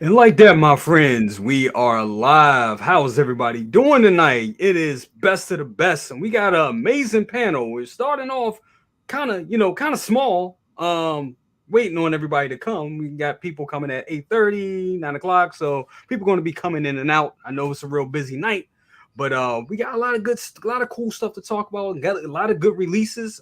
And like that, my friends, we are live. How's everybody doing tonight? It is best of the best, and we got an amazing panel. We're starting off kind of small. Waiting on everybody to come. We got people coming at 8:30, 9 o'clock. So people going to be coming in and out. I know it's a real busy night, but we got a lot of cool stuff to talk about. Got a lot of good releases.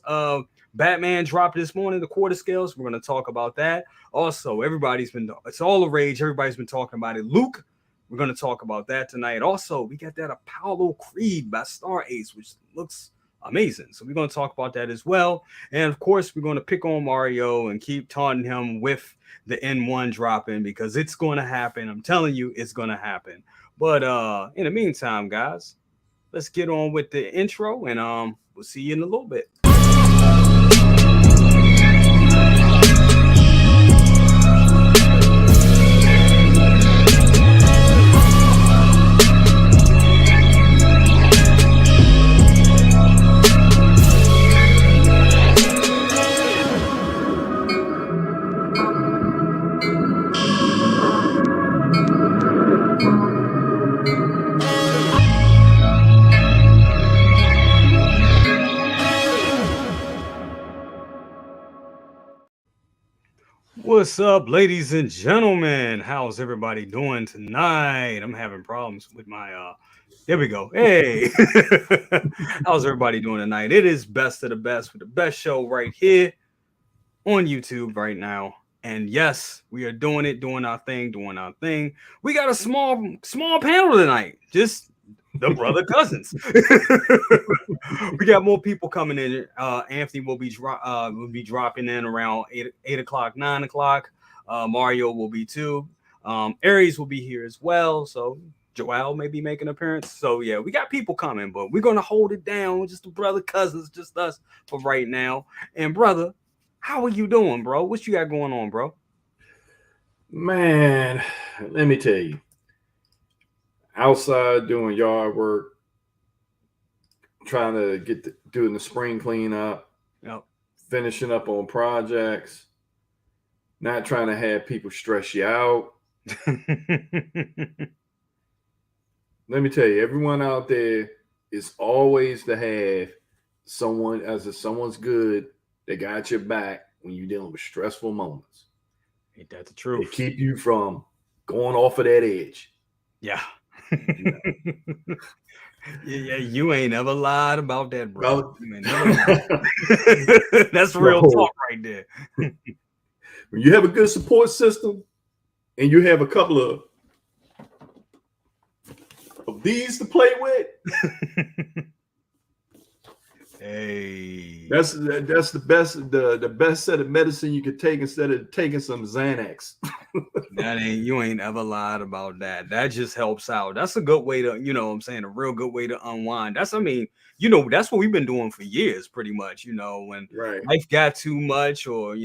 Batman dropped this morning, the quarter scales. We're going to talk about that. Also, it's all the rage. Everybody's been talking about it. Luke, we're going to talk about that tonight. Also, we got that Apollo Creed by Star Ace, which looks amazing. So we're going to talk about that as well. And of course, we're going to pick on Mario and keep taunting him with the N1 dropping because it's going to happen. I'm telling you, it's going to happen. But in the meantime, guys, let's get on with the intro and we'll see you in a little bit. What's up, ladies and gentlemen? How's everybody doing tonight? I'm having problems with my there we go. Hey. How's everybody doing tonight? It is best of the best with the best show right here on YouTube right now. And yes, we are doing our thing. We got a small panel tonight. Just the brother cousins. We got more people coming in. Anthony will be dropping in around 8 o'clock, 9 o'clock. Mario will be too. Aries will be here as well. So Joel may be making an appearance. So yeah, we got people coming, but we're gonna hold it down. Just the brother cousins, just us for right now. And brother, how are you doing, bro? What you got going on, bro? Man, let me tell you. Outside doing yard work, trying to doing the spring cleanup, Yep. finishing up on projects, not trying to have people stress you out. Let me tell you, everyone out there is always to have someone, as if someone's good, that got your back when you're dealing with stressful moments. Ain't that the They truth? keep you from going off of that edge. Yeah. Yeah, you ain't ever lied about that, bro. Well, You ain't never lied. That's real talk right there. When you have a good support system and you have a couple of these to play with, hey, that's the best set of medicine you could take instead of taking some Xanax. you ain't ever lied about that. That just helps out. That's a good way to, what I'm saying, a real good way to unwind. That's what we've been doing for years, pretty much. When Right. life got too much or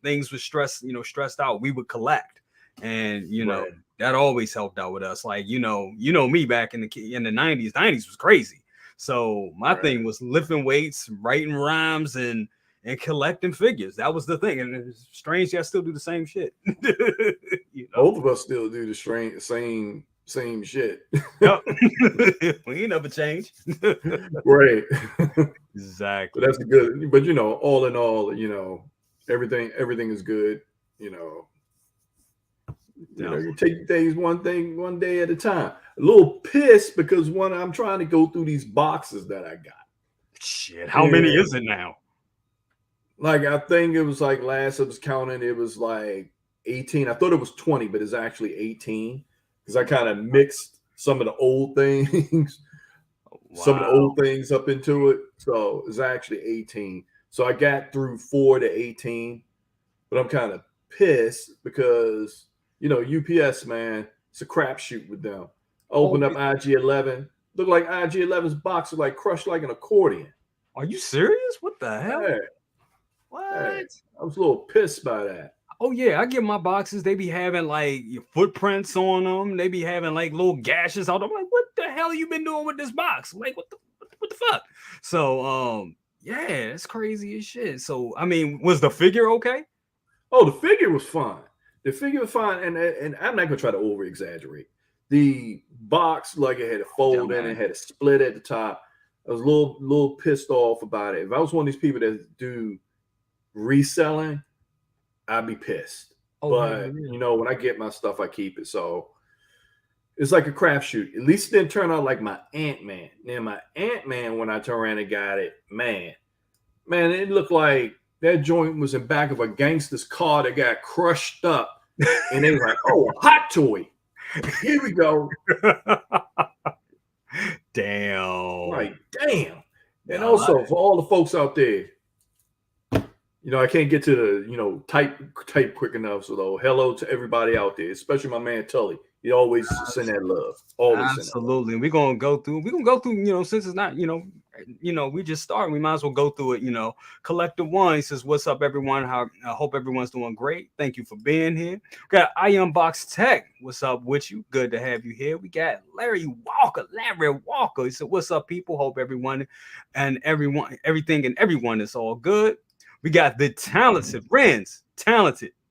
things were stressed out, we would collect. And Right. that always helped out with us. Like, me back in the 90s. 90s was crazy. So my thing was lifting weights, writing rhymes, and collecting figures. That was the thing. And it's strange, I still do the same shit. Both of us still do the same shit. Yep. We ain't never changed. Right. Exactly. But that's good. But all in all, everything is good. You take things one day at a time. A little pissed because I'm trying to go through these boxes that I got. Shit, how many is it now? Like, I think it was like last I was counting, it was like 18. I thought it was 20, but it's actually 18 because I kind of mixed some of the old things, some of the old things up into it. So it's actually 18. So I got through 4 to 18, but I'm kind of pissed because UPS, man, it's a crapshoot with them. Open up IG-11. Look like IG-11's box is like crushed like an accordion. Are you serious? What the hell? Hey, what? Hey, I was a little pissed by that. Oh yeah, I get my boxes. They be having like footprints on them. They be having like little gashes out. I'm like, what the hell you been doing with this box? I'm like, what the fuck? So yeah, it's crazy as shit. So I mean, was the figure okay? Oh, the figure was fine. The figure was fine, and I'm not gonna try to over exaggerate. The box, like it had a fold in it, had a split at the top. I was a little pissed off about it. If I was one of these people that do reselling, I'd be pissed. But you know, when I get my stuff, I keep it. So it's like a crapshoot. At least it didn't turn out like my Ant-Man. Now my Ant-Man, when I turned around and got it, man, it looked like that joint was in back of a gangster's car that got crushed up. And they were like, oh, a hot toy. Here we go. Damn. Like, damn. And also for all the folks out there, you know, I can't get to the, you know, type quick enough. So though, hello to everybody out there, especially my man Tully. He always send that love. Always absolutely. We're gonna go through, you know, since it's not, you know, we just started, we might as well go through it. You know, Collector One, he says, what's up, everyone? I hope everyone's doing great. Thank you for being here. We got I Unbox Tech. What's up with you? Good to have you here. We got Larry Walker. He said, what's up, people? Hope everything and everyone is all good. We got the talented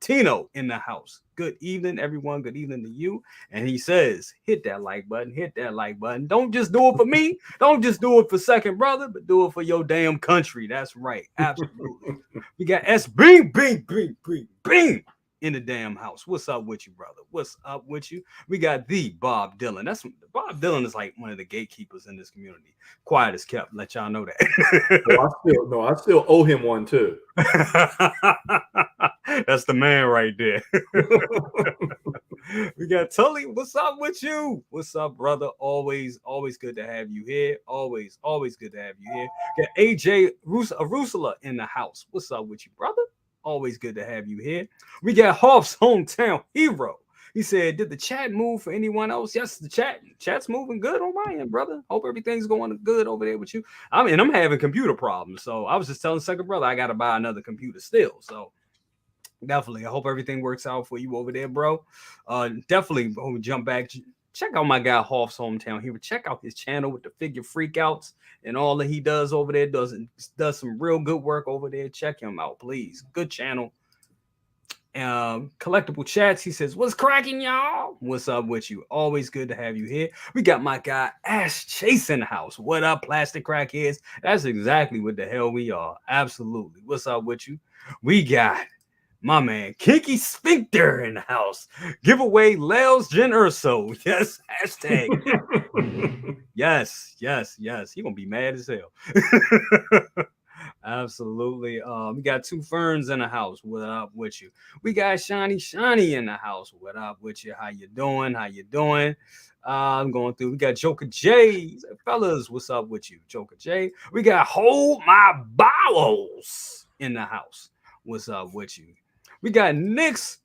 Tino in the house. Good evening, everyone. Good evening to you. And he says, hit that like button. Hit that like button. Don't just do it for me. Don't just do it for second brother, but do it for your damn country. That's right. Absolutely. We got Bing in the damn house. What's up with you, brother? What's up with you? We got the Bob Dylan. Bob Dylan is like one of the gatekeepers in this community. Quiet as kept. Let y'all know that. I still owe him one too. That's the man right there. We got Tully. What's up with you? What's up, brother? Always good to have you here. Always good to have you here. Got AJ Arusula in the house. What's up with you, brother? Always good to have you here. We got Hoff's hometown hero. He said, did the chat move for anyone else? Yes, the chat's moving good on my end, brother. Hope everything's going good over there with you. I mean, I'm having computer problems. So I was just telling second brother, I got to buy another computer still. So definitely, I hope everything works out for you over there, bro. Definitely, when we jump back, check out my guy Hoff's hometown hero. Check out his channel with the figure freakouts and all that he does over there. Does some real good work over there. Check him out, please. Good channel. Collectible chats. He says, what's cracking, y'all? What's up with you? Always good to have you here. We got my guy Ash Chase in the house. What up, plastic crackheads? That's exactly what the hell we are. Absolutely. What's up with you? We got my man Kinky Sphincter in the house. Giveaway Lels Gen Urso. Yes, hashtag. yes. He gonna be mad as hell. Absolutely. We got two Ferns in the house. What up with you? We got Shiny in the house. What up with you? How you doing? I'm going through. We got Joker J. Fellas, what's up with you? Joker J. We got Hold My Bowels in the house. What's up with you? We got Nick's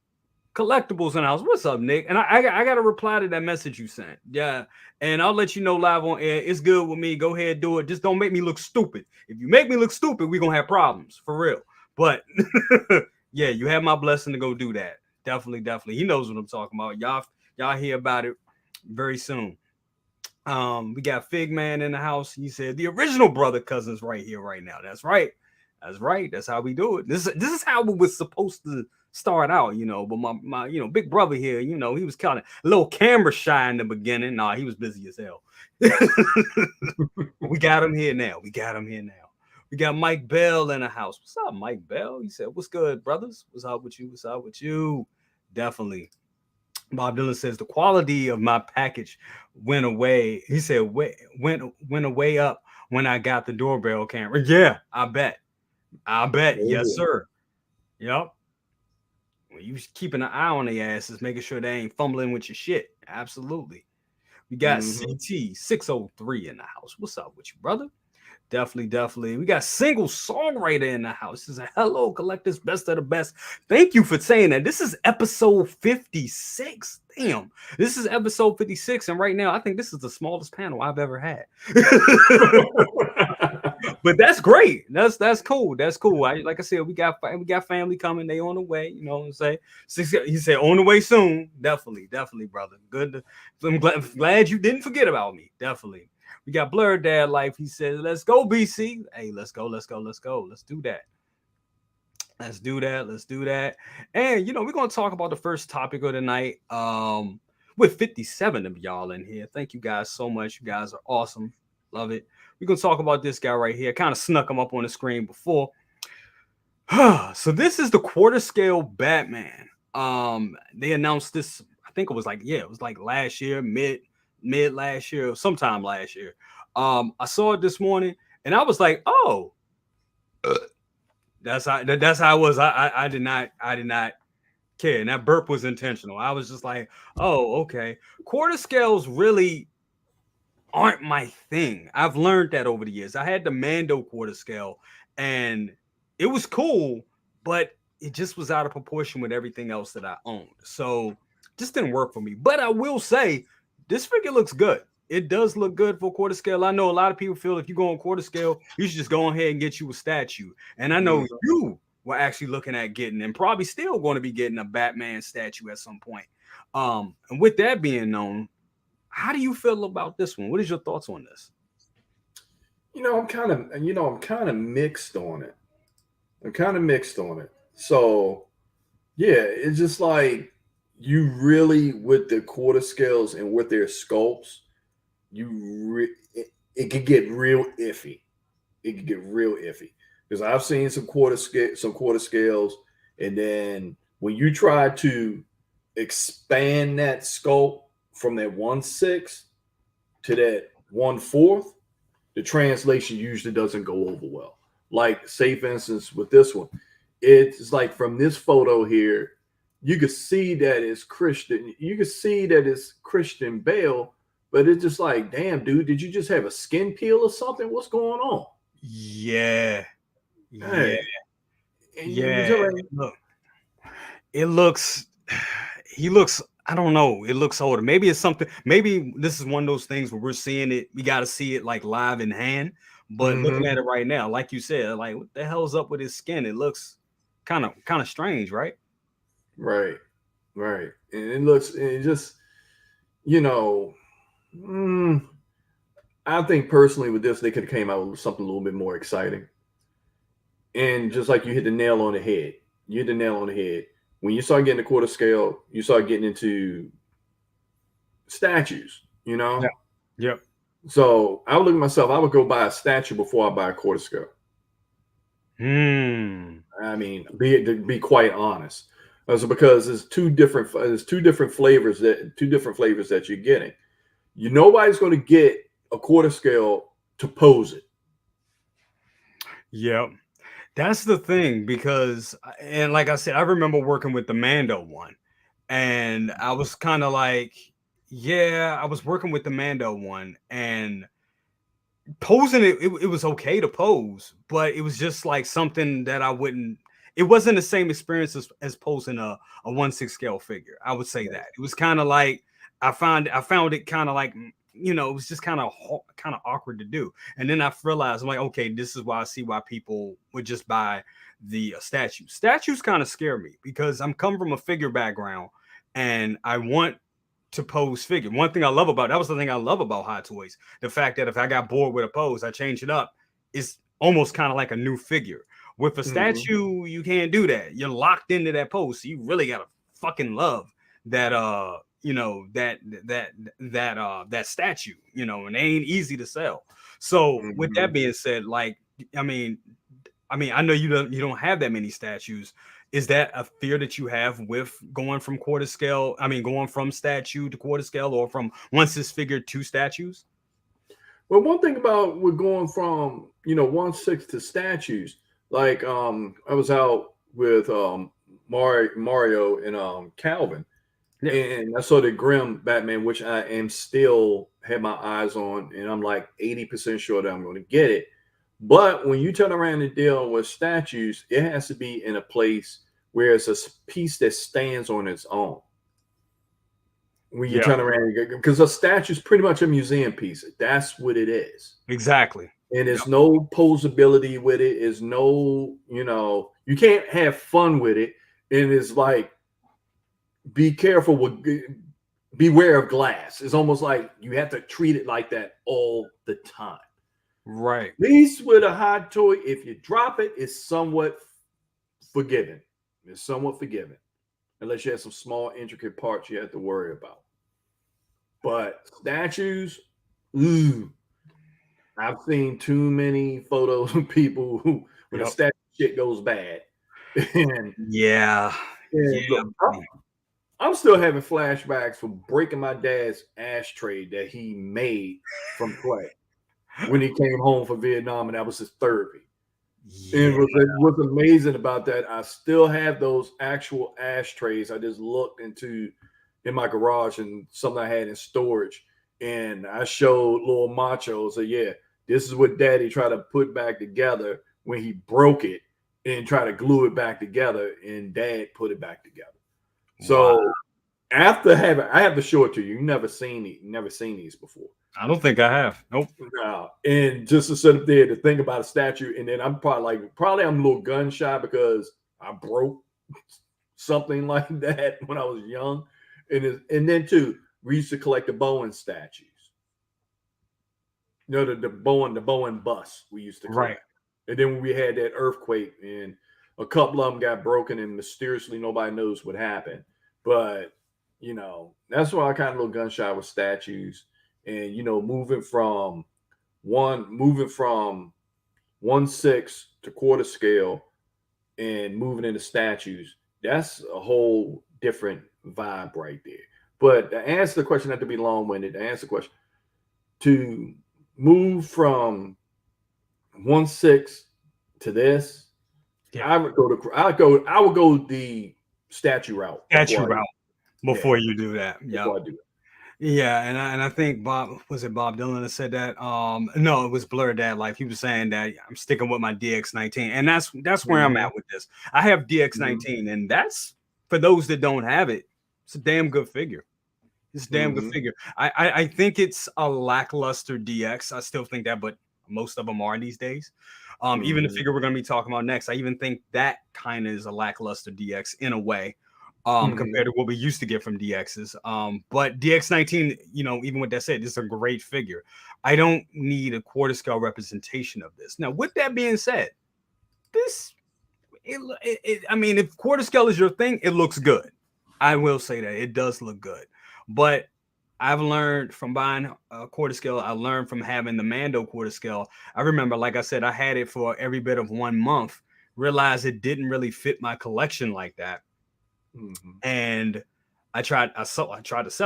Collectibles in the house. What's up, Nick? And I got to reply to that message you sent. Yeah. And I'll let you know live on air. It's good with me. Go ahead, do it. Just don't make me look stupid. If you make me look stupid, we're going to have problems for real. But yeah, you have my blessing to go do that. Definitely. He knows what I'm talking about. Y'all hear about it very soon. We got Fig Man in the house. He said the original brother cousins right here, right now. That's right. That's how we do it. This is how we was supposed to start out, you know. But my big brother here, you know, he was kind of a little camera shy in the beginning. Nah, he was busy as hell. We got him here now. We got Mike Bell in the house. What's up, Mike Bell? He said, what's good, brothers? What's up with you? Definitely. Bob Dylan says the quality of my package went away. He said went away up when I got the doorbell camera. Yeah, I bet. Yes, sir. Yep. Well, you keeping an eye on the asses, making sure they ain't fumbling with your shit. Absolutely. We got CT603 in the house. What's up with you, brother? Definitely. We got Single Songwriter in the house. This is a hello, collectors, best of the best. Thank you for saying that. This is episode 56. Damn, this is episode 56, and right now I think this is the smallest panel I've ever had. But that's great. That's cool. Like I said, we got family coming. They on the way. You know what I'm saying? He said on the way soon. Definitely, brother. Good. I'm glad you didn't forget about me. Definitely. We got Blurred Dad Life. He says, let's go, BC. Hey, let's go. Let's do that. Let's do that. Let's do that. And we're gonna talk about the first topic of the night. With 57 of y'all in here. Thank you guys so much. You guys are awesome. Love it. We're gonna talk about this guy right here. Kind of snuck him up on the screen before. So this is the quarter scale Batman. They announced this, I think it was like last year, mid last year, sometime last year. I saw it this morning and I was like, oh, that's how it was. I did not care. And that burp was intentional. I was just like, oh, okay. Quarter scales really aren't my thing. I've learned that over the years. I had the Mando quarter scale and it was cool, but it just was out of proportion with everything else that I owned. So just didn't work for me. But I will say this figure looks good. It does look good for quarter scale. I know a lot of people feel if you go on quarter scale, you should just go ahead and get you a statue. And I know you were actually looking at getting and probably still going to be getting a Batman statue at some point. And with that being known, how do you feel about this one? What is your thoughts on this? I'm kind of mixed on it. So, yeah, it's just like you really with the quarter scales and with their sculpts, it could get real iffy. Because I've seen some quarter scales, and then when you try to expand that sculpt from that 1/6 to that 1/4, the translation usually doesn't go over well. Like, say for instance, with this one, it's like from this photo here, you can see that it's Christian. You can see that it's Christian Bale, but it's just like, damn, dude, did you just have a skin peel or something? What's going on? Yeah. Hey. Yeah. Look, it looks, he looks, I don't know. It looks older. Maybe it's something. Maybe this is one of those things where we're seeing it. We got to see it like live in hand. But looking at it right now, like you said, like what the hell's up with his skin? It looks kind of strange, right? Right. And it just, I think personally with this, they could have came out with something a little bit more exciting. And just like you hit the nail on the head, When you start getting the quarter scale, you start getting into statues, Yeah. Yep. So I would look at myself, I would go buy a statue before I buy a quarter scale. I mean, to be quite honest. Because there's two different flavors that you're getting. Nobody's going to get a quarter scale to pose it. Yep. That's the thing, because, and like I said, I remember working with the Mando one, and I was kind of like, yeah, I was working with the Mando one, and posing it was okay to pose, but it was just like something that I wouldn't. It wasn't the same experience as posing a 1/6 scale figure. I would say that it was kind of like I found it kind of like it was just kind of awkward to do. And then I realized I'm like, okay, this is why I see why people would just buy the statue. Statues kind of scare me because I'm come from a figure background and I want to pose figure. One thing I love about that was the thing I love about Hot Toys. The fact that if I got bored with a pose, I change it up. It's almost kind of like a new figure. With a statue, you can't do that. You're locked into that pose. So you really gotta fucking love that that statue, and they ain't easy to sell. So with that being said, like, I mean, I know you don't have that many statues. Is that a fear that you have with going from quarter scale? I mean, going from statue to quarter scale, or from 1/6 figure to statues? Well, one thing about we're going from 1/6 to statues, like I was out with Mario and Calvin, and I saw the Grim Batman, which I am still have my eyes on, and I'm like 80% sure that I'm going to get it. But when you turn around and deal with statues, it has to be in a place where it's a piece that stands on its own. When you turn around, because a statue is pretty much a museum piece. That's what it is. Exactly. And there's no posability with it. There's no, you can't have fun with it. And it's like, be careful beware of glass. It's almost like you have to treat it like that all the time. Right. At least with a hot toy, if you drop it, it's somewhat forgiven. It's somewhat forgiven, unless you have some small intricate parts you have to worry about. But statues, ooh, I've seen too many photos of people who, when the statue shit goes bad, and yeah, look, I'm still having flashbacks from breaking my dad's ashtray that he made from clay when he came home from Vietnam, and that was his therapy. yeah. And what's amazing about that, I still have those actual ashtrays. I just looked into in my garage and something I had in storage, and I showed little Macho. So yeah, this is what Daddy tried to put back together when he broke it and tried to glue it back together, and Dad put it back together. So after having, I have to show it to you. You never seen these before. I don't think I have. Nope. No. And just to sit up there to think about a statue, and then I'm probably I'm a little gun shy because I broke something like that when I was young. And then too, we used to collect the Bowen statues. You know, the Bowen bus we used to collect. Right. And then when we had that earthquake and a couple of them got broken and mysteriously nobody knows what happened. But, you know, that's why I kind of a little gun shy with statues. And, you know, moving from 1/6 to quarter scale and moving into statues, that's a whole different vibe right there. But to answer the question, not to be long-winded, to answer the question, to move from 1/6 to this, I would go the statue route. Before you do that. Yeah. Before I do it. Yeah, and I think Bob Dylan that said that. No, it was Blur Dad Life. He was saying that I'm sticking with my DX19, and that's where I'm at with this. I have DX19, and that's for those that don't have it. It's a damn good figure. It's a damn good figure. I think it's a lackluster DX. I still think that, but most of them are these days. Even the figure we're going to be talking about next, I even think that kind of is a lackluster DX in a way. Compared to what we used to get from DXs. But DX19, you know, even with that said, it's a great figure. I don't need a quarter scale representation of this. Now, with that being said, I mean, if quarter scale is your thing, it looks good. I will say that it does look good. But I've learned from buying a quarter scale. I learned from having the Mando quarter scale. I remember, like I said, I had it for every bit of 1 month, realized it didn't really fit my collection like that. And I tried to sell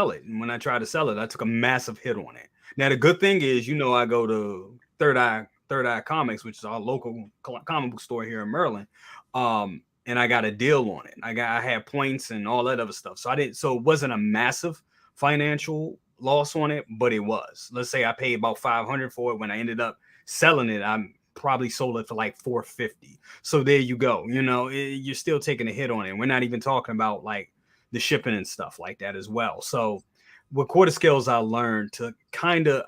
it. And when I tried to sell it, I took a massive hit on it. Now, the good thing is, you know, I go to Third Eye Comics, which is our local comic book store here in Maryland. And I got a deal on it. I had points and all that other stuff. So it wasn't a massive financial loss on it, but it was. Let's say I paid about $500 for it. When I ended up selling it, I probably sold it for like $450. So there you go. You know, you're still taking a hit on it. We're not even talking about like the shipping and stuff like that as well. So with quarter scales, I learned to kind of,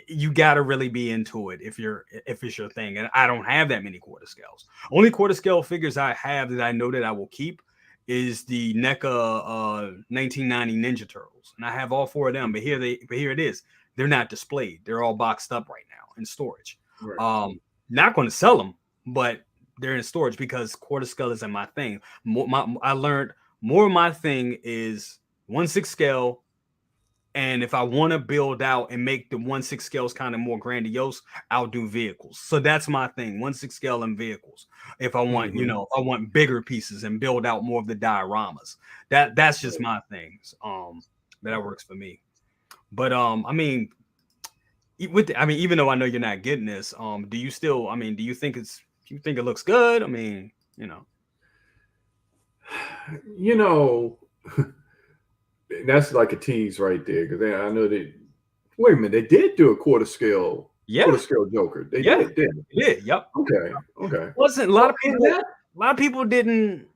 you got to really be into it if it's your thing. And I don't have that many quarter scales. Only quarter scale figures I have that I know that I will keep is the NECA 1990 Ninja Turtles, and I have all 4 of them. But here it is. They're not displayed. They're all boxed up right now in storage. Right. Not going to sell them, but they're in storage because quarter scale isn't my thing. I learned more of my thing is 1/6 scale. And if I want to build out and make the 1/6 scales kind of more grandiose, I'll do vehicles. So that's my thing, 1/6 scale and vehicles. If I want, you know, I want bigger pieces and build out more of the dioramas. That's just my things. That works for me. But I mean, even though I know you're not getting this, do you still? I mean, do you think it looks good? I mean, you know, that's like a tease right there because I know they. Wait a minute, they did do a quarter scale Joker. They did. Yep. Okay. Wasn't a lot of people didn't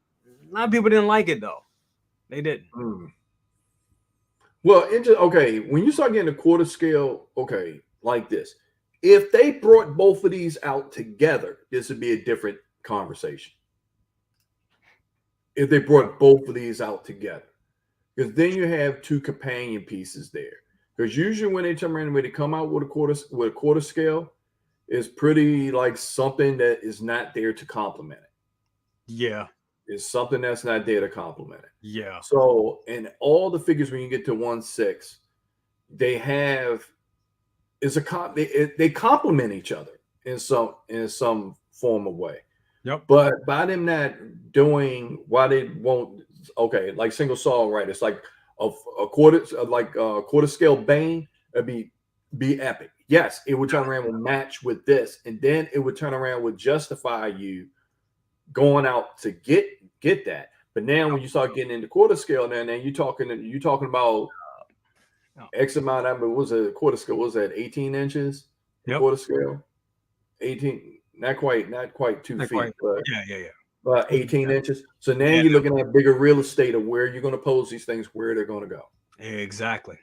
like it though. They didn't. Well, okay, when you start getting a quarter scale, okay, like this, if they brought both of these out together, this would be a different conversation. If they brought both of these out together, because then you have 2 companion pieces there. Because usually when they come out with a quarter scale, it's pretty like something that is not there to complement it. Yeah. It's something that's not there to complement it. Yeah. So, and all the figures when you get to 1/6, they have they complement each other in some form of way. Yep. But by them not doing why they won't, okay, like single saw, right? It's like a quarter, like a quarter scale Bane, it'd be epic. Yes, it would turn around and match with this, and then it would turn around with justify you going out to get that. But now when you start getting into quarter scale, now you're talking about X amount. I mean, what was a quarter scale? What was that 18 inches? Yep. Quarter scale, 18. Not quite 2 Not feet, quite. but Yeah. about 18 inches. So now you're looking at bigger real estate of where you're going to pose these things, where they're going to go. Exactly.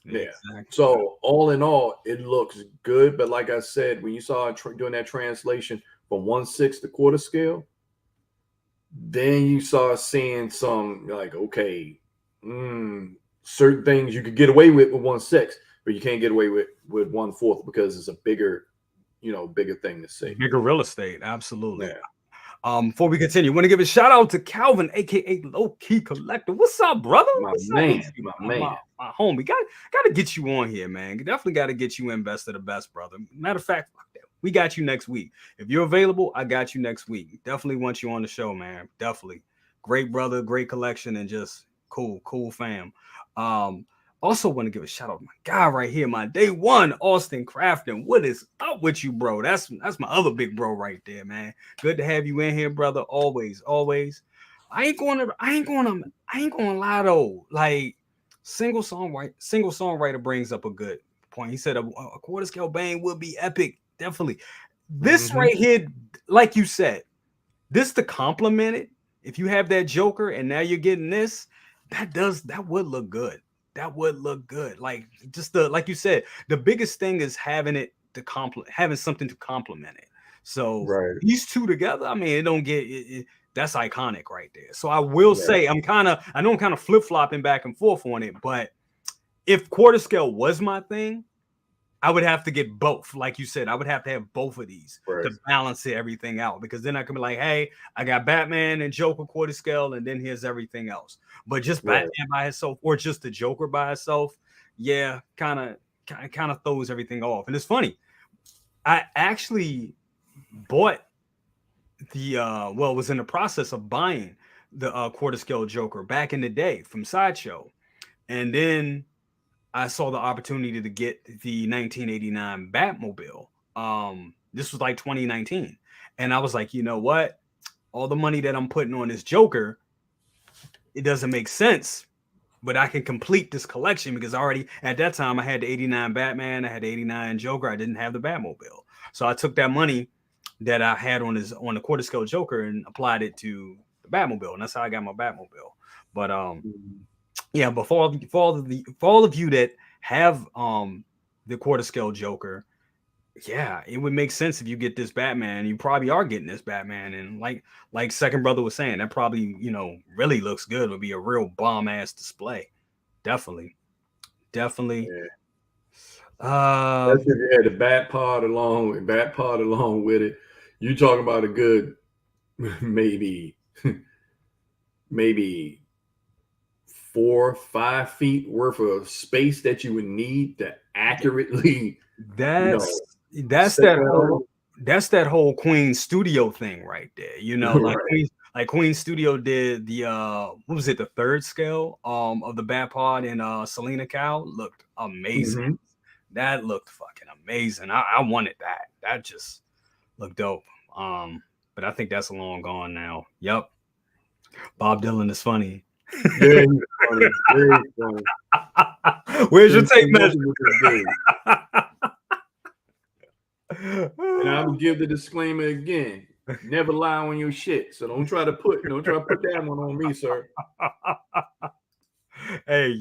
Yeah. Exactly. So all in all, it looks good. But like I said, when you saw doing that translation from 1/6 to quarter scale, then you saw seeing some like, okay, certain things you could get away with 1/6, but you can't get away with 1/4 because it's a bigger thing to see. Bigger real estate. Absolutely. Yeah. Before we continue, want to give a shout out to Calvin, aka Low Key Collector. What's up, brother? What's up? My homie. Gotta get you on here, man. Definitely gotta get you in best of the best, brother. Matter of fact, we got you next week. If you're available, I got you next week. Definitely want you on the show, man. Definitely. Great brother, great collection, and just cool fam. Also want to give a shout out to my guy right here, my day one, Austin Crafton. What is up with you, bro? That's my other big bro right there, man. Good to have you in here, brother. Always. I ain't gonna lie though. Like single songwriter brings up a good point. He said a quarter scale Bane would be epic. Definitely. This right here, like you said, this to complement it. If you have that Joker and now you're getting this, that would look good. That would look good. Like just like you said, the biggest thing is having something to complement it. So these two together, I mean, it don't get it, that's iconic right there. So I will say I know I'm kind of flip-flopping back and forth on it, but if quarter scale was my thing, I would have to get both. Like you said, I would have to have both of these to balance everything out, because then I can be like, hey, I got Batman and Joker quarter scale, and then here's everything else. But just Batman by itself, or just the Joker by itself, yeah, kind of throws everything off. And it's funny, I actually bought the was in the process of buying the quarter scale Joker back in the day from Sideshow, and then I saw the opportunity to get the 1989 Batmobile. This was like 2019. And I was like, you know what? All the money that I'm putting on this Joker, it doesn't make sense, but I can complete this collection because already at that time I had the 89 Batman, I had the 89 Joker, I didn't have the Batmobile. So I took that money that I had on the quarter scale Joker and applied it to the Batmobile. And that's how I got my Batmobile. But yeah, but for all of you that have the quarter scale Joker, yeah, it would make sense if you get this Batman. You probably are getting this Batman, and like Second Brother was saying, that probably really looks good. It would be a real bomb ass display. Definitely. Yeah. That's if you had the bat pod along with it. You talking about a good maybe 4 or 5 feet worth of space that you would need to accurately. That's that whole Queen Studio thing right there. Like Queen Studio did the what was it, the 3rd scale of the Bat Pod and Selena Cow looked amazing. That looked fucking amazing. I wanted that. That just looked dope. But I think that's long gone now. Yep. Bob Dylan is funny. Yeah, he's funny. Very funny. Where's your tape measure? And I will give the disclaimer again: never lie on your shit. So don't try to put that one on me, sir. Hey,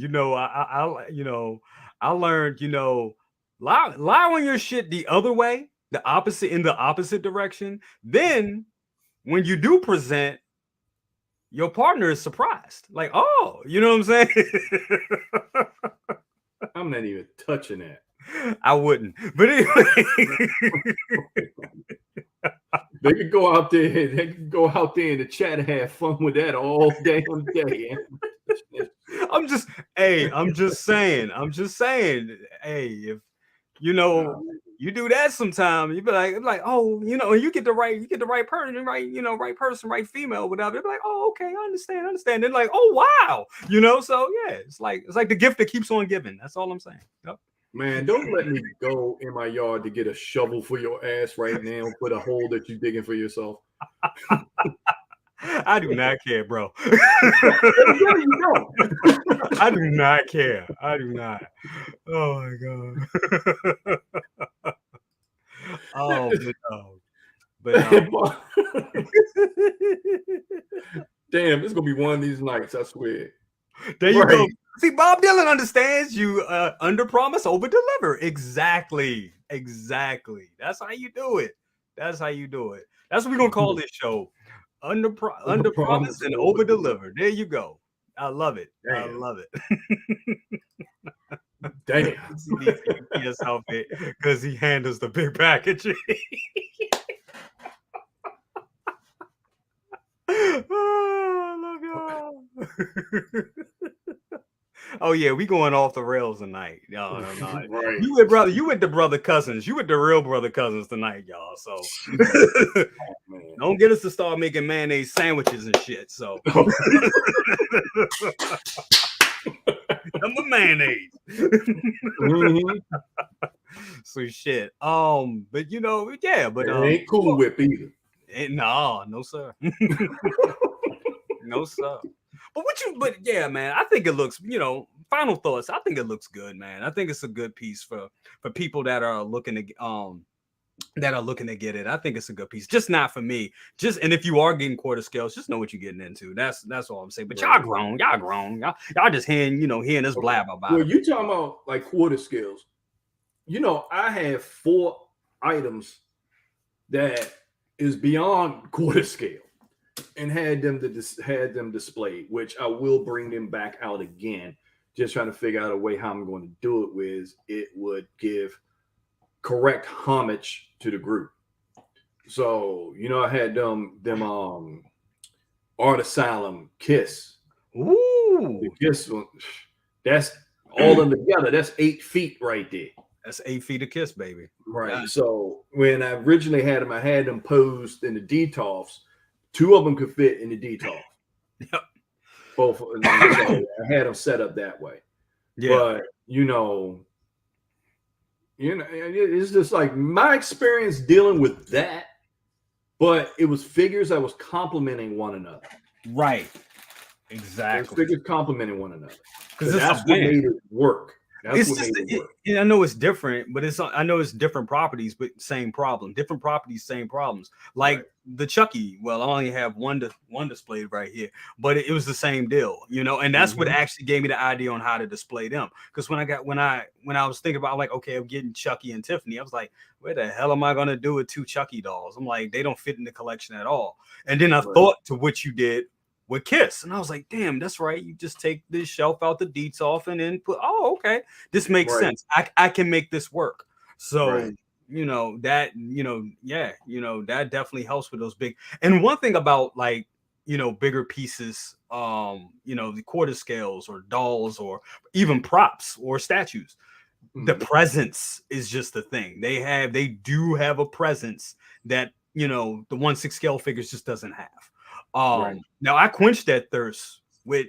I learned, lie on your shit the other way, in the opposite direction. Then when you do present, your partner is surprised. Like, oh, you know what I'm saying? I'm not even touching that. I wouldn't. But anyway. They could go out there. They could go out there in the chat and have fun with that all damn day. I'm just saying. Hey, if you know you do that sometime, you be like, oh, you know, you get the right person, right person, right female, whatever. They're like, oh, okay, I understand. They're like, oh, wow, you know. So yeah, it's like the gift that keeps on giving. That's all I'm saying. Yep. Man, don't let me go in my yard to get a shovel for your ass right now for the hole that you're digging for yourself. I do not care, bro. No. I do not care. I do not. Oh my god. Oh, but damn, it's gonna be one of these nights. I swear. There you go. See, Bob Dylan understands you. Under promise, over deliver. Exactly. That's how you do it. That's what we're gonna call this show. Under promise and over deliver. There you go. I love it. Damn. I love it. Damn. Because he handles the big packaging. Oh, I love y'all. Oh yeah, we going off the rails tonight, y'all. No. Right. You with the brother cousins. You with the real brother cousins tonight, y'all. So don't get us to start making mayonnaise sandwiches and shit. So I'm a mayonnaise. So shit. But you know, yeah, but it ain't Cool Whip either. No, sir. No, sir. But yeah, man, I think it looks, you know, final thoughts. I think it looks good, man. I think it's a good piece for people that are looking to get it. I think it's a good piece. Just not for me. And if you are getting quarter scales, just know what you're getting into. That's all I'm saying. But y'all grown. Y'all just hearing us blab about it. Well, you talking about like quarter scales. You know, I have 4 items that is beyond quarter scale. And had them displayed, which I will bring them back out again. Just trying to figure out a way how I'm going to do it with it would give correct homage to the group. So you know, I had them Art Asylum Kiss. Ooh, the Kiss one. That's all of them together. That's 8 feet right there. That's 8 feet of Kiss, baby. Right. Yeah. So when I originally had them, I had them posed in the DTOFs. 2 of them could fit in the DTOF. Yep. Both. So I had them set up that way. Yeah. But you know, it's just like my experience dealing with that. But it was figures that was complementing one another. Right. Exactly. Figures complementing one another. Because that's what made it work. That's what made it work. I know it's different, but I know it's different properties, but same problem. Different properties, same problems. Like the Chucky. Well, I only have one displayed right here, but it was the same deal, you know. And that's what actually gave me the idea on how to display them. Because when I was thinking about like, okay, I'm getting Chucky and Tiffany, I was like, where the hell am I gonna do with 2 Chucky dolls? I'm like, they don't fit in the collection at all. And then I thought to what you did with Kiss, and I was like, damn, that's right. You just take this shelf out the deets off and then put, oh, okay, this makes sense. I can make this work. So you know that, that definitely helps with those big. And one thing about like, bigger pieces, the quarter scales or dolls or even props or statues, the presence is just the thing. They do have a presence that, the 1/6 scale figures just doesn't have. Now I quenched that thirst with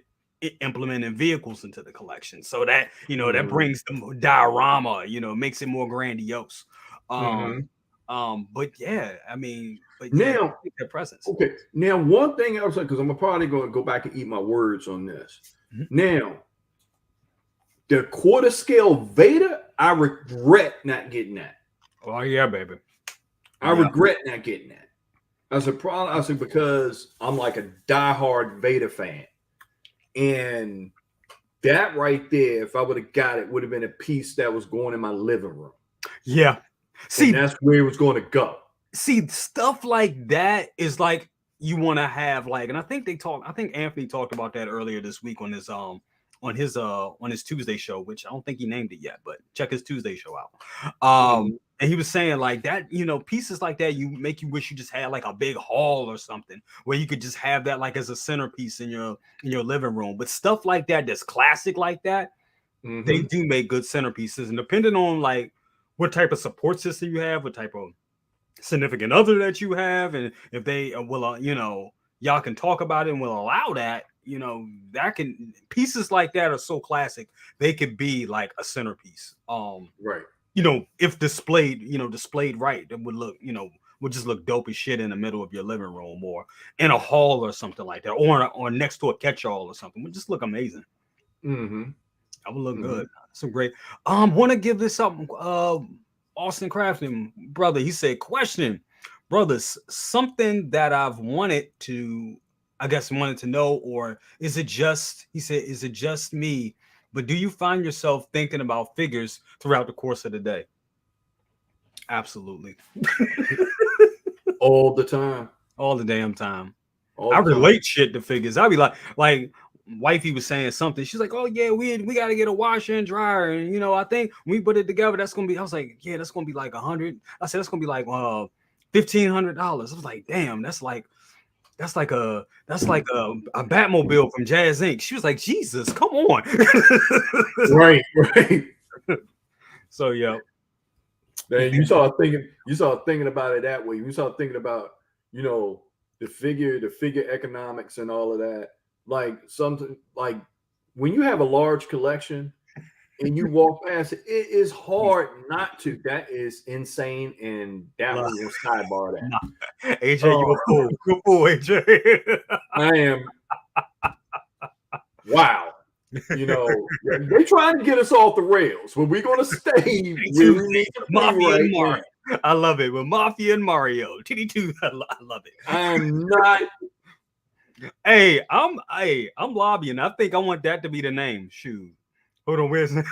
implementing vehicles into the collection, so that that brings the diorama, makes it more grandiose. But yeah, I mean, now their presence. Okay, now one thing I was like, because I'm probably going to go back and eat my words on this. Now, the quarter scale Vader, I regret not getting that. Oh yeah, baby. I regret not getting that. I said because I'm like a diehard Vader fan, and that right there, if I would have got it, would have been a piece that was going in my living room. Yeah, see, and that's where it was going to go. See, stuff like that is like you want to have like, and I think Anthony talked about that earlier this week on his Tuesday show, which I don't think he named it yet, but check his Tuesday show out. And he was saying like that, pieces like that, you wish you just had like a big hall or something where you could just have that like as a centerpiece in your living room. But stuff like that, that's classic like that, they do make good centerpieces. And depending on like what type of support system you have, what type of significant other that you have, and if they will, y'all can talk about it and will allow that, that can pieces like that are so classic, they could be like a centerpiece. Right. If displayed right, it would look, would just look dope as shit in the middle of your living room or in a hall or something like that, or next to a catch-all or something. It would just look amazing. That would look good. Some great. Want to give this up. Austin Crafton, brother. He said, question, brothers, something that I've wanted to know, or is it just? He said, is it just me? But do you find yourself thinking about figures throughout the course of the day? Absolutely. All the time. All the damn time. I relate shit to figures. I'll be like wifey was saying something. She's like, oh yeah, we got to get a washer and dryer. And I think when we put it together, that's going to be, I was like, yeah, that's going to be like 100. I said, that's going to be like $1,500. I was like, damn, that's like a Batmobile from Jazz Inc. She was like, Jesus, come on. Right. So yeah. Then you start thinking about it that way. You start thinking about, the figure economics and all of that. Like something like when you have a large collection and you walk past it, it is hard not to. That is insane, and that was a sidebar. That AJ, you a fool. You're a fool, AJ. I am. Wow. They trying to get us off the rails, but we're gonna stay where we need to Mafia and Mario. I love it. With Mafia and Mario. TD2, I love it. I'm not. Hey, I'm lobbying. I think I want that to be the name. Shoot. Hold on, where's No.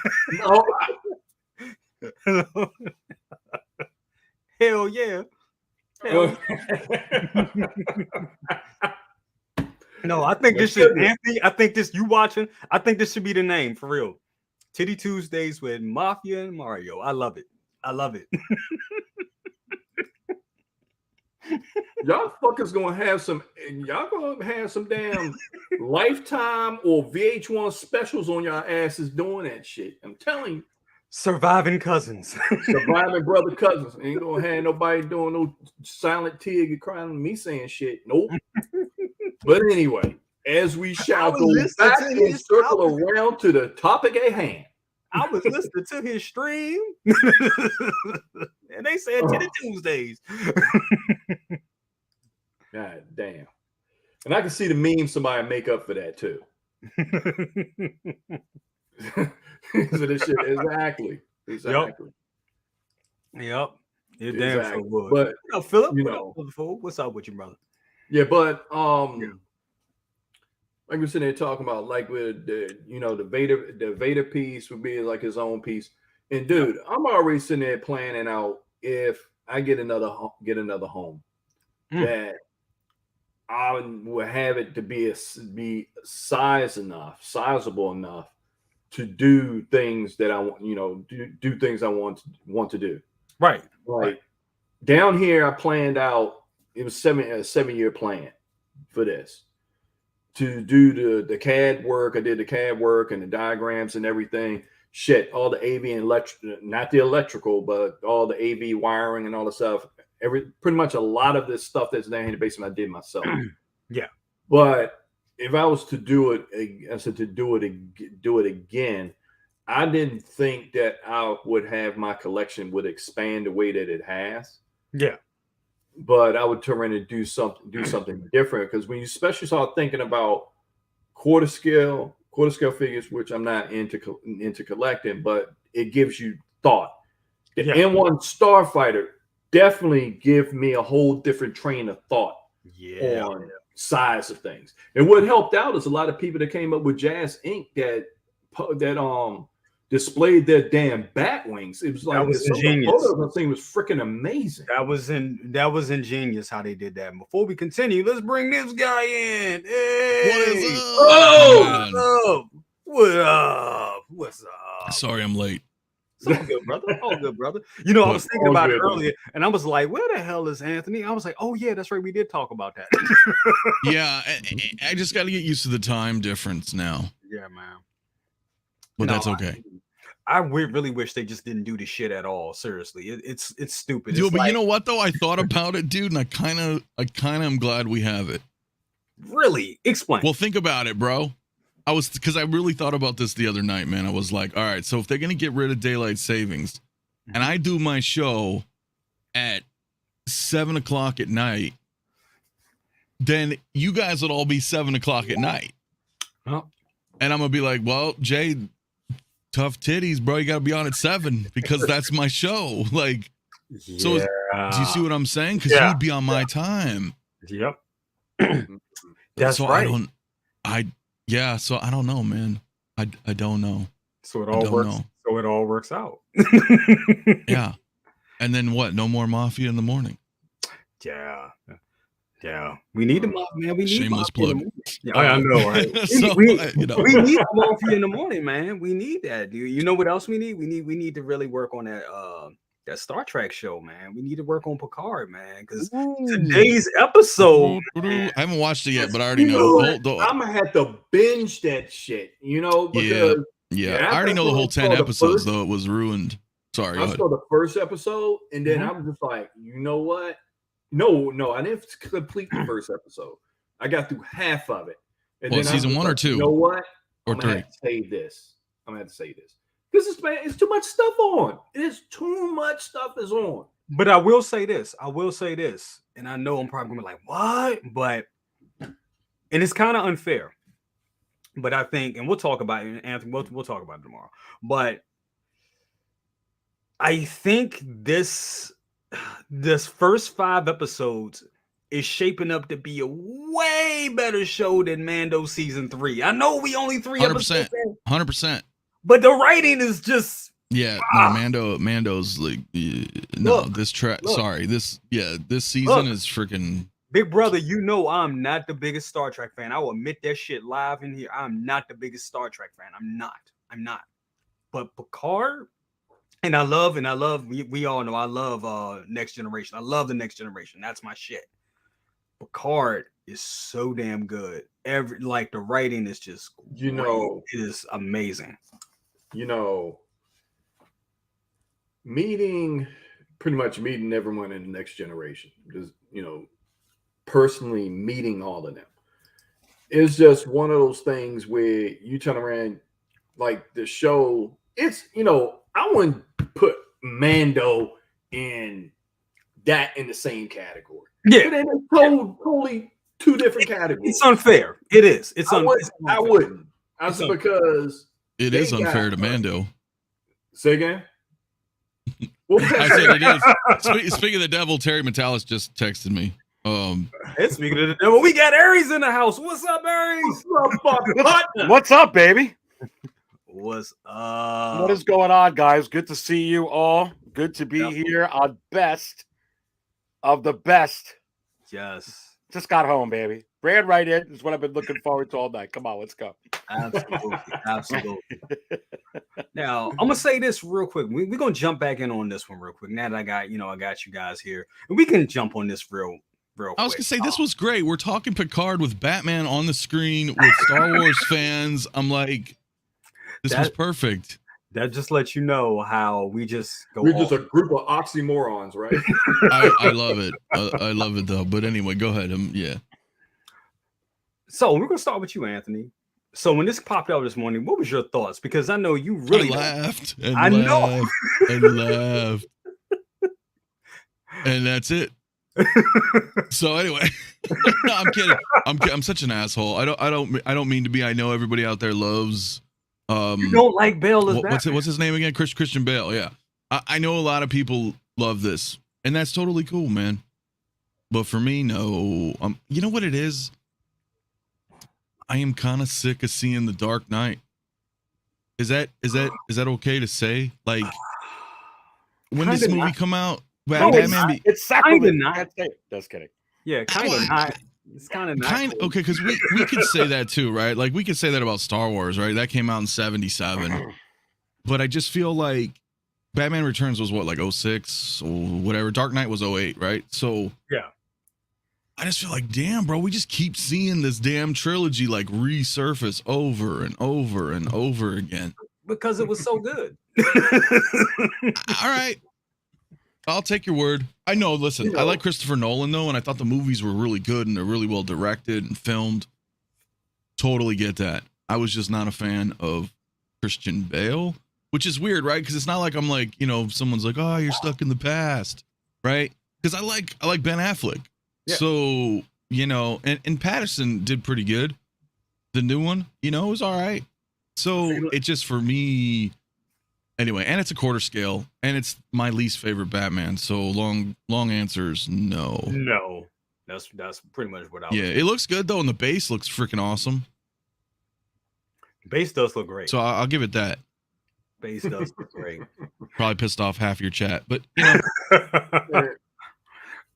Hell yeah. No, I think this should, Anthony. I think this, you watching, I think this should be the name for real. Titty Tuesdays with Mafia and Mario. I love it. Y'all fuckers gonna have some damn Lifetime or VH1 specials on y'all asses doing that shit. I'm telling you. Surviving cousins. Surviving brother cousins. Ain't gonna have nobody doing no silent tear crying on me saying shit. Nope. But anyway, as we shall go back and circle around to the topic at hand. I was listening to his stream and they said Titty Tuesdays. God damn. And I can see the meme somebody make up for that too. So this shit, exactly. Yep. You're damn sure would. But Philip, what's up with you, brother? Yeah, but like we're sitting there talking about, like with the Vader piece would be like his own piece. And dude, I'm already sitting there planning out if I get another home that I would have it to be sizable enough to do things that I want, do things I want to do. Right. Like down here, I planned out. It was a 7-year plan for this to do the CAD work. I did the CAD work and the diagrams and everything. Shit, all the AV and not the electrical, but all the AV wiring and all the stuff. Pretty much a lot of this stuff that's down in the basement I did myself. Yeah. But if I was to do it, I said to do it again, I didn't think that I would have my collection would expand the way that it has. Yeah. But I would turn around and do something different, because when you especially start thinking about quarter scale figures, which I'm not into collecting, but it gives you thought. The N1 Starfighter definitely give me a whole different train of thought on size of things. And what helped out is a lot of people that came up with Jazz Inc. that displayed their damn bat wings. It was like, that was ingenious. The thing was freaking amazing. That was ingenious how they did that. And before we continue, let's bring this guy in. Hey, What up? What's up? Sorry, I'm late. It's all good, brother. All good, brother. You know, I was thinking about it earlier, and I was like, "Where the hell is Anthony?" I was like, "Oh yeah, that's right. We did talk about that." Yeah, I just got to get used to the time difference now. Yeah, man. But that's okay. I really wish they just didn't do this shit at all. Seriously, it's stupid. Dude, it's but like, you know what though? I thought about it, dude, and I kind of am glad we have it. Really? Explain. Well, think about it, bro. Because I really thought about this the other night, man. I was like, all right, so if they're gonna get rid of daylight savings, and I do my show at 7 o'clock at night, then you guys would all be 7 o'clock at night. Oh. And I'm gonna be like, well, Jay, tough titties, bro. You gotta be on at 7 because that's my show. Like, yeah. So do you see what I'm saying? Because you'd be on my time. Yep. That's so right. So I don't know, man. I don't know. So it all works. So it all works out. Yeah. And then what? No more Mafia in the morning. Yeah. Yeah. We need the Mafia, man. We need shameless plug. Yeah, I know, right? So, we need the Mafia in the morning, man. We need that, dude. You know what else we need? We need to really work on that Star Trek show, man. We need to work on Picard, man, because today's episode, man, I haven't watched it yet, but I already know. I'm gonna have to binge that shit, because I already know the whole 10 episodes, though it was ruined. Sorry, I saw the first episode, and then I was just like, you know what? No, I didn't complete the first episode. I got through half of it. And then season 1 or 2? You know what? Or I'm 3? gonna have to say this. Because it's too much stuff on. It's too much stuff is on. But I will say this. And I know I'm probably gonna be like, what? But and it's kind of unfair. But I think, and we'll talk about it, Anthony. We'll talk about it tomorrow. But I think this first 5 episodes is shaping up to be a way better show than Mando season 3. I know we only 3 episodes. 100%. But the writing is just Mando's like this season is freaking Big brother. You know I'm not the biggest Star Trek fan. I will admit that shit live in here. I'm not the biggest Star Trek fan. I'm not. But Picard, and I love. We all know I love Next Generation. I love the Next Generation. That's my shit. Picard is so damn good. The writing is just great. It is amazing. Pretty much meeting everyone in the Next Generation, just personally meeting all of them, it's just one of those things where you turn around, like the show. It's I wouldn't put Mando in the same category. Yeah, but it's totally 2 different categories. It's unfair. It is. I wouldn't. Because it is unfair to Mando. Say again. I said it is. Speaking of the devil, Terry Metalis just texted me. It's speaking of the devil. We got Aries in the house. What's up, Aries? What's up, baby? What's up? What is going on, guys? Good to see you all. Good to be here on Best of the Best. Yes. Just got home, baby. Ran right in. This is what I've been looking forward to all night. Come on, let's go. Absolutely. Now, I'm gonna say this real quick. We're gonna jump back in on this one real quick. Now that I got you guys here, and we can jump on this real quick. I was gonna say this was great. We're talking Picard with Batman on the screen with Star Wars fans. I'm like, this was perfect. That just lets you know how we just go. We're just a group of oxymorons, right? I love it. I love it though. But anyway, go ahead. Yeah. So we're gonna start with you, Anthony. So when this popped out this morning, what was your thoughts? Because I know you really laughed and laughed. And that's it. So anyway, no, I'm kidding. I'm such an asshole. I don't mean to be. I know everybody out there loves. You don't like Bale as Batman. What's his name again? Christian Bale. Yeah, I know a lot of people love this, and that's totally cool, man. But for me, no. You know what it is? I am kind of sick of seeing The Dark Knight. Is that okay to say? Like, when does this movie come out? It's sacrilege. Just kidding. Yeah, kind of not. It's kind of not. Okay, because we could say that too, right? Like, we could say that about Star Wars, right? That came out in 1977. But I just feel like Batman Returns was what, like 06 or whatever. Dark Knight was 08, right? So Yeah. I just feel like, damn, bro, we just keep seeing this damn trilogy like resurface over and over and over again. Because it was so good. All right. I'll take your word. I know, listen, You know, I like Christopher Nolan, though, and I thought the movies were really good and they're really well directed and filmed. Totally get that. I was just not a fan of Christian Bale, which is weird, right? Because it's not like I'm like, you know, someone's like, oh, you're stuck in the past, right? Because I like Ben Affleck. Yeah. So, you know, and Patterson did pretty good. The new one, you know, was all right. So it just, for me, anyway, and it's a quarter scale, and it's my least favorite Batman. So long answers, no. No, that's pretty much what I was. Yeah, it looks good though, and the base looks freaking awesome. Base does look great. So I'll give it that. Base does look great. Probably pissed off half your chat, but you know,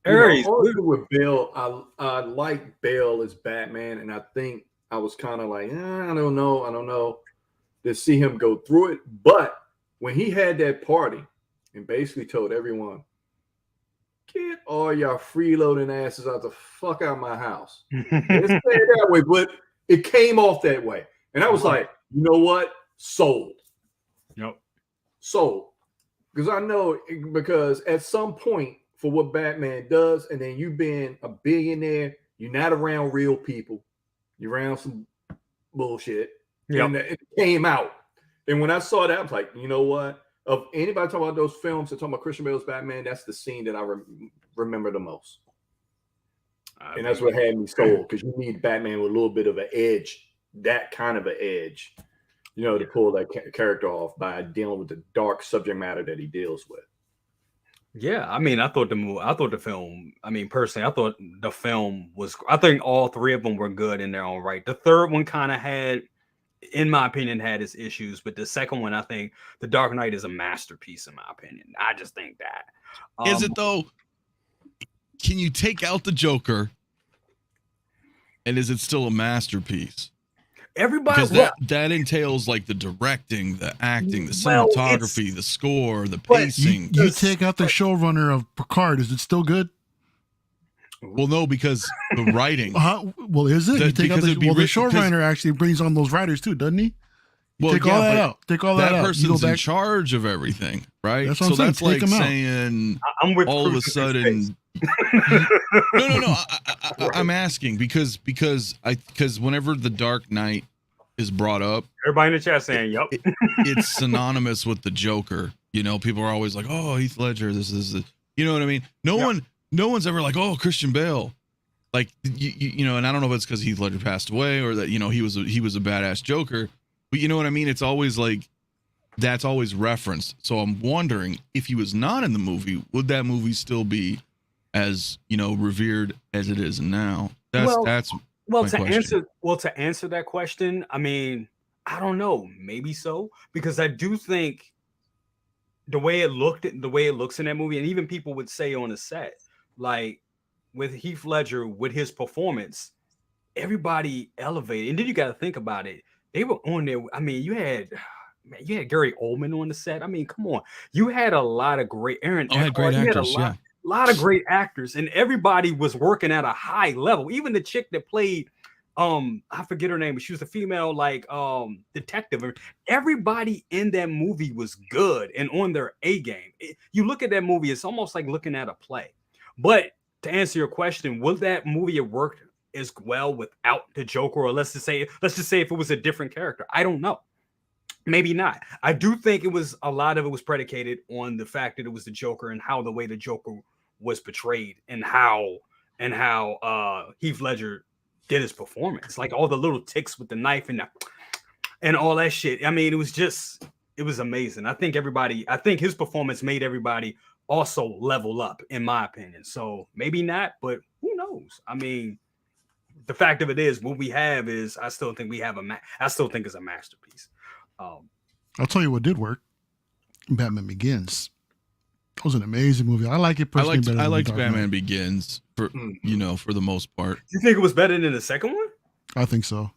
Aries, honestly, with Bale, I like Bale as Batman, and I think I was kind of like, I don't know, to see him go through it. But when he had that party and basically told everyone, get all y'all freeloading asses out the fuck out of my house. It's that way, but it came off that way. And I was like, you know what? Sold. Yep. Sold. Because I know, because at some point, for what Batman does, and then you being a billionaire, you're not around real people. You're around some bullshit. Yep. And it came out. And when I saw that, I was like, you know what? Of anybody talking about those films and talking about Christian Bale's Batman, that's the scene that I remember the most. And that's what had me sold, because you need Batman with a little bit of an edge, that kind of an edge, you know, to pull that character off by dealing with the dark subject matter that he deals with. Yeah, I mean, I thought the film, I mean, personally, I thought the film was, I think all three of them were good in their own right. The third one kind of had, in my opinion, had its issues, but the second one, I think The Dark Knight is a masterpiece, in my opinion. I just think that. Is it though? Can you take out the Joker, and is it still a masterpiece? Everybody, because that entails like the directing, the acting, the cinematography, the score, the pacing. You take out the showrunner of Picard, is it still good? Well, no, because the writing. Well, is it? You take out the showrunner actually brings on those writers too, doesn't he? Take all that out. Take all that out. That person's in charge of everything, right? That's what I'm saying. That's like saying all of a sudden. No. I'm asking because whenever The Dark Knight is brought up, everybody in the chat saying, "Yep," it's synonymous with the Joker. You know, people are always like, "Oh, Heath Ledger." This is, you know what I mean? No one's ever like, "Oh, Christian Bale." Like you know, and I don't know if it's because Heath Ledger passed away or that, you know, he was a badass Joker, but you know what I mean? It's always like that's always referenced. So I'm wondering if he was not in the movie, would that movie still be as, you know, revered as it is now? That's to answer that question, I mean, I don't know, maybe so, because I do think the way it looks in that movie, and even people would say on the set, like with Heath Ledger, with his performance, everybody elevated. And then you got to think about it. They were on there. I mean, you had Gary Oldman on the set. I mean, come on. You had a lot of great actors, a lot of great actors, and everybody was working at a high level. Even the chick that played, I forget her name, but she was a female, like, detective. Everybody in that movie was good and on their A game. You look at that movie, it's almost like looking at a play. But to answer your question, would that movie have worked as well without the Joker? Or let's just say if it was a different character. I don't know. Maybe not. I do think a lot of it was predicated on the fact that it was the Joker and how the way the Joker was portrayed and how Heath Ledger did his performance, like all the little ticks with the knife and all that shit. I mean, it was amazing. I think his performance made everybody also level up, in my opinion. So maybe not, but who knows? I mean, the fact of it is, what we have is, I still think it's a masterpiece. I'll tell you what did work. Batman Begins. It was an amazing movie. I like it personally. I liked Batman Begins for for the most part. You think it was better than the second one? I think so.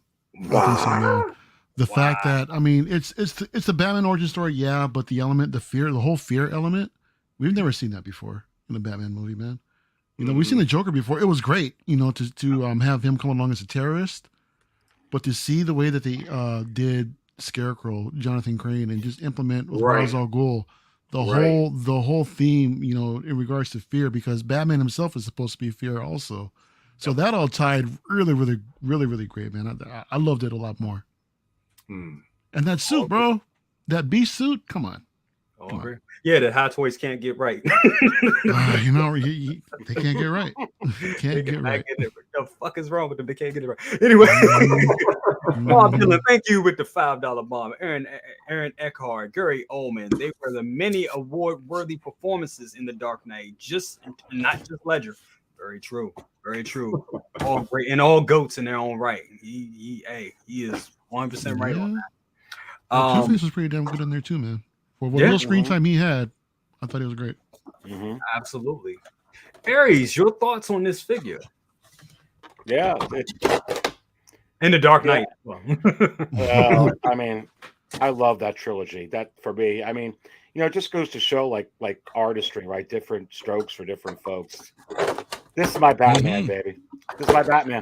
Wow. I think so, yeah. The fact that, I mean, it's a Batman origin story, yeah, but the element, the whole fear element, we've never seen that before in a Batman movie, man. You know, we've seen the Joker before. It was great, you know, to have him come along as a terrorist, but to see the way that they did Scarecrow, Jonathan Crane, and just implement with Ra's al Ghul, the whole theme, you know, in regards to fear, because Batman himself is supposed to be fear also. So that all tied really, really, really, really great, man. I loved it a lot more. And that suit, bro, that beast suit, come on. Yeah, the Hot Toys can't get right. You know, they can't get right. Can't get right. The fuck is wrong with them? They can't get it right. Anyway, Bob Dylan, thank you with the $5 bomb. Aaron Eckhart, Gary Oldman. They were the many award-worthy performances in The Dark Knight, not just Ledger. Very true. Very true. All great and all goats in their own right. He is 100% right on that. Two-Face was pretty damn good in there too, man. For what little screen time he had, I thought he was great. Absolutely. Aries, your thoughts on this figure? Yeah. In The Dark Knight. I mean, I love that trilogy. That, for me, I mean, you know, it just goes to show like artistry, right? Different strokes for different folks. This is my Batman, baby. This is my Batman.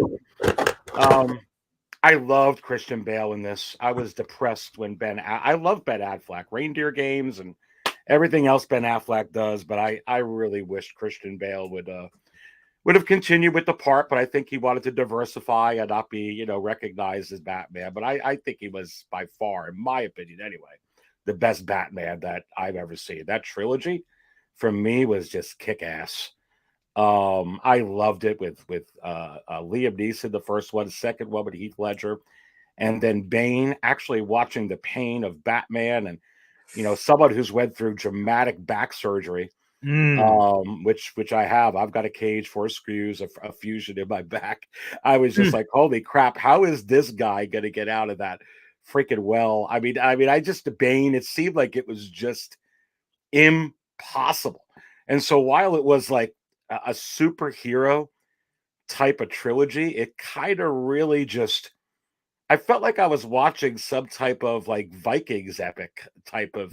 I loved Christian Bale in this. I was depressed when I love Ben Affleck, Reindeer Games and everything else Ben Affleck does, but I really wished Christian Bale would have continued with the part, but I think he wanted to diversify and not be, you know, recognized as Batman. But I think he was by far, in my opinion anyway, the best Batman that I've ever seen. That trilogy, for me, was just kick-ass. I loved it with Liam Neeson, the first one, second one with Heath Ledger, and then Bane. Actually watching the pain of Batman, and you know, someone who's went through dramatic back surgery, which I have. I've got a cage, 4 screws, a fusion in my back. I was just like, holy crap! How is this guy going to get out of that freaking well? I mean, I just Bane. It seemed like it was just impossible. And so while it was like a superhero type of trilogy, it kind of really just, I felt like I was watching some type of like Vikings epic type of,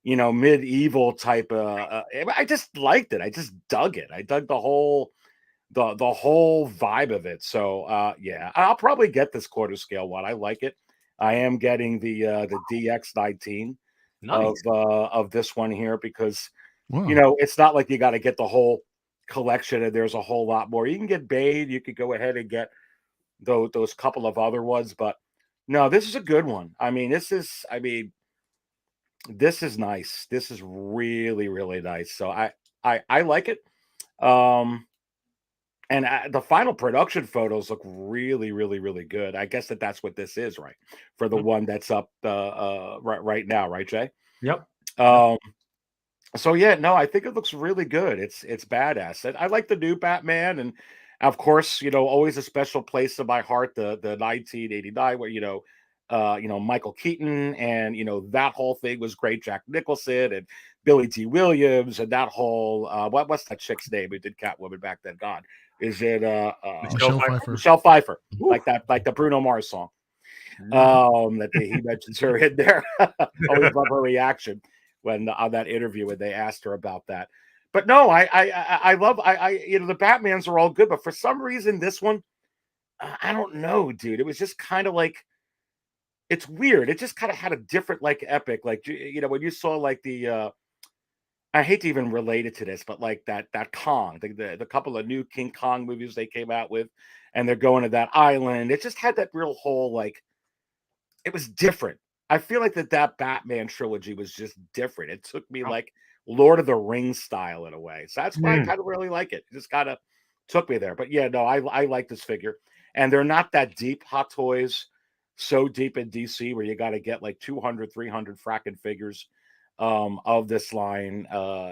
you know, medieval type of, I just liked it. I just dug it. I dug the whole vibe of it. So yeah, I'll probably get this quarter scale one. I like it. I am getting the DX19 of this one here because, you know, it's not like you got to get the whole collection and there's a whole lot more. You can get Bane, you could go ahead and get those couple of other ones, but no, this is a good one. I mean, this is nice. This is really, really nice. So I like it. And the final production photos look really, really, really good. I guess that's what this is, right? For the one that's up right now, right, Jay? Yep. So yeah, no, I think it looks really good. It's badass. And I like the new Batman, and of course, you know, always a special place in my heart, the 1989, where you know, Michael Keaton, and you know, that whole thing was great. Jack Nicholson and Billy T. Williams, and that whole what's that chick's name who did Catwoman back then? God, is it Michelle Pfeiffer? Michelle Pfeiffer, like the Bruno Mars song. That he mentions her in there. Always love her reaction when on that interview when they asked her about that. But no, I love you know, the Batmans are all good, but for some reason this one, I don't know, dude. It was just kind of like, it's weird. It just kind of had a different like epic, like, you know, when you saw like the I hate to even relate it to this, but like that Kong, the couple of new King Kong movies they came out with, and they're going to that island. It just had that real whole like, it was different. I feel like that Batman trilogy was just different. It took me like Lord of the Rings style in a way. So that's why I kind of really like it. It just kind of took me there. But yeah, no, I like this figure. And they're not that deep, Hot Toys, so deep in DC where you got to get like 200, 300 fracking figures of this line.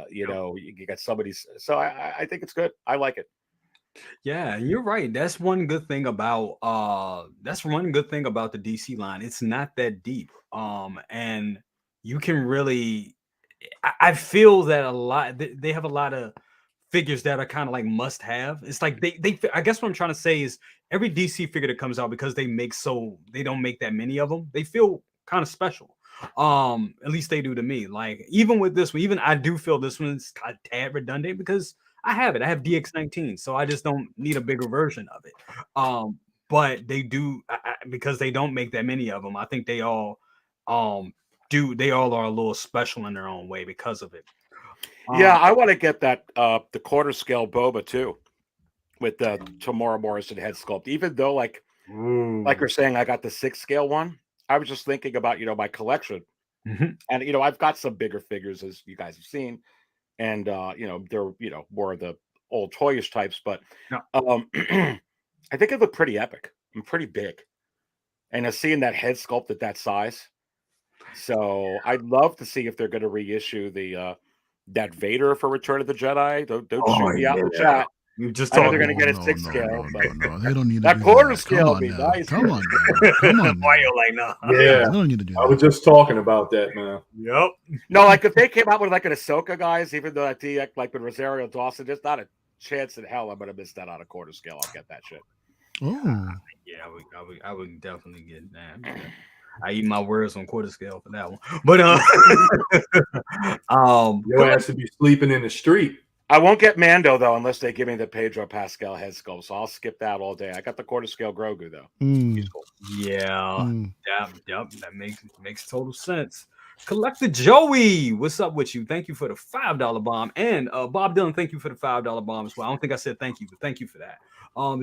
You know, you got somebody's. So I think it's good. I like it. Yeah, you're right. That's one good thing about the DC line. It's not that deep. And you can really, I feel that a lot they have a lot of figures that are kind of like must have. It's like they I guess what I'm trying to say is every DC figure that comes out, because they don't make that many of them, they feel kind of special. At least they do to me. Like even with this one, even I do feel this one's a tad redundant because I have DX19, so I just don't need a bigger version of it. But they do because they don't make that many of them. I think they all are a little special in their own way because of it. Yeah, I want to get that the quarter scale Boba too, with the Tamora Morrison head sculpt. Even though like you're saying, I got the 6 scale one. I was just thinking about my collection, and I've got some bigger figures, as you guys have seen, and they're more of the old toyish types, but I think it looked pretty epic and pretty big, and seeing that head sculpt at that size. So I'd love to see if they're going to reissue the that Vader for Return of the Jedi. Don't shoot me out in the chat. You just I know talking. they're going to get a 6 scale. No, they don't need to that do quarter that. scale Come would be on now. nice. Come on, now. Come on. Why now. you like no? Yeah, They don't need to do I that. was just talking about that, man. Yep. No, like if they came out with like an Ahsoka, guys, even though that DX, like with Rosario Dawson, there's not a chance in hell I'm going to miss that on a quarter scale. I'll get that shit. Oh, Yeah, I would definitely get that. I eat my words on quarter scale for that one. But Your ass to be sleeping in the street. I won't get Mando though unless they give me the Pedro Pascal head sculpt. So I'll skip that all day. I got the quarter scale Grogu though. He's cool. Yeah, yep, that makes total sense. Collector Joey, what's up with you? Thank you for the $5 bomb, and Bob Dylan, thank you for the $5 bomb as well. I don't think I said thank you, but thank you for that.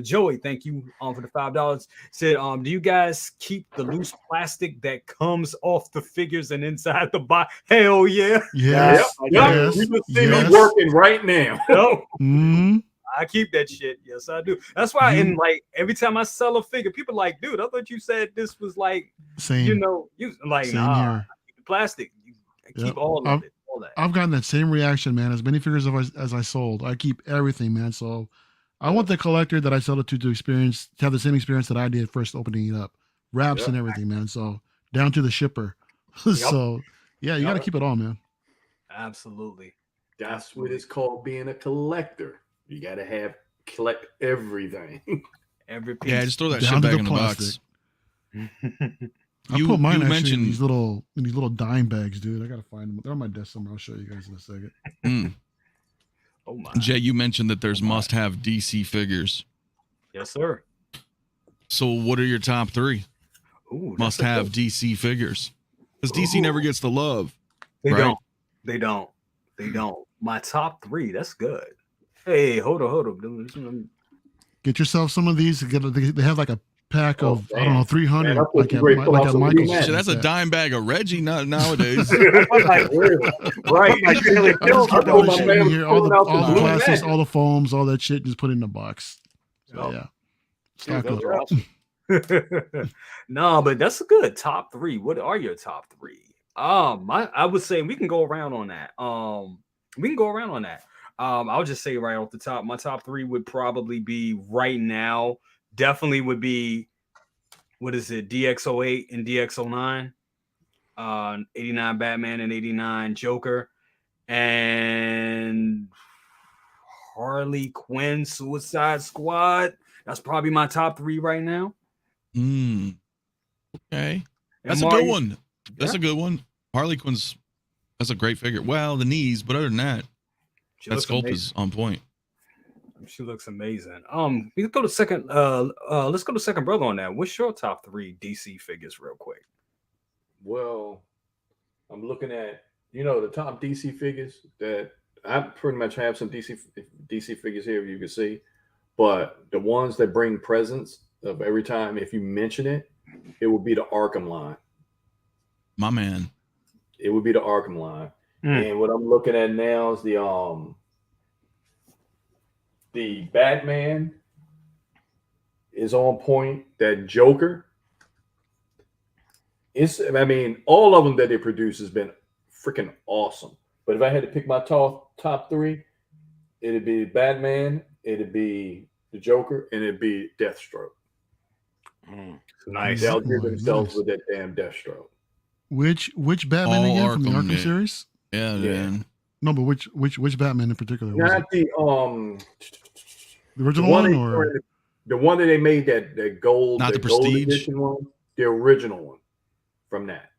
Joey, thank you for the $5. Said, do you guys keep the loose plastic that comes off the figures and inside the box? Hell yeah. yes. Yes. You can see Yes. me working right now. No. I keep that shit. Yes, I do. That's why, and like every time I sell a figure, people like, dude, I thought you said this was like, Same. you like, Same nah, here. I keep the plastic. I keep all of it. All that. I've gotten that same reaction, man. As many figures as I sold, I keep everything, man. So I want the collector that I sell it to have the same experience that I did first opening it up, wraps and everything, man. So down to the shipper. So yeah, you got to keep it all, man. Absolutely. That's what it's called being a collector. You got to collect everything. Every piece. Yeah, just throw that Down shit to back the in the box. I put mine actually mentioned in these little dime bags, dude. I gotta find them. They're on my desk somewhere. I'll show you guys in a second. Oh my. Jay, you mentioned that there's must-have DC figures. Yes, sir. So what are your top 3 Ooh, must-have DC figures? Because DC never gets the love. They right? don't. They don't. My top 3. That's good. Hey, hold on. Get yourself some of these. They have like a pack of I don't know 300 Man, like at some Michael's. rematch. So that's a dime bag of Reggie nowadays. Right. I just keep all the shit in here, all the blue plastics, magic. all the foams, all that shit. Just put it in a box. So yeah, stock Dude, those up. are awesome. No, but that's a good top 3. What are your top 3? I would say we can go around on that. I'll just say right off the top, my top 3 would probably be right now. Definitely would be, what is it? DX08 and DX09, 89 Batman and 89 Joker, and Harley Quinn Suicide Squad. That's probably my top 3 right now. Okay. That's a good one. That's a good one. Harley Quinn's, that's a great figure. Well, the knees, but other than that, that sculpt is on point. She looks amazing. We go to second. Let's go to second brother on that. What's your top 3 DC figures, real quick? Well, I'm looking at the top DC figures that I pretty much have some DC figures here, you can see, but the ones that bring presence of every time if you mention it, it would be the Arkham line. My man. It would be the Arkham line. And what I'm looking at now is the Batman is on point. That Joker all of them that they produce has been freaking awesome. But if I had to pick my top 3, it'd be Batman, it'd be the Joker, and it'd be Deathstroke. Nice. They'll give themselves with that damn Deathstroke. Which Batman All again from the Arkham, Arkham series? Yeah, man. No, but which Batman in particular? Was Not it? the The original one, or the one that they made that gold, Not the gold Prestige? edition one, the original one from that.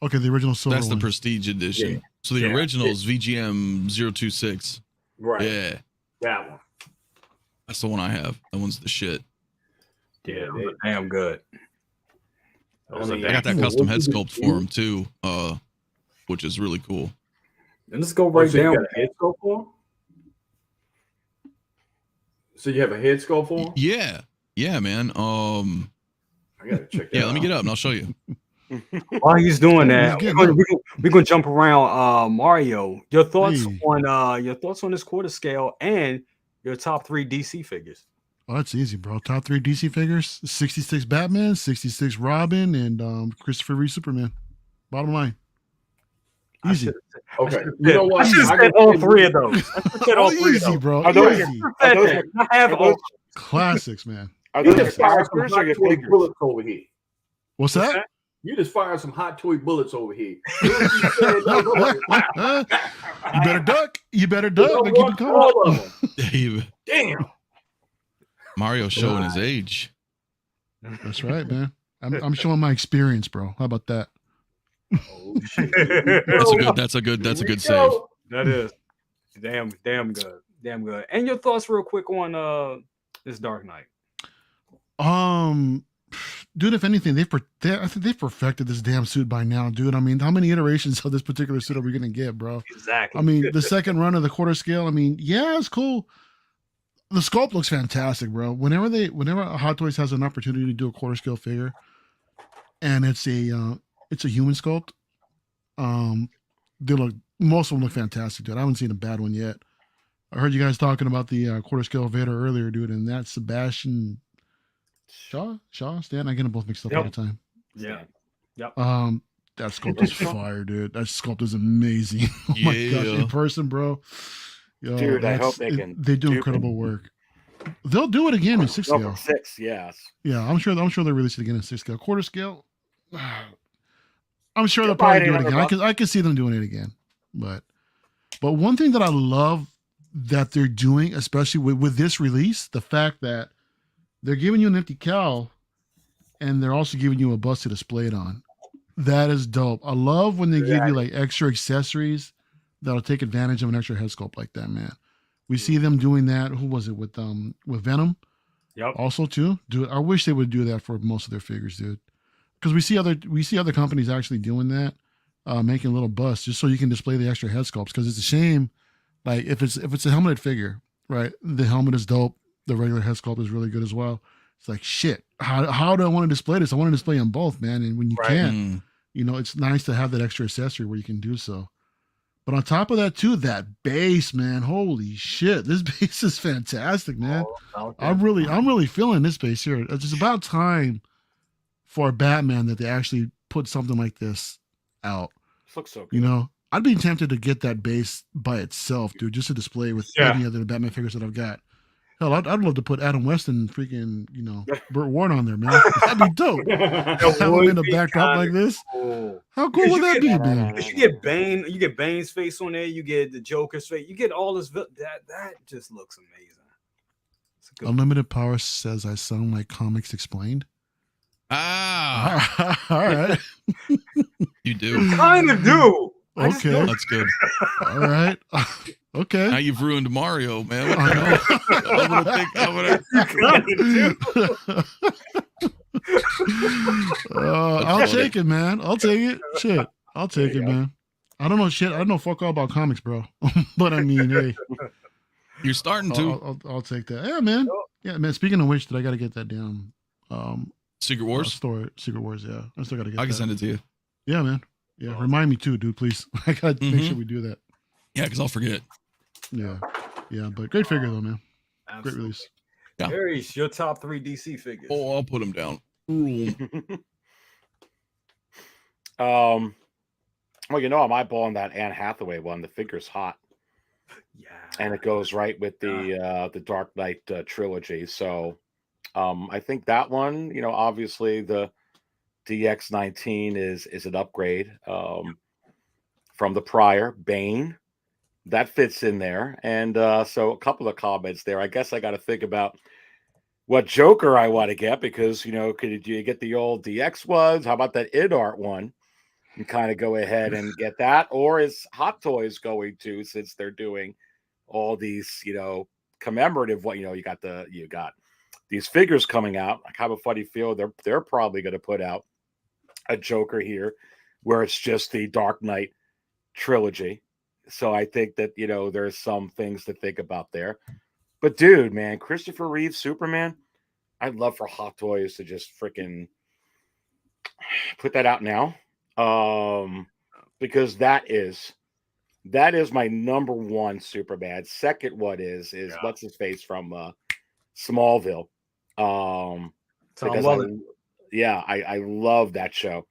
okay, the original silver That's the one. Prestige edition. Yeah. So the Yeah. original is VGM 026. Right. Yeah, That one. that's the one I have. That one's the shit. Yeah, those are damn good. Those are mean, I got that damn custom head What did sculpt you for do? him too, which is really cool. And let's go Oh, right so you down. got a head sculpt for him? So you have a head sculpt for him? Yeah, yeah, man. I gotta check that Yeah, out. let me get up and I'll show you. While he's doing that, He's we're getting gonna jump around. Mario, your thoughts Hey. on this quarter scale and your top 3 DC figures. Oh, that's easy, bro. Top 3 DC figures: 66 Batman, 66 Robin, and Christopher Reeve Superman. Bottom line, easy. Okay. You know what? I should have I said gotta all say- 3 of those. I should have said all 3 of Easy, those. bro. Are those- Easy. Are those- I have are all. those- Classics, man. Are You those just fired some characters or hot your toy figures? bullets over here. What's that? You just fired some hot toy bullets over here. You better duck. You better duck. But keep it coming. All of them. Dave, Damn. Mario's showing his age. That's right, man. I'm showing my experience, bro. How about that? Oh, shit. That's a good save. Yo, That is damn good. Damn good. And your thoughts real quick on this Dark Knight. Dude, if anything, I think they've perfected this damn suit by now, dude. I mean, how many iterations of this particular suit are we gonna get, bro? Exactly. I mean, the second run of the quarter scale, I mean, yeah, it's cool. The sculpt looks fantastic, bro. Whenever Hot Toys has an opportunity to do a quarter scale figure, and it's a human sculpt, most of them look fantastic, dude. I haven't seen a bad one yet. I heard you guys talking about the quarter scale Vader earlier, dude, and that's Sebastian Shaw, Stan. I get them both mixed up all the time. yeah. Yep. That sculpt is fire, dude. That sculpt is amazing. Oh my gosh, in person, bro. Yo, Dude, I hope they can They do do incredible work. They'll do it again in 6 scale. Number 6, yes. Yeah, I'm sure they'll release it again in 6 scale. Quarter scale, I'm sure they'll You'll buy probably it do it again. $800. I can see them doing it again. But one thing that I love that they're doing, especially with this release, the fact that they're giving you an empty cowl and they're also giving you a bust to display it on. That is dope. I love when they give you like extra accessories that'll take advantage of an extra head sculpt like that, man. We see them doing that. Who was it with Venom? Yep. Also too. Dude, I wish they would do that for most of their figures, dude. Because we see other companies actually doing that, making little busts just so you can display the extra head sculpts. Because it's a shame, like if it's a helmeted figure, right? The helmet is dope. The regular head sculpt is really good as well. It's like shit. How do I want to display this? I want to display them both, man. And when you can't, it's nice to have that extra accessory where you can do so. But on top of that too, that base, man, holy shit, this base is fantastic, man. I'm really feeling this base here. It's just about time for a Batman that they actually put something like this out. This looks so good. I'd be tempted to get that base by itself, dude, just to display with any other Batman figures that I've got. Hell, I'd love to put Adam West and freaking, Burt Ward on there, man. That'd be dope. Have him in a backdrop like this. Cool. How cool would that be, man? You get Bane, you get Bane's face on there, you get the Joker's face, you get all this. That just looks amazing. Unlimited Power says I sound like Comics Explained. Ah, All right. you do. Kind of do. Okay. That's good. All right. Okay. Now you've ruined Mario, man. I know. I'll take it, man. I'll take it. Shit. I'll take it, man. I don't know shit. I don't know fuck all about comics, bro. But I mean, hey. You're starting to. I'll take that. Yeah, man. Yeah, man. Speaking of which, did I got to get that down? Secret Wars? Store. Secret Wars, yeah. I still got to get I can send it to you. Yeah, man. Yeah, remind me too, dude, please. I got to make sure we do that. Yeah, because I'll forget. Yeah. Yeah, but great figure, though, man. Absolutely. Great release. Yeah. Aries, your top 3 DC figures. Oh, I'll put them down. Well, I'm eyeballing that Anne Hathaway one. The figure's hot. Yeah. And it goes right with the Dark Knight trilogy. So I think that one, obviously the DX19 is an upgrade from the prior Bane. that fits in there. And so a couple of comments there. I guess I got to think about what Joker I want to get, because, you know, could you get the old DX ones? How about that InArt one? And kind of go ahead and get that. Or is Hot Toys going to, since they're doing all these, you know, commemorative, what, you know, you got these figures coming out. I have a funny feel they're probably going to put out a Joker here where it's just the Dark Knight trilogy. So I think that, you know, there's some things to think about there. But dude, man, Christopher Reeve Superman, I'd love for Hot Toys to just freaking put that out now. Because that is my number one Superman. Second one is what's his face from Smallville. I love that show.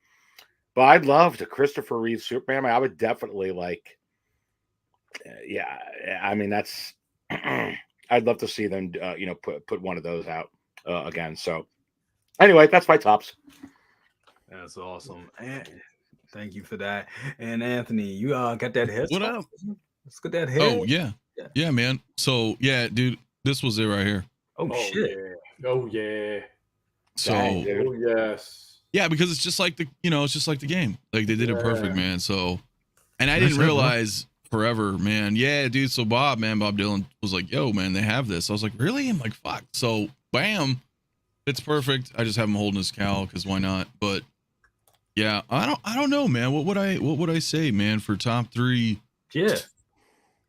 But I'd love to Christopher Reeve Superman. I would definitely like, I mean, that's I'd love to see them you know, put one of those out again. So anyway, that's my tops. That's awesome. And thank you for that. And Anthony, you got that head. What up? Let's get that head. Oh yeah, man. So yeah, dude, this was it right here. Oh shit. Yeah. Oh yeah. So Oh yes. yeah, because it's just like it's just like the game. Like they did it perfect, man. So, and I Nice didn't head, realize forever, man. Yeah, dude. So Bob Dylan was like, "Yo, man, they have this." I was like, "Really?" I'm like, "Fuck." So, bam, it's perfect. I just have him holding his cowl because why not? But yeah, I don't know, man. What would I say, man, for top 3? Yeah.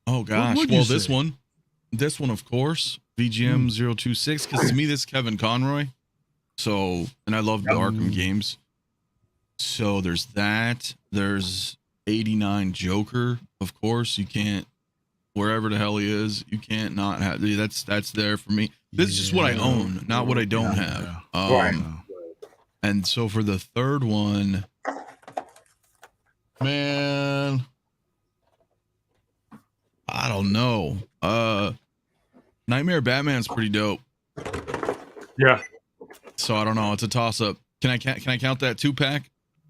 Oh gosh. would you Well, say? this one, of course, VGM 026, because to me, this is Kevin Conroy. So, and I love the Arkham games. So there's that. There's 89 Joker, of course. You can't, wherever the hell he is, you can't not have. That's there for me. This is just what I own, not what I don't have. Right. And so for the third one, man, I don't know. Nightmare Batman's pretty dope. Yeah. So I don't know. It's a toss up. Can I count that 2-pack?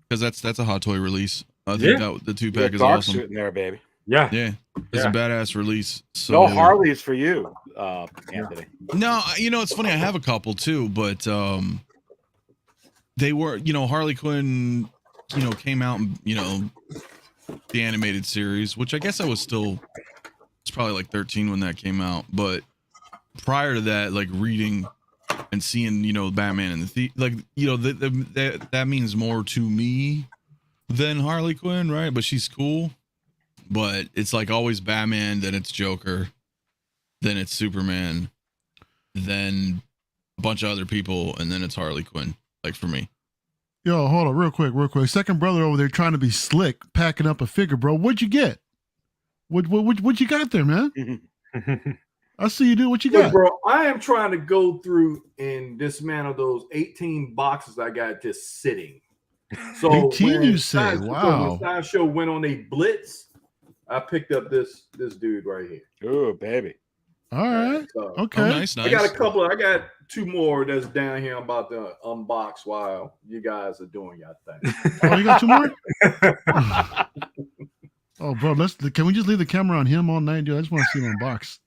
Because that's a Hot Toy release. I think that the 2-pack is dark awesome. suit in there, baby. Yeah. Yeah, it's a badass release. So No Harleys for you, Anthony. no, it's funny. I have a couple too, but they were, Harley Quinn, came out, the animated series, which I guess I was probably like 13 when that came out. But prior to that, like reading and seeing, Batman and that means more to me than Harley Quinn, right? But she's cool. But it's like always Batman, then it's Joker, then it's Superman, then a bunch of other people, and then it's Harley Quinn. Like for me. Yo, hold on, real quick. Second brother over there trying to be slick, packing up a figure, bro. What'd you get? What you got there, man? I see you do. What you got, bro? I am trying to go through and dismantle those 18 boxes I got just sitting. So 18, you say? Wow. When Sideshow went on a blitz, I picked up this dude right here. Oh, baby. All right. So, Okay. Oh, nice. I got a couple. I got 2 more that's down here. I'm about to unbox while you guys are doing your thing. Oh, you got 2 more? Oh, bro, can we just leave the camera on him all night, dude? I just want to see him unbox.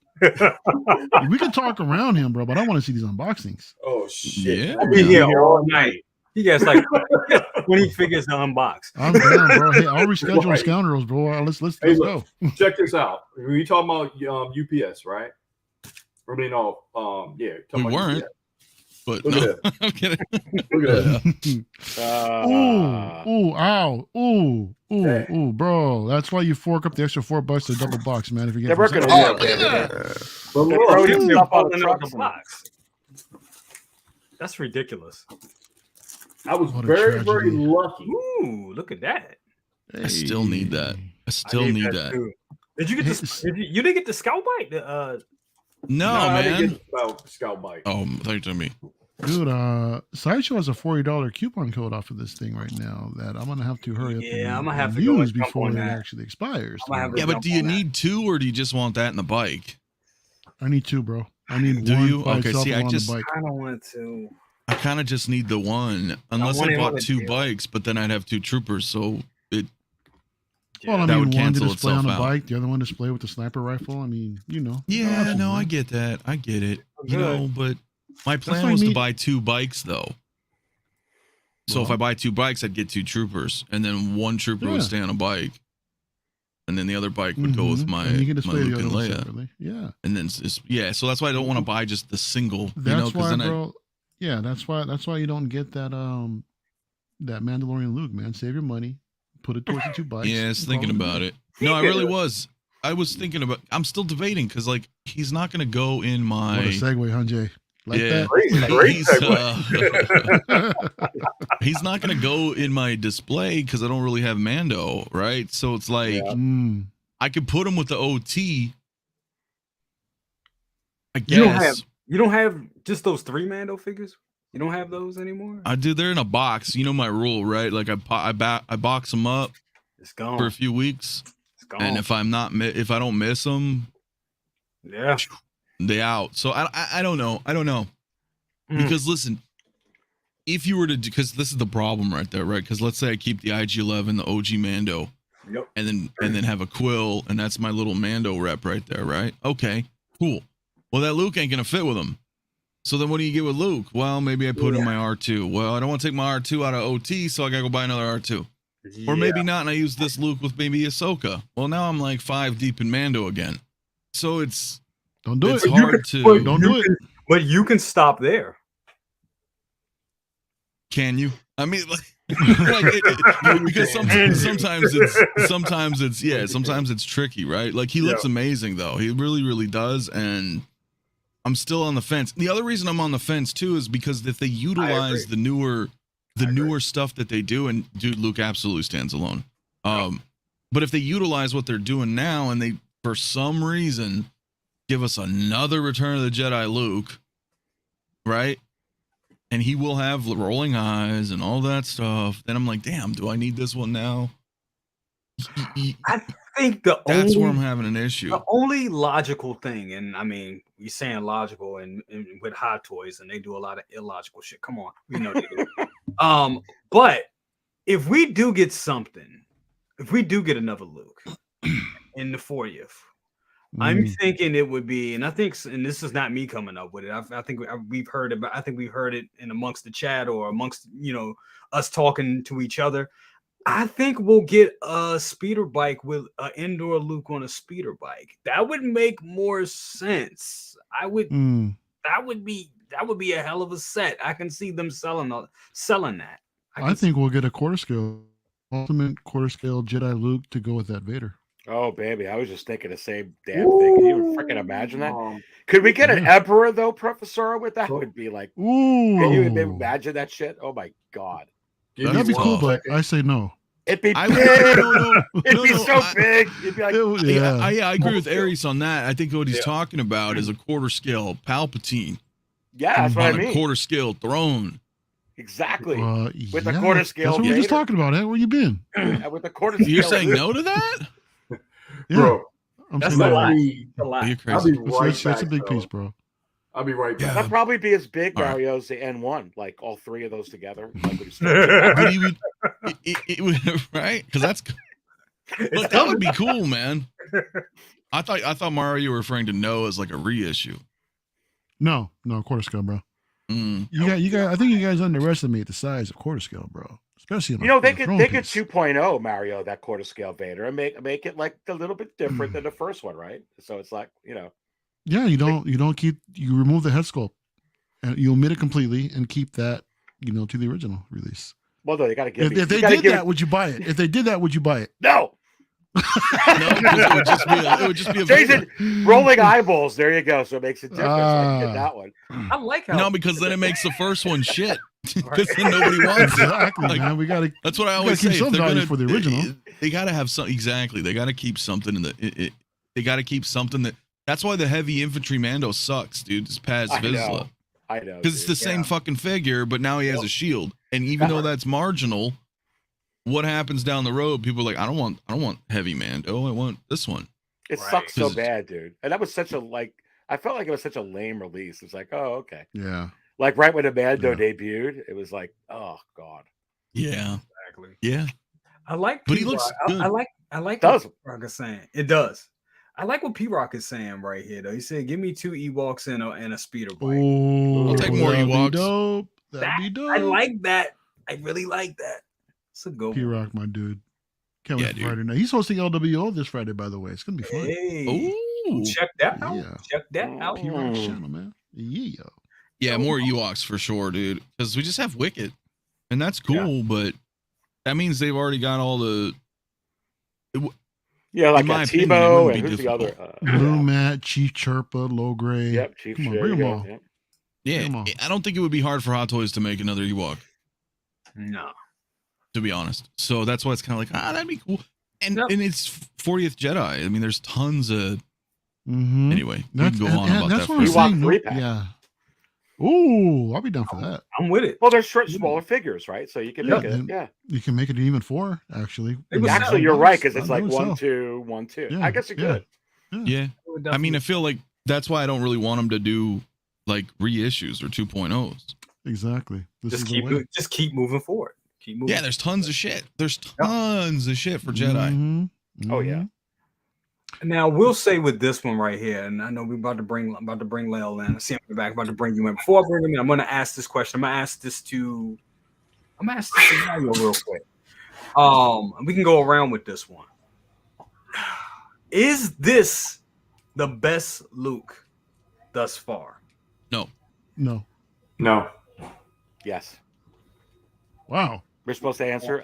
We can talk around him, bro, but I want to see these unboxings. Oh shit! Yeah, I'll be here all night. You guys like when he figures to unbox. I'm down, bro. Hey, I'll reschedule Scoundrels, bro. Let's go. Check this out. We talking about UPS, right? I mean, no, yeah. We weren't. UPS. But Look no, at that. I'm kidding. Look at that. Ooh, ow, ooh, bro. That's why you fork up the extra $4 to double box, man. If you get They're working from- on it. But They look, throw He's you still stuff on pulling the out trucks. the box. That's ridiculous. I was What a very tragedy. lucky. Ooh, look at that. I still need that. I still need that. too. Did you get this? You didn't get the scalp bite? No, Nah, I didn't man. get the scout bite. Oh, thank you to me. Dude, Sideshow has a $40 coupon code off of this thing right now that I'm gonna have to hurry up Yeah, and I'm gonna have to go use and jump before on it that. actually expires. I'm gonna have to Yeah, but jump do you on that. need 2 or do you just want that in the bike? I need 2, bro. I need Do one you? by Okay, itself see, I on just- the bike. I don't want to. I kind of just need the one, unless want I it bought on a 2 deal. bikes, but then I'd have 2 troopers. So it, Well, I That mean, would one to cancel display on itself a out. bike, the other one display with the sniper rifle. I mean, Yeah, no, I get that. I get it. You know, but my plan why was to me- buy 2 bikes though. So if I buy 2 bikes, I'd get 2 troopers, and then one trooper would stay on a bike, and then the other bike would go with my and you can my display Luke the and other one Leia. separately. Yeah, And then so that's why I don't want to buy just the single. that's why, then bro. Yeah, that's why you don't get that that Mandalorian Luke, man. Save your money, put it towards the 2 bikes. Yeah, I was thinking about it. No, I really was. I was thinking about. I'm still debating because like he's not gonna go in my. What a segue, Hunjay. Like Yeah. that. He's not gonna go in my display because I don't really have Mando, right? So it's like I could put him with the OT. I guess you don't have just those 3 Mando figures. You don't have those anymore. I do. They're in a box. You know my rule, right? Like I box them up. It's gone for a few weeks. It's gone. And if I don't miss them, yeah, they out. So I don't know. Because listen, if you were to, because this is the problem right there, right? Because let's say I keep the IG-11, the OG Mando, and then have a Quill, and that's my little Mando rep right there, right? Okay, cool. Well, that Luke ain't gonna fit with him. So then what do you get with Luke? Well, maybe I put in my R2. Well, I don't want to take my R2 out of OT, so I gotta go buy another R2. Or maybe not, and I use this Luke with maybe Ahsoka. Well, now I'm like 5 deep in Mando again. So it's don't do it's it. hard to don't do it. But you can stop there. Can you? I mean, like because sometimes it's tricky, right? Like he looks amazing though. He really, really does, and I'm still on the fence. The other reason I'm on the fence too is because if they utilize the newer stuff that they do, and dude, Luke absolutely stands alone. But if they utilize what they're doing now and they for some reason give us another Return of the Jedi Luke, right? And he will have rolling eyes and all that stuff. Then I'm like, damn, do I need this one now? I think that's where I'm having an issue. The only logical thing, and I mean, you're saying logical and with Hot Toys, and they do a lot of illogical shit. Come on, we know they do. But if we do get something, if we do get another Luke in the 40th, I'm thinking it would be, and I think, and this is not me coming up with it. I think we've heard about. I think we've heard it in amongst the chat or amongst us talking to each other. I think we'll get a speeder bike with an indoor Luke on a speeder bike. That would make more sense. That would be a hell of a set. I can see them selling that. I think we'll get a ultimate quarter scale Jedi Luke to go with that Vader. Oh, baby. I was just thinking the same damn thing. Can you freaking imagine that? Could we get an Emperor, though, Professor, with that? Would be like, can you imagine that shit? Oh, my God. That'd be cool, but I say no. It'd be big. It'd be so big. It'd be like, I agree with Aries on that. I think what he's talking about is a quarter scale Palpatine. Yeah, that's what I mean. A quarter scale throne. Exactly. With the quarter scale. That's what we were just talking about. Where you been? With the quarter scale. You're saying no to that? Yeah. Bro, that's a lot. You're crazy. That's a big piece, bro. I'll be right back. That'd probably be as big, Mario, as the N1, like all 3 of those together. Like but it would, right? Because that's, but that would be cool, man. I thought Mario, you were referring to no as like a reissue. No, quarter scale, bro. You guys. I think you guys underestimate the size of quarter scale, bro. Especially they could 2.0 Mario that quarter scale Vader and make it like a little bit different than the first one, right? So it's like Yeah, you remove the head sculpt and you omit it completely and keep that to the original release. Well, no, they got to give. If they did that, would you buy it? If they did that, would you buy it? No. No, it would just be a Jason, rolling eyeballs. There you go. So it makes a difference. I get that one. I like how. No, because then it makes the first one shit. Because then nobody wants it. Exactly, man. We gotta. That's what I always say. Some value for the original. They gotta have some. Exactly. They gotta keep something in the. They gotta keep something that. That's why the heavy infantry Mando sucks, dude. It's Paz Vizsla. I know. Because it's the same fucking figure, but now he has a shield, and even though that's marginal. What happens down the road? People are like, I don't want heavy Mando. I want this one. It sucks so bad, dude. And that was such a I felt like it was such a lame release. It's like, oh, okay. Yeah. Like right when the Mando debuted, it was like, oh God. Yeah. Exactly. Yeah. I like. But he looks good. I like. I like Does. what P-Rock is saying. It does. I like what P-Rock is saying right here, though. He said, "Give me 2 Ewoks and a speeder bike." Oh, I'll take more that'd Ewoks. Be dope. That'd be dope. I like that. I really like that. It's a good one. P-Rock, my dude. Can't wait for dude. Friday night. He's hosting LWO this Friday, by the way. It's gonna be fun. Hey, Ooh. check that out. Yeah. Check that out. P-Rock channel, man. Yeah. Yeah, more Ewoks for sure, dude. Because we just have Wicket, and that's cool. But that means they've already got all the. Yeah, like In my a opinion, it Tebow, wouldn't and be who's the other? Blue Matt, Chief Chirpa, Low Gray. Yep, Chief. Come on, there bring you them go, all. yep. Yeah, Come on. I don't think it would be hard for Hot Toys to make another Ewok, No. to be honest. So that's why it's kind of like, that'd be cool. And Yep. and it's 40th Jedi. I mean, there's tons of. Mm-hmm. Anyway, we can go on about that's that. what I'm forever. Ewok saying. three-pack. Yeah. Ooh, I'll be down for that. I'm with it. Well, they're smaller figures, right? So you can make it. and Yeah. You can make it even 4, actually. It was Actually, you're right because it's That like would 1, sell. 2, 1, 2. Yeah, I guess it yeah. could. Yeah, I mean, I feel like that's why I don't really want them to do like reissues or 2.0s. Exactly. This just is the way. keep moving forward. Keep moving. Yeah, there's tons of shit. There's tons of shit for Jedi. Mhm. Oh yeah. Now we'll say with this one right here, and I know we're about to bring Lale in. I see him back, about to bring you in. Before I bring him in, I'm gonna ask this question. I'm gonna ask this to Mario real quick. We can go around with this one. Is this the best Luke thus far? No. No. No. Yes. Wow. We're supposed to answer.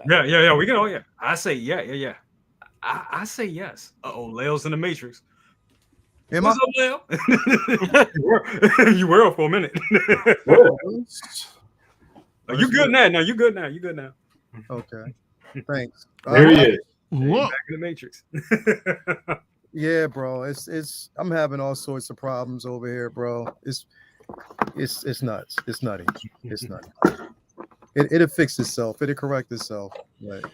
Yeah. We can. Oh yeah. I say yeah. I say yes. Leo's in the Matrix. Am I? What's up, Leo? You were for a minute. You good now? No, you good now. You good now? Okay. Thanks. There he is. Whoa. Back in the Matrix. Yeah, bro. It's I'm having all sorts of problems over here, bro. It's nuts. It's nutty. It's nutty. It'll fix itself. It'll correct itself. But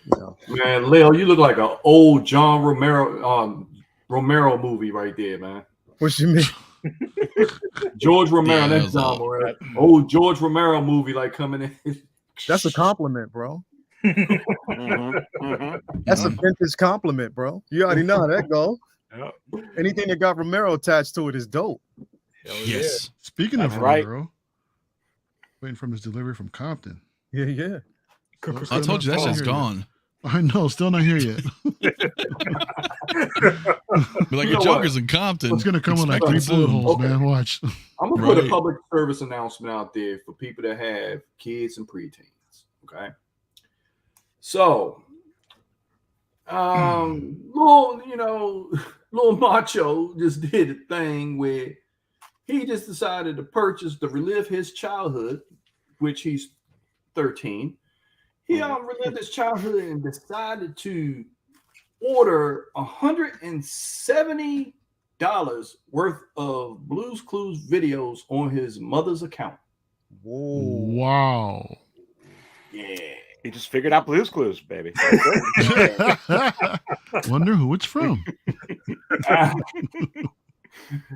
Man, Leo, you look like an old John Romero movie right there, man. What you mean? George Romero, Yeah, that's that was John all- Romero. Old George Romero movie, like coming in. That's a compliment, bro. Mm-hmm. That's a vintage compliment, bro. You already know how that go. Yep. Anything that got Romero attached to it is dope. Hell Yes. Speaking That's of right. Romero, waiting for his delivery from Compton. Yeah. I told you that shit's gone. I know, still not here yet. Be like, You know the Joker's in Compton. It's gonna come with like Expect 3 it bullet soon. holes, Okay. man. Watch. I'm gonna put a Right. public service announcement out there for people that have kids and preteens. Okay. So, little Macho just did a thing where he just decided to purchase to relive his childhood, which he's 13. He relived his childhood and decided to order $170 worth of Blue's Clues videos on his mother's account. Whoa. Wow. Yeah. He just figured out Blue's Clues, baby. Wonder who it's from.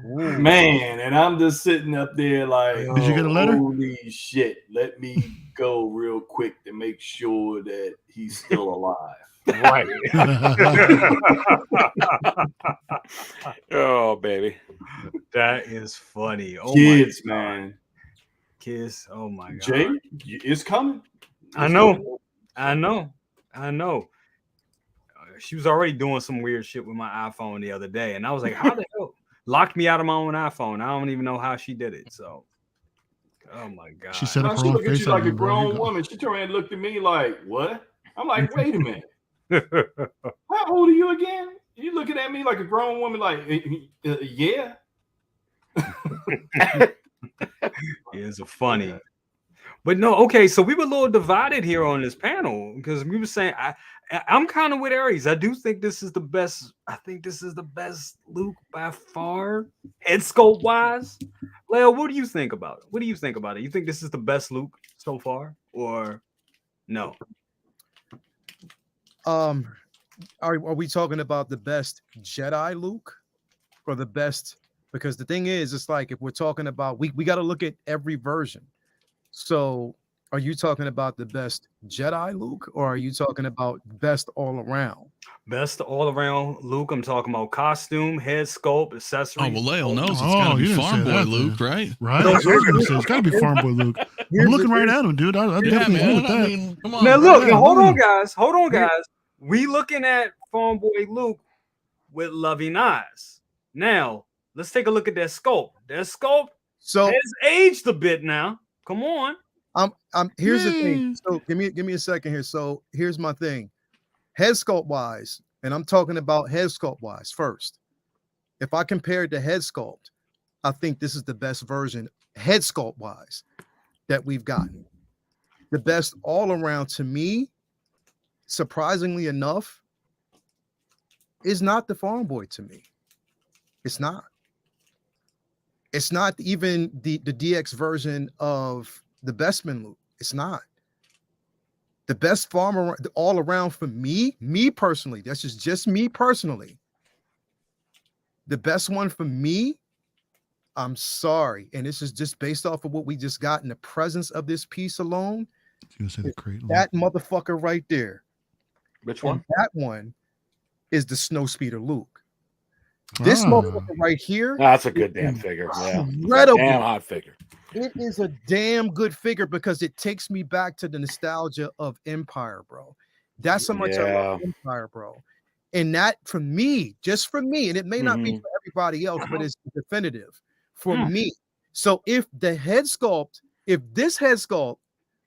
Man, and I'm just sitting up there like, Did you get a letter? Holy shit. Let me go real quick to make sure that he's still alive. Right. Oh, baby. That is funny. Oh Kids, my God. man. Kids. Oh my God. Jay, it's coming. I know. I know. She was already doing some weird shit with my iPhone the other day, and I was like, "How the hell?" Locked me out of my own iPhone. I don't even know how she did it. So, oh my God. She set Now, up she her own looked at face you like a ID, bro. You grown go. woman. She turned around and looked at me like, what? I'm like, wait a minute. How old are you again? You looking at me like a grown woman, like, yeah. It's a funny. But no, okay, so we were a little divided here on this panel because we were saying I'm kind of with Aries. I do think this is the best. I think this is the best Luke by far, head sculpt wise. Leo, what do you think about it? What do you think about it? You think this is the best Luke so far, or no? Are we talking about the best Jedi Luke or the best? Because the thing is, it's like if we're talking about we got to look at every version. So Are you talking about the best Jedi Luke, or are you talking about best all around? Best all around Luke. I'm talking about costume, head sculpt, Oh, accessories. well, Lael knows it's Oh, got to you be didn't Farm say Boy that, Luke, then. right? Right? No, I was gonna say it's got to be Farm Boy Luke. I'm Here's looking the- right at him, dude. I'd Yeah, definitely agree man. with I that. mean, come on. Now bro. look, Yeah, hold on, mm. guys. Hold on, guys. We looking at Farm Boy Luke with loving eyes. Now let's take a look at that sculpt. That sculpt So has aged a bit now. Come on. here's the thing. Yay. So give me a second here. So here's my thing. Head sculpt wise, and I'm talking about head sculpt wise first. If I compare it to head sculpt, I think this is the best version head sculpt wise that we've gotten. The best all around to me, surprisingly enough, is not the Farm Boy to me. It's not. It's not even the DX version of the Bestman Luke. It's not. The best farmer all around for me personally, that's just me personally. The best one for me, I'm sorry, and this is just based off of what we just got in the presence of this piece alone. You say the crate Luke. That motherfucker right there. Which And one? that one is the Snowspeeder Luke. This Ah. motherfucker right here, That's a good damn figure. Yeah. incredible. Damn hot figure. It is a damn good figure because it takes me back to the nostalgia of Empire, bro. That's how much I love Empire, bro. And that for me, just for me, and it may not be for everybody else, but it's definitive for me. So if the head sculpt, if this head sculpt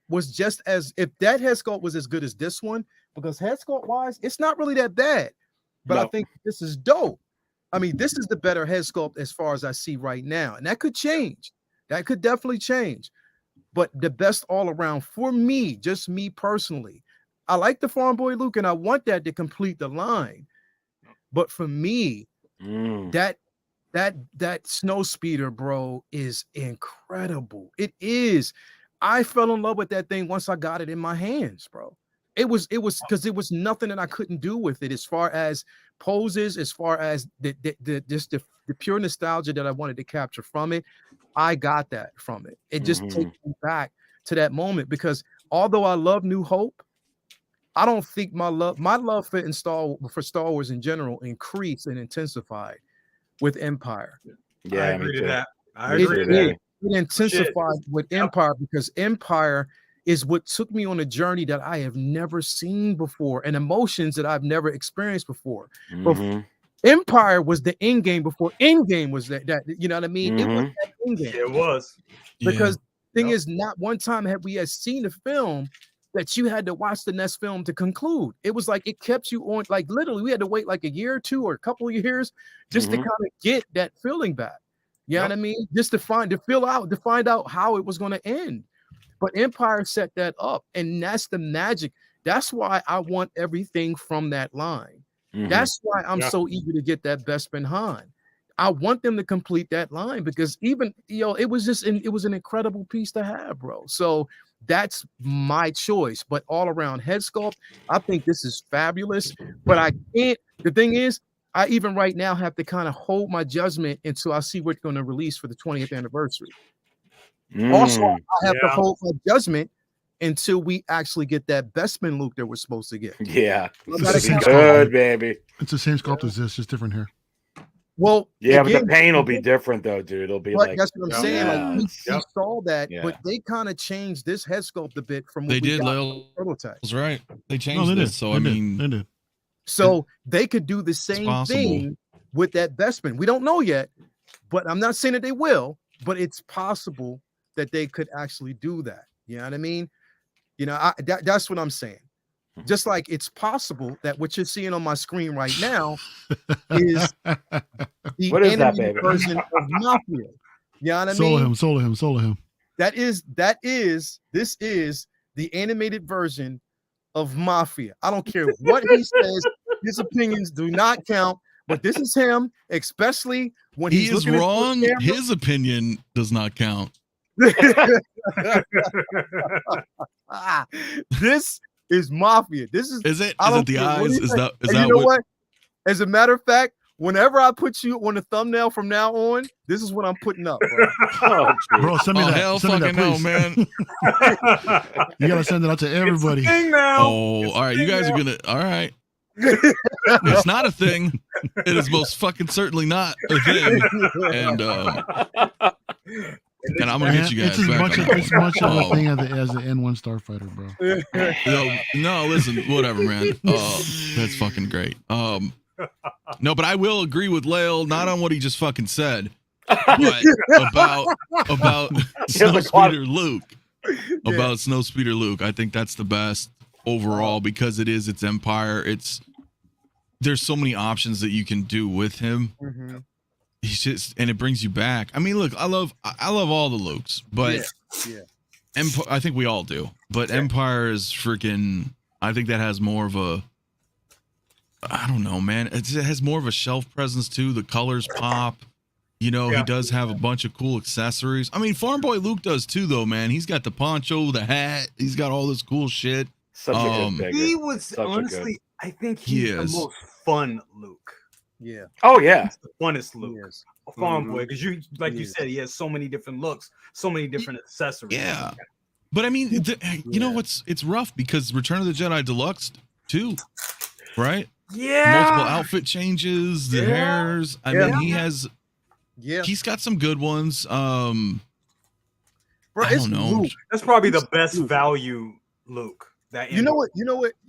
was just as, if that head sculpt was as good as this one, because head sculpt wise, it's not really that bad. But I think this is dope. I mean, this is the better head sculpt as far as I see right now. And that could change. That could definitely change. But the best all around for me, just me personally, I like the Farm Boy Luke and I want that to complete the line. But for me, that snow speeder, bro, is incredible. It is. I fell in love with that thing once I got it in my hands, bro. It was because it was nothing that I couldn't do with it as far as poses, as far as the pure nostalgia that I wanted to capture from it. I got that from it. It just takes me back to that moment because although I love New Hope, I don't think my love for Star Wars in general increased and intensified with Empire. Yeah, I agree to that. I agree to that. It intensified with Empire because Empire is what took me on a journey that I have never seen before and emotions that I've never experienced before. Empire was the end game before end game was that you know what I mean? It was that end game. It was. Because thing is, not one time had we seen a film that you had to watch the next film to conclude. It was like it kept you on, like literally we had to wait like a year or two or a couple of years just to kind of get that feeling back. You know what I mean? Just to find out how it was going to end. But Empire set that up, and that's the magic. That's why I want everything from that line. That's why I'm so eager to get that Bespin Han. I want them to complete that line because even it was an incredible piece to have, bro. So that's my choice. But all around head sculpt, I think this is fabulous. But I can't. The thing is, I even right now have to kind of hold my judgment until I see what's going to release for the 20th anniversary. Also, I have to hold my judgment until we actually get that Bestman Luke that we're supposed to get. Yeah, It's good, baby. It's the same sculpt as this, just different hair. Well, yeah, again, but the paint will be different though, dude. It'll be like that's what I'm saying. Like we saw that, Yeah. but they kind of changed this head sculpt a bit from what They we did, got Lil. from the prototype. That's right. They changed No, they this. did. So They I did. mean, They did. So they could do the same possible. thing with that Bestman. We don't know yet, but I'm not saying that they will, but it's possible that they could actually do that. You know what I mean? You know, that's what I'm saying. Just like it's possible that what you're seeing on my screen right now is the What is that, animated baby? version of Mafia. You know what I mean? Solo him. This is the animated version of Mafia. I don't care what he says, his opinions do not count, but this is him, especially when he he's is looking wrong. at the camera. His opinion does not count. This is Mafia. This is Is it? I Is don't it the care what eyes? he Is says. that? Is And that you know what? what? As a matter of fact, Whenever I put you on the thumbnail from now on, this is what I'm putting up, bro. Oh, Bro, send me Oh that. hell, Send me fucking that, no, please. man. You gotta send it out to everybody. It's a thing now. Oh, It's a all right. You thing guys now. are gonna. All right. It's not a thing. It is most fucking certainly not a thing. And I'm gonna get you guys It's as back much, on that as one. much of a thing as the N1 Starfighter, bro. No, listen, whatever, man. That's fucking great. No, but I will agree with Lael, not on what he just fucking said, but about Snowspeeder Luke. About Snowspeeder Luke. I think that's the best overall because it's Empire. There's so many options that you can do with him. Mm-hmm. He's just, and it brings you back. I mean, look, I love all the Lukes, but Empire, I think we all do. But Empire is freaking. I think that has more of a. I don't know, man. It has more of a shelf presence too. The colors pop. You know, he does have a bunch of cool accessories. I mean, Farm Boy Luke does too, though, man. He's got the poncho, the hat. He's got all this cool shit. Such a good figure. He was Such honestly, I think he's the most fun Luke. Yeah. Oh yeah. He's the funnest Luke. Yes. Farm Boy, because you said, he has so many different looks, so many different accessories. Yeah. But I mean, you know what's it's rough because Return of the Jedi Deluxe too, right? Yeah. Multiple outfit changes, the hairs. I mean, he's got some good ones. Bro, I don't know. Luke. That's probably the best value Luke. That You know what,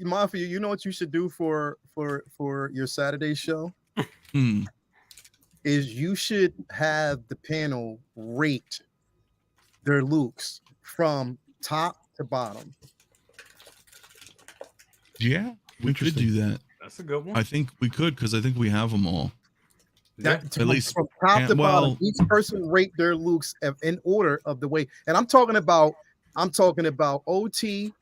Mafia, you know what you should do for your Saturday show? Is you should have the panel rate their Lukes from top to bottom. Yeah, we could do that. That's a good one. I think we could because I think we have them all. That, at least from top to bottom, each person rate their Lukes in order of the way. And I'm talking about OT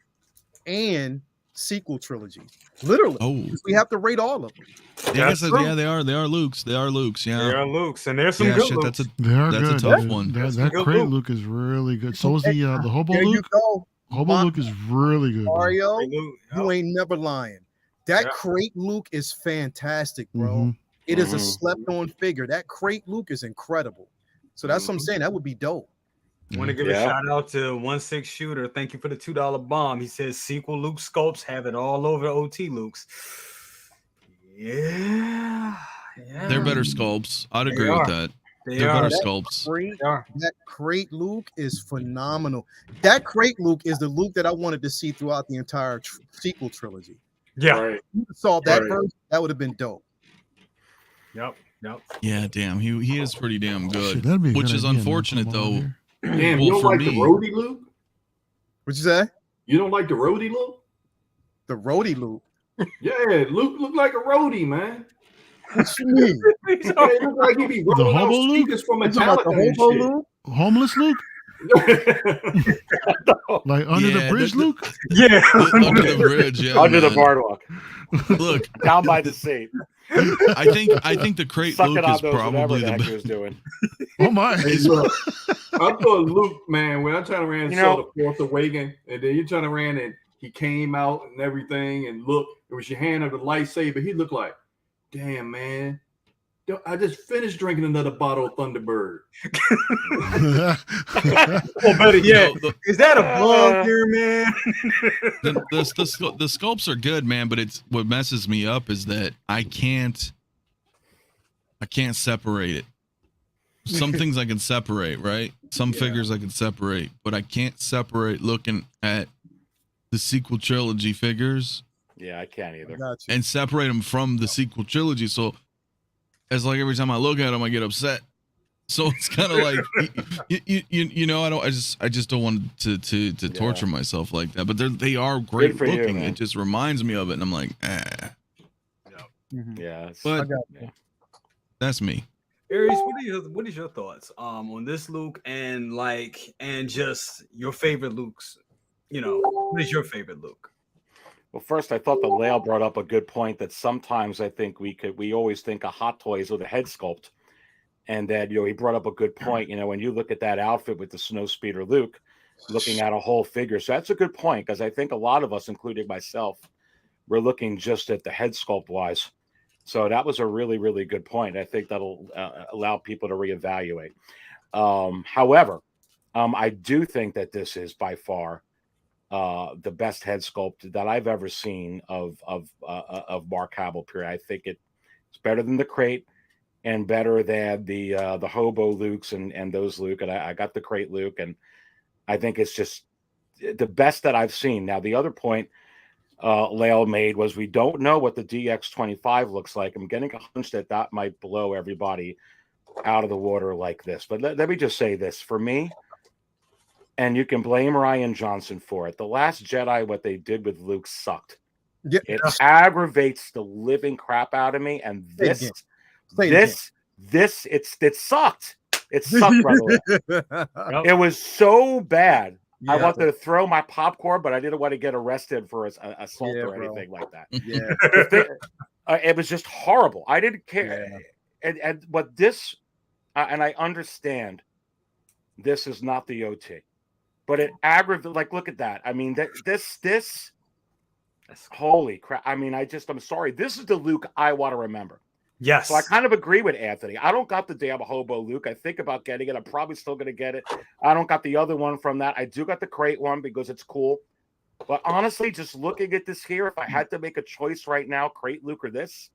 and sequel trilogy. Literally. Oh, we have to rate all of them. Yeah, they are Lukes. They are Lukes. Yeah, they are Lukes, and there's some good Lukes. That's a tough one. That crate Luke is really good. So is the Hobo there Luke. You go. Hobo Luke is really good. Mario, you ain't never lying. That crate Luke is fantastic, bro. Mm-hmm. It is a slept-on figure. That crate Luke is incredible. So that's what I'm saying. That would be dope. Want to give a shout out to 16 Shooter. Thank you for the $2 bomb. He says sequel Luke sculpts have it all over OT Lukes. Yeah. They're better sculpts. I'd agree with that. They're better sculpts. That crate Luke is phenomenal. That crate Luke is the Luke that I wanted to see throughout the entire sequel trilogy. Yeah. If you saw that version, that would have been dope. Yep. Yeah, damn. He is pretty damn good. Shit, which is unfortunate though. Damn, you don't like the roadie Luke? What'd you say? You don't like the roadie Luke? The roadie Luke? Yeah, Luke look like a roadie, man. What you mean? It look like he be rolling out speakers from Metallica and shit. Luke? Homeless Luke? Like under the bridge, Luke? Yeah, under the bridge. Yeah, under the boardwalk. Look, down by the sea. I think the crate Luke is probably the best. Doing. Oh my! Hey, look, I thought Luke, man, when I turned around and saw the Force Awakens, and then you turn around and he came out and everything, and look, it was your hand of the lightsaber. He looked like, damn, man. I just finished drinking another bottle of Thunderbird. Better yet, is that a blog here, man? The sculpts are good, man, but it's what messes me up is that I can't separate it. Some things I can separate, right? Some figures I can separate, but I can't separate looking at the sequel trilogy figures. Yeah, I can't either. And separate them from the sequel trilogy. So it's like every time I look at them, I get upset. So it's kind of like, you know, I just don't want to torture myself like that. But they are great looking. It just reminds me of it, and I'm like, Yeah, but that's me. Aries, what is your thoughts on this Luke and just your favorite Lukes? You know, what is your favorite Luke? Well, first, I thought the Lael brought up a good point that sometimes I think we always think of Hot Toys with a head sculpt. And that, he brought up a good point. When you look at that outfit with the Snowspeeder Luke, looking at a whole figure. So that's a good point, because I think a lot of us, including myself, we're looking just at the head sculpt wise. So that was a really, really good point. I think that'll allow people to reevaluate. However, I do think that this is by far the best head sculpt that I've ever seen of Mark Hamill. Period. I think it's better than the crate and better than the hobo Lukes and those Luke. And I got the crate Luke, and I think it's just the best that I've seen. Now, the other point Lael made was we don't know what the DX25 looks like. I'm getting a hunch that might blow everybody out of the water like this. But let me just say this for me, and you can blame Rian Johnson for it. The Last Jedi, what they did with Luke sucked. Yeah. It aggravates the living crap out of me. And it sucked. It sucked, brother. It was so bad. Yeah. I wanted to throw my popcorn, but I didn't want to get arrested for assault or anything like that. Yeah. It was just horrible. I didn't care. Yeah. And what this, and I understand this is not the OT, but it aggravated, like, look at that. I mean, this, holy crap. I mean, I'm sorry. This is the Luke I want to remember. Yes. So I kind of agree with Anthony. I don't got the damn hobo Luke. I think about getting it. I'm probably still going to get it. I don't got the other one from that. I do got the crate one because it's cool. But honestly, just looking at this here, if I had to make a choice right now, crate Luke or this,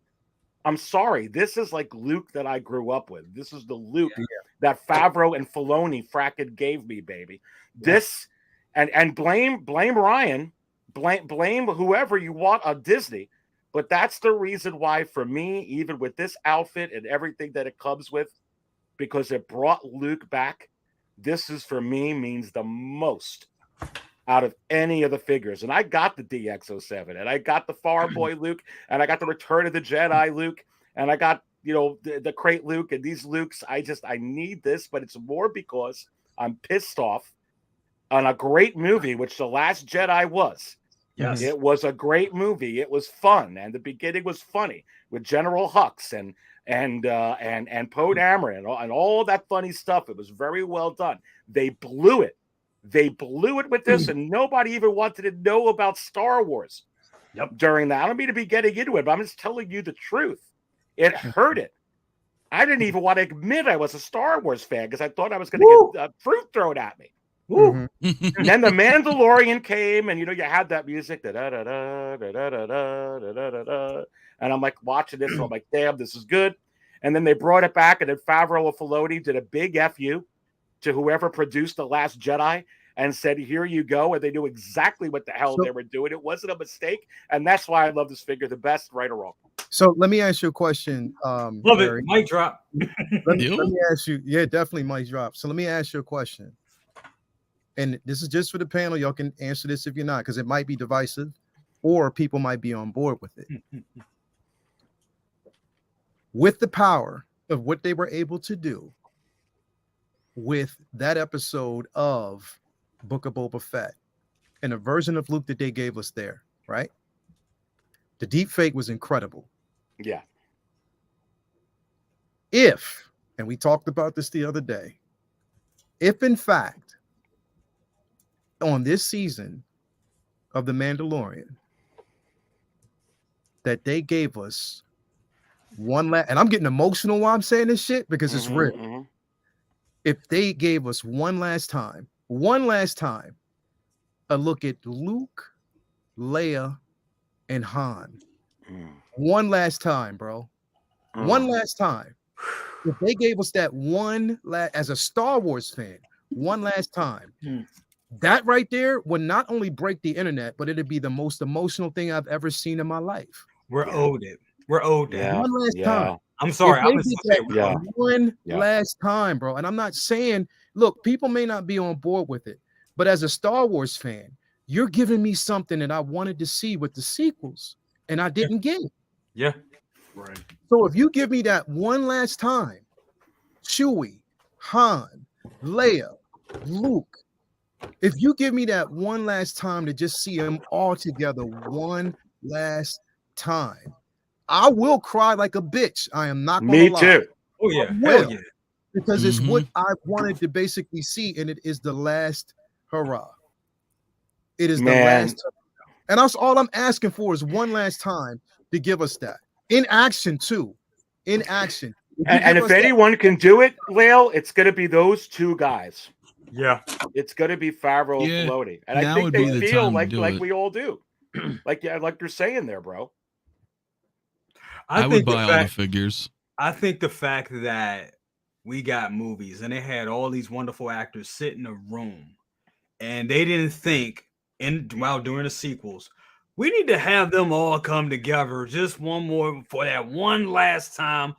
I'm sorry. This is like Luke that I grew up with. This is the Luke that Favreau and Filoni fracking gave me, baby. Yeah. This, and blame Ryan, blame whoever you want on Disney. But that's the reason why, for me, even with this outfit and everything that it comes with, because it brought Luke back, this is, for me, means the most out of any of the figures. And I got the DX07, and I got the Farm Boy Luke, and I got the Return of the Jedi Luke, and I got, the crate Luke, and these Lukes. I need this, but it's more because I'm pissed off on a great movie, which The Last Jedi was. Yes. It was a great movie. It was fun, and the beginning was funny with General Hux and Poe Dameron and all that funny stuff. It was very well done. They blew it. They blew it with this, and nobody even wanted to know about Star Wars. Yep. During that, I don't mean to be getting into it, but I'm just telling you the truth. It hurt it. I didn't even want to admit I was a Star Wars fan because I thought I was going to get fruit thrown at me. Mm-hmm. And then the Mandalorian came, and you had that music, and I'm like watching this, so I'm like, damn, this is good. And then they brought it back, and then Favreau and Filoni did a big FU to whoever produced The Last Jedi and said, here you go. And they knew exactly what the hell they were doing. It wasn't a mistake. And that's why I love this figure the best, right or wrong. So let me ask you a question. Love Barry. it. Mic drop. let me ask you. Yeah, definitely mic drop. So let me ask you a question. And this is just for the panel. Y'all can answer this if you're not, because it might be divisive or people might be on board with it. With the power of what they were able to do with that episode of Book of Boba Fett and the version of Luke that they gave us there, right? The deep fake was incredible. Yeah. If, and we talked about this the other day, if in fact, on this season of The Mandalorian, that they gave us one last, and I'm getting emotional while I'm saying this shit because it's real. Mm-hmm. If they gave us one last time, a look at Luke, Leia, and Han. One last time, bro. One last time. If they gave us that as a Star Wars fan, one last time. That right there would not only break the internet, but it'd be the most emotional thing I've ever seen in my life. We're owed it. We're owed it. One last time. I'm sorry. One last time, bro. And I'm not saying, look, people may not be on board with it, but as a Star Wars fan, you're giving me something that I wanted to see with the sequels, and I didn't get it. Yeah. Right. So if you give me that one last time, Chewie, Han, Leia, Luke, if you give me that one last time to just see them all together one last time, I will cry like a bitch. I am not going to lie. Me too. Oh, yeah. Hell yeah. Because it's what I wanted to basically see, and it is the last hurrah. It is the last hurrah. And that's all I'm asking for is one last time to give us that. in action too. In action. And if anyone can do it, Lale, it's going to be those two guys. Yeah. It's going to be Favreau and Yeah, Filoni. And I now think would they be the feel time to like do it. we all do. like you're saying there, bro. I would buy all the figures. I think the fact that we got movies and they had all these wonderful actors sit in a room and they didn't think while doing the sequels, we need to have them all come together just one more for that one last time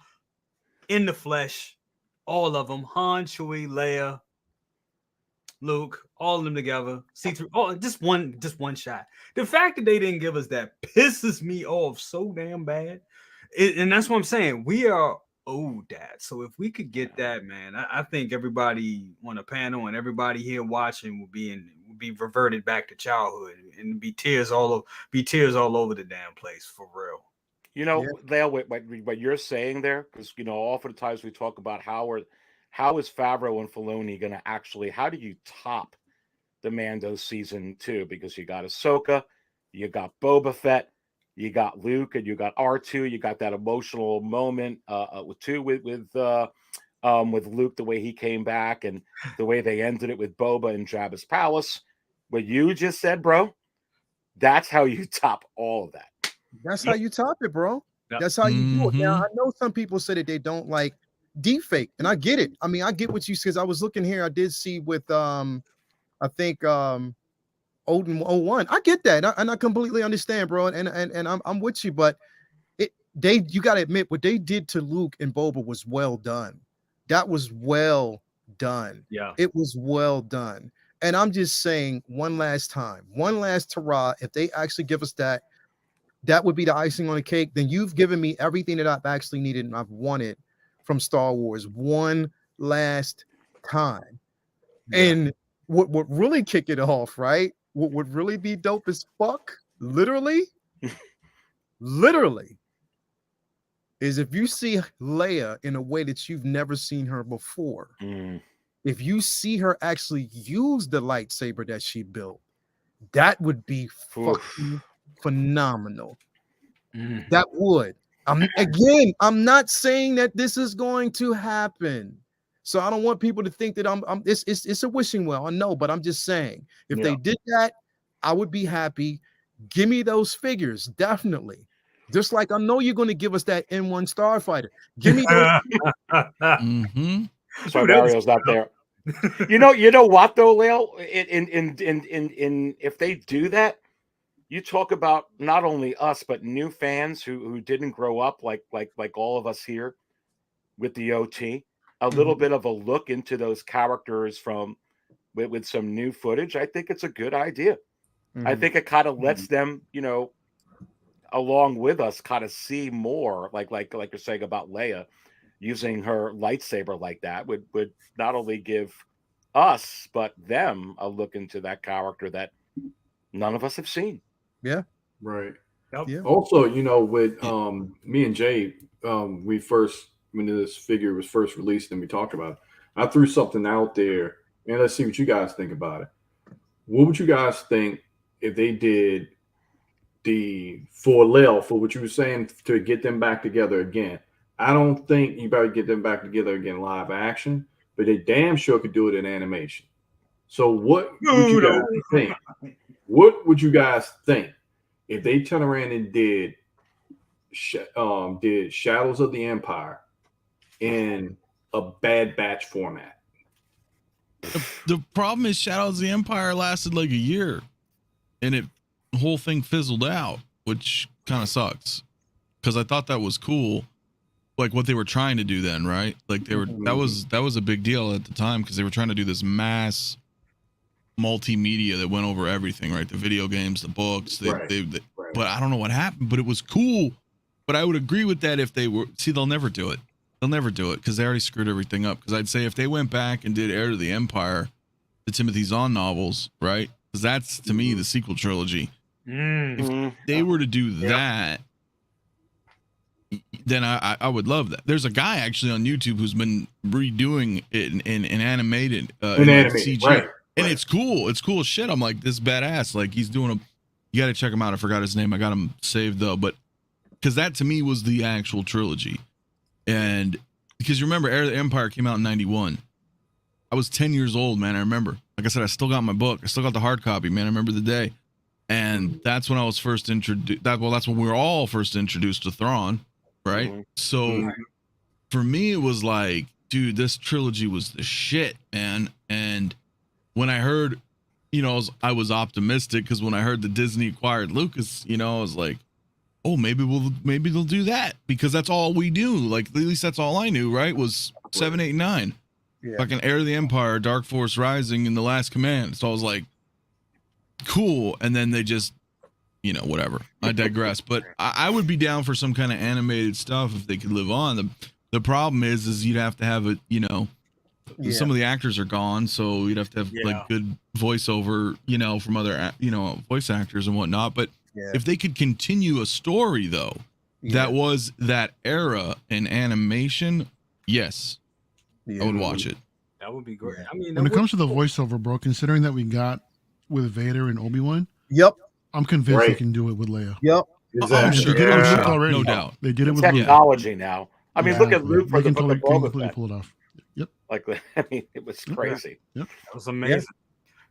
in the flesh. All of them, Han, Chewie, Leia, Luke, all of them together. See through just one shot. The fact that they didn't give us that pisses me off so damn bad. And that's what I'm saying. We are owed that. So if we could get that, man, I think everybody on the panel and everybody here watching will be reverted back to childhood and be tears all over the damn place for real. You know, Lale, what you're saying there, because oftentimes we talk about how is Favreau and Filoni going to actually, how do you top the Mando season 2? Because you got Ahsoka, you got Boba Fett, you got Luke, and you got R2. You got that emotional moment with Luke, the way he came back, and the way they ended it with Boba in Jabba's palace. What you just said, bro, that's how you top all of that. That's how you top it, bro. Yep. That's how you do it. Now, I know some people say that they don't like deepfake, and I get it. I mean, I get what you, because I was looking here. I did see with I think Odin 01. I get that, and I completely understand, bro. And I'm with you, but you got to admit what they did to Luke and Boba was well done. That was well done. Yeah, it was well done. And I'm just saying, one last time, one last hurrah. If they actually give us that would be the icing on the cake. Then you've given me everything that I've actually needed and I've wanted from Star Wars one last time. Yeah. And what would really kick it off, right? What would really be dope as fuck, literally, is if you see Leia in a way that you've never seen her before. If you see her actually use the lightsaber that she built, that would be fucking phenomenal. That would. I'm not saying that this is going to happen. So I don't want people to think that it's a wishing well. I know, but I'm just saying, if they did that, I would be happy. Give me those figures, definitely. Just like I know you're going to give us that N1 Starfighter. Give me those. That's why Mario's not there. You know what though, Lale? In if they do that, you talk about not only us but new fans who didn't grow up like all of us here with the OT. A little bit of a look into those characters with some new footage. I think it's a good idea. I think it kind of lets them, along with us, kind of see more, like you're saying about Leia using her lightsaber like that would not only give us but them a look into that character that none of us have seen. Yeah, right. Yep. Yeah. Also, with me and Jay, we first, when this figure was first released and we talked about it, I threw something out there and let's see what you guys think about it. What would you guys think if they did for what you were saying, to get them back together again? I don't think you better get them back together again live action, but they damn sure could do it in animation. So what would you guys think? What would you guys think if they turn around and did Shadows of the Empire in a Bad Batch format? The problem is Shadows of the Empire lasted like a year, and the whole thing fizzled out, which kind of sucks, because I thought that was cool, like what they were trying to do then, right? Like they were that was a big deal at the time, because they were trying to do this mass multimedia that went over everything, right? The video games, the books, but I don't know what happened, but it was cool. But I would agree with that if they were, they'll never do it. They'll never do it because they already screwed everything up. Because I'd say if they went back and did Heir to the Empire, the Timothy Zahn novels, right? Because that's, to me, the sequel trilogy. If they were to do that, then I would love that. There's a guy actually on YouTube who's been redoing it in animated CG. Right. And it's cool. It's cool as shit. I'm like, this is badass. Like, he's doing you got to check him out. I forgot his name. I got him saved though. But because that to me was the actual trilogy. And because you remember, Heir of the Empire came out in 91. I was 10 years old, man. I remember. Like I said, I still got my book. I still got the hard copy, man. I remember the day. And that's when I was first introduced. That's when we were all first introduced to Thrawn, right? Mhm. So for me, it was like, dude, this trilogy was the shit, man. And when I heard, you know, I was optimistic because when I heard that Disney acquired Lucas, you know, I was like, oh, maybe they'll do that because that's all we knew. Like, at least that's all I knew, right? Was 7, 8, 9. Yeah. Fucking Heir of the Empire, Dark Force Rising, and The Last Command. So I was like, cool. And then they just, you know, whatever. I digress. But I would be down for some kind of animated stuff if they could live on. The problem is you'd have to have it, you know, some of the actors are gone, so you'd have to have like good voiceover, you know, from other, you know, voice actors and whatnot. But if they could continue a story though, that was that era in animation, yes, I would watch it. That would be great. I mean, when it comes to the voiceover, bro, considering that we got with Vader and Obi-Wan, I'm convinced they can do it with Leia. Exactly. They did it with Luke already. No doubt. They did it with technology now. I mean, look at Luke for the book of Boba completely Fett. pull it off. Yep. Like, I mean, it was crazy. Yep. That was amazing.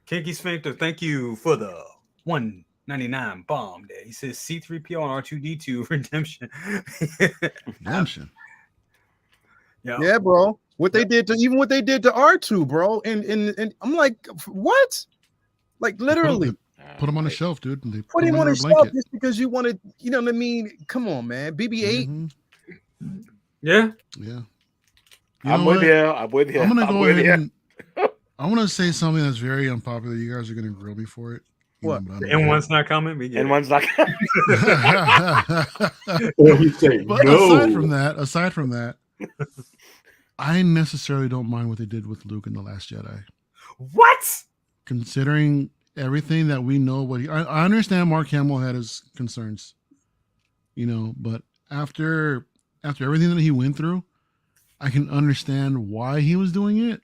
Kinky Sphincter, thank you for the 199 bomb there. He says C3PO and R2D2 redemption. Redemption. Yeah, bro. What they did to R2, bro. And I'm like, what? Like literally. Put him on the shelf, dude. And they Put him on a the shelf just because you wanted, you know what I mean? Come on, man. BB-8. Yeah. I'm with you. I'm gonna go with ahead you. and I want to say something that's very unpopular. You guys are gonna grill me for it. What? And one's not coming. And one's not coming. Or you say but no. aside from that, I necessarily don't mind what they did with Luke in The Last Jedi. What? Considering everything that we know, I understand Mark Hamill had his concerns, you know, but after everything that he went through, I can understand why he was doing it.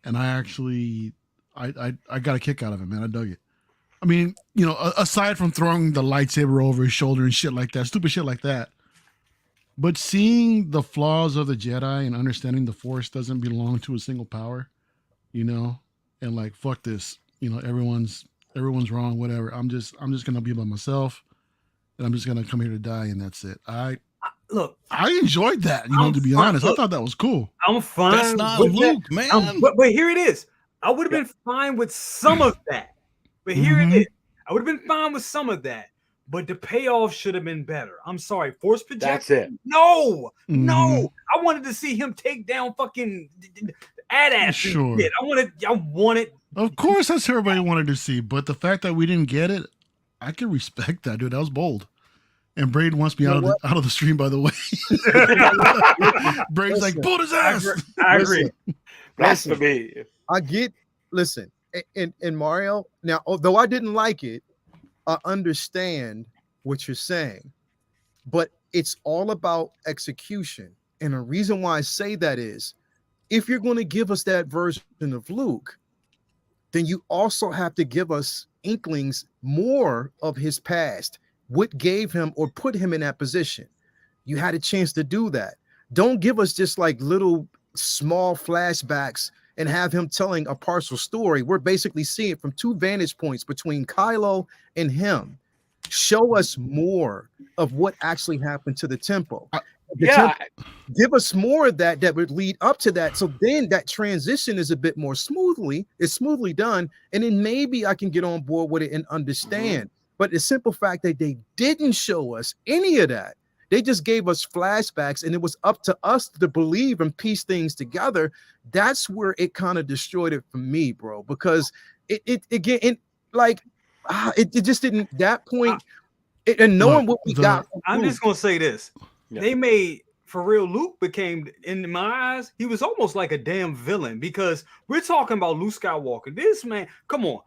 And I actually, I got a kick out of it, man. I dug it. I mean, you know, aside from throwing the lightsaber over his shoulder and shit like that, stupid shit like that. But seeing the flaws of the Jedi and understanding the Force doesn't belong to a single power, you know, and like, fuck this, you know, everyone's wrong, whatever. I'm just gonna be by myself, and I'm just gonna come here to die, and that's it. I enjoyed that, you know, to be honest. I thought that was cool. I'm fine. That's not Luke, man. But here it is. I would have been fine with some of that. But here it is. I would have been fine with some of that. But the payoff should have been better. I'm sorry. Force projection. That's it. No. I wanted to see him take down fucking AT-AT. Sure. I wanted. Of course, that's what everybody wanted to see. But the fact that we didn't get it, I can respect that, dude. That was bold. And Braid wants me out of the stream, by the way. Braid's like, pull his ass. I agree. Blasphemy. I get. Listen, in Mario. Now, although I didn't like it, I understand what you're saying, but it's all about execution. And the reason why I say that is, if you're going to give us that version of Luke, then you also have to give us inklings more of his past. What gave him or put him in that position? You had a chance to do that. Don't give us just like little small flashbacks and have him telling a partial story. We're basically seeing it from two vantage points between Kylo and him. Show us more of what actually happened to the temple. Give us more of that would lead up to that. So then that transition is a bit more smoothly done. And then maybe I can get on board with it and understand. But the simple fact that they didn't show us any of that, they just gave us flashbacks, and it was up to us to believe and piece things together. That's where it kind of destroyed it for me, bro, because it just didn't, that point, and knowing what we got. I'm just going to say this. Yeah. They made, for real, Luke became, in my eyes, he was almost like a damn villain, because we're talking about Luke Skywalker. This man, come on.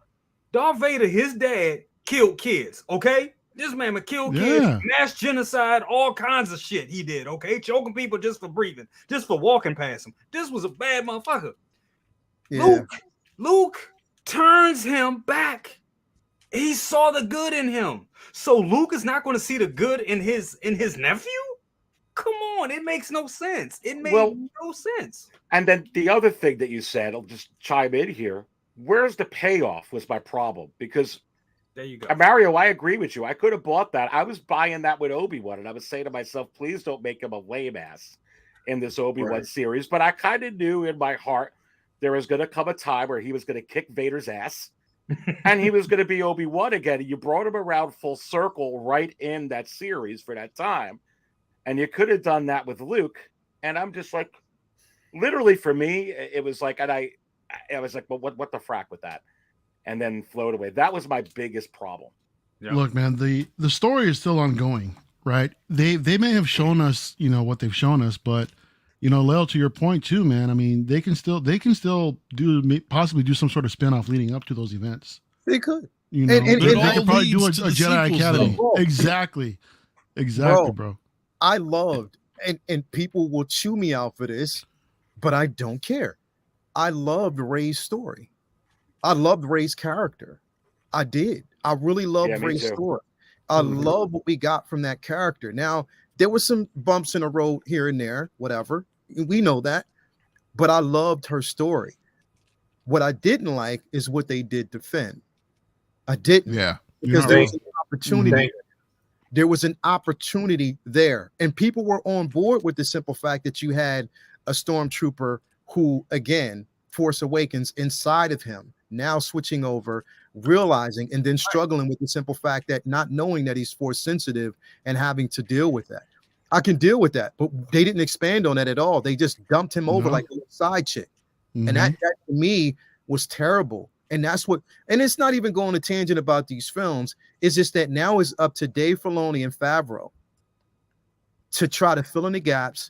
Darth Vader, his dad, killed kids, okay? This man would kill kids, mass genocide, all kinds of shit he did, okay? Choking people just for breathing, just for walking past him. This was a bad motherfucker. Yeah. Luke turns him back He saw the good in him. So Luke is not going to see the good in his nephew? Come on, it makes no sense. It made no sense. And then the other thing that you said, I'll just chime in here. Where's the payoff was my problem. Because there you go. Mario, I agree with you. I could have bought that. I was buying that with Obi-Wan, and I was saying to myself, please don't make him a lame ass in this Obi-Wan series. But I kind of knew in my heart there was going to come a time where he was going to kick Vader's ass and he was going to be Obi-Wan again. You brought him around full circle right in that series for that time. And you could have done that with Luke. And I'm just like, literally for me, it was like, and I was like, well, what the frack with that? And then float away. That was my biggest problem. Yeah. Look, man, the story is still ongoing, right? They may have shown us, what they've shown us, but Lel, to your point too, man. I mean, they can still possibly do some sort of spinoff leading up to those events. They could. And they could probably do a Jedi Academy. Though. Exactly, bro. I loved, and people will chew me out for this, but I don't care. I loved Rey's story. I loved Rey's character. I did. I really loved Rey's story. I love what we got from that character. Now, there were some bumps in the road here and there, whatever. We know that. But I loved her story. What I didn't like is what they did to Finn. I didn't. Yeah. Because there was an opportunity. There was an opportunity there. And people were on board with the simple fact that you had a stormtrooper who, again, Force Awakens inside of him, now switching over, realizing, and then struggling with the simple fact that not knowing that he's Force sensitive and having to deal with that. I can deal with that, but they didn't expand on that at all. They just dumped him over like a side chick. And that to me was terrible. And that's what, and it's not even going a tangent about these films. It's just that now it's up to Dave Filoni and Favreau to try to fill in the gaps